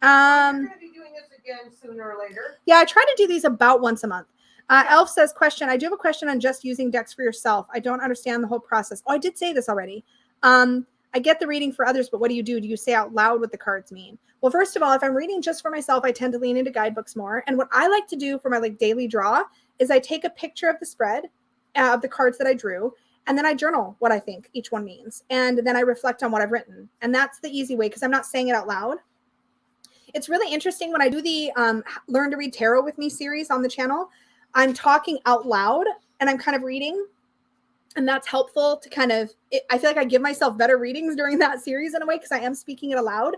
B: You're going to be doing this again sooner or later.
A: Yeah, I try to do these about once a month. Elf says, question, I do have a question on just using decks for yourself. I don't understand the whole process. Oh, I did say this already. I get the reading for others, but what do? Do you say out loud what the cards mean? Well, first of all, if I'm reading just for myself, I tend to lean into guidebooks more. And what I like to do for my daily draw is I take a picture of the spread of the cards that I drew, and then I journal what I think each one means. And then I reflect on what I've written. And that's the easy way, because I'm not saying it out loud. It's really interesting when I do the Learn to Read Tarot with Me series on the channel. I'm talking out loud and I'm kind of reading. And that's helpful to I feel like I give myself better readings during that series in a way, because I am speaking it aloud.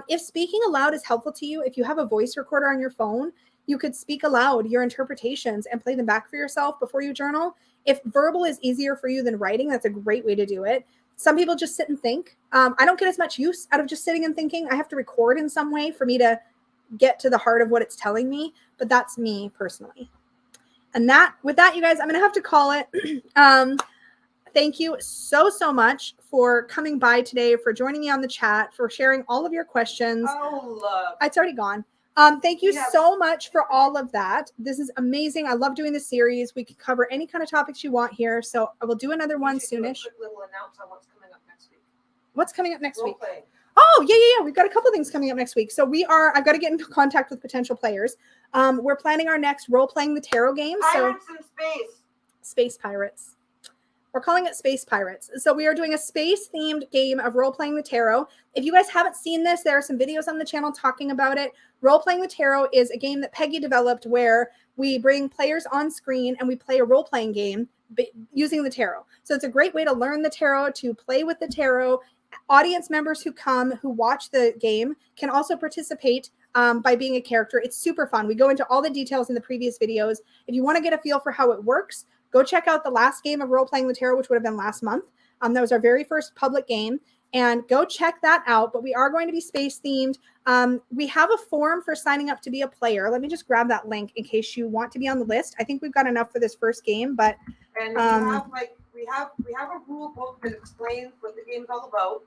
A: If speaking aloud is helpful to you, if you have a voice recorder on your phone, you could speak aloud your interpretations and play them back for yourself before you journal. If verbal is easier for you than writing, that's a great way to do it. Some people just sit and think. I don't get as much use out of just sitting and thinking. I have to record in some way for me to get to the heart of what it's telling me, but that's me personally. And with that, you guys, I'm going to have to call it. Thank you so much for coming by today, for joining me on the chat, for sharing all of your questions.
B: Oh, love.
A: It's already gone. Thank you so much for all of that. This is amazing. I love doing this series. We can cover any kind of topics you want here. So I will do another one soonish.
B: Do a quick little announce on what's coming up next week.
A: What's coming up next week?
B: Role-playing.
A: Oh, yeah. We've got a couple things coming up next week. So I've got to get into contact with potential players. We're planning our next role-playing the tarot game.
B: Pirates in space.
A: Space Pirates. We're calling it Space Pirates. So we are doing a space-themed game of role-playing the tarot. If you guys haven't seen this, there are some videos on the channel talking about it. Role-playing the tarot is a game that Peggy developed where we bring players on screen and we play a role-playing game using the tarot. So it's a great way to learn the tarot, to play with the tarot. Audience members who watch the game can also participate by being a character. It's super fun. We go into all the details in the previous videos. If you want to get a feel for how it works, go check out the last game of Role-Playing the Tarot, which would have been last month. That was our very first public game. And go check that out. But we are going to be space themed. We have a form for signing up to be a player. Let me just grab that link in case you want to be on the list. I think we've got enough for this first game, but
B: and we have a rule book that explains what the game's all about.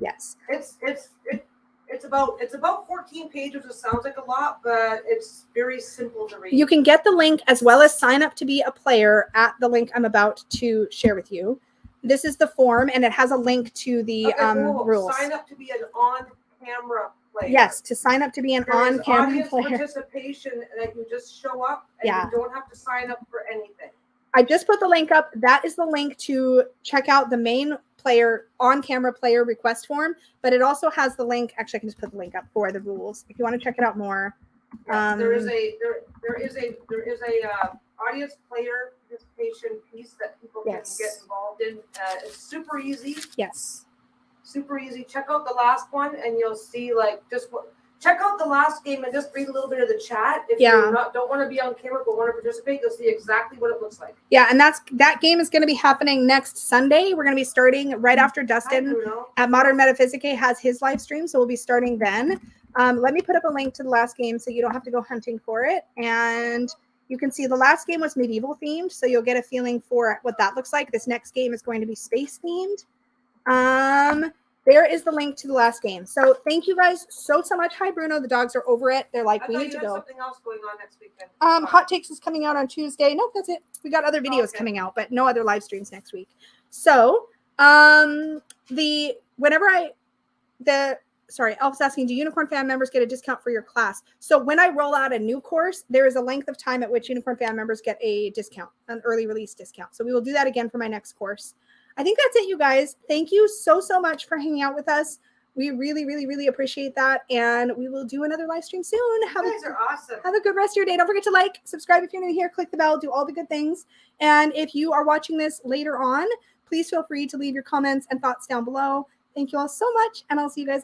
A: Yes.
B: It's about 14 pages. It sounds like a lot, but it's very simple to read.
A: You can get the link as well as sign up to be a player at the link I'm about to share with you. This is the form, and it has a link to the rules.
B: Sign up to be an on-camera player.
A: Yes, to sign up to be an on-camera player.
B: Participation that you just show up and you don't have to sign up for anything.
A: I just put the link up. That is the link to check out the main player on-camera player request form, but it also has the link. Actually, I can just put the link up for the rules if you want to check it out more.
B: There is a audience player participation piece that people can get involved in. It's super easy.
A: Yes.
B: Super easy. Check out the last one, and you'll see check out the last game and just read a little bit of the chat. If you don't want to be on camera but want to participate, you'll see exactly what it looks like.
A: Yeah, and that game is going to be happening next Sunday. We're going to be starting right after Dustin at Modern Metaphysique has his live stream, so we'll be starting then. Let me put up a link to the last game so you don't have to go hunting for it. And you can see the last game was medieval themed, so you'll get a feeling for what that looks like. This next game is going to be space themed. There is the link to the last game. So thank you guys so much. Hi, Bruno. The dogs are over it. They're like, we need to go.
B: Something else going on next weekend.
A: Hot Takes is coming out on Tuesday. Nope, that's it. We got other videos coming out, but no other live streams next week. So, Elf's asking, do Unicorn Fan members get a discount for your class? So when I roll out a new course, there is a length of time at which Unicorn Fan members get a discount, an early release discount. So we will do that again for my next course. I think that's it, you guys. Thank you so much for hanging out with us. We really appreciate that. And we will do another live stream soon.
B: You guys are awesome.
A: Have a good rest of your day. Don't forget to like, subscribe if you're new here, click the bell, do all the good things. And if you are watching this later on, please feel free to leave your comments and thoughts down below. Thank you all so much. And I'll see you guys later.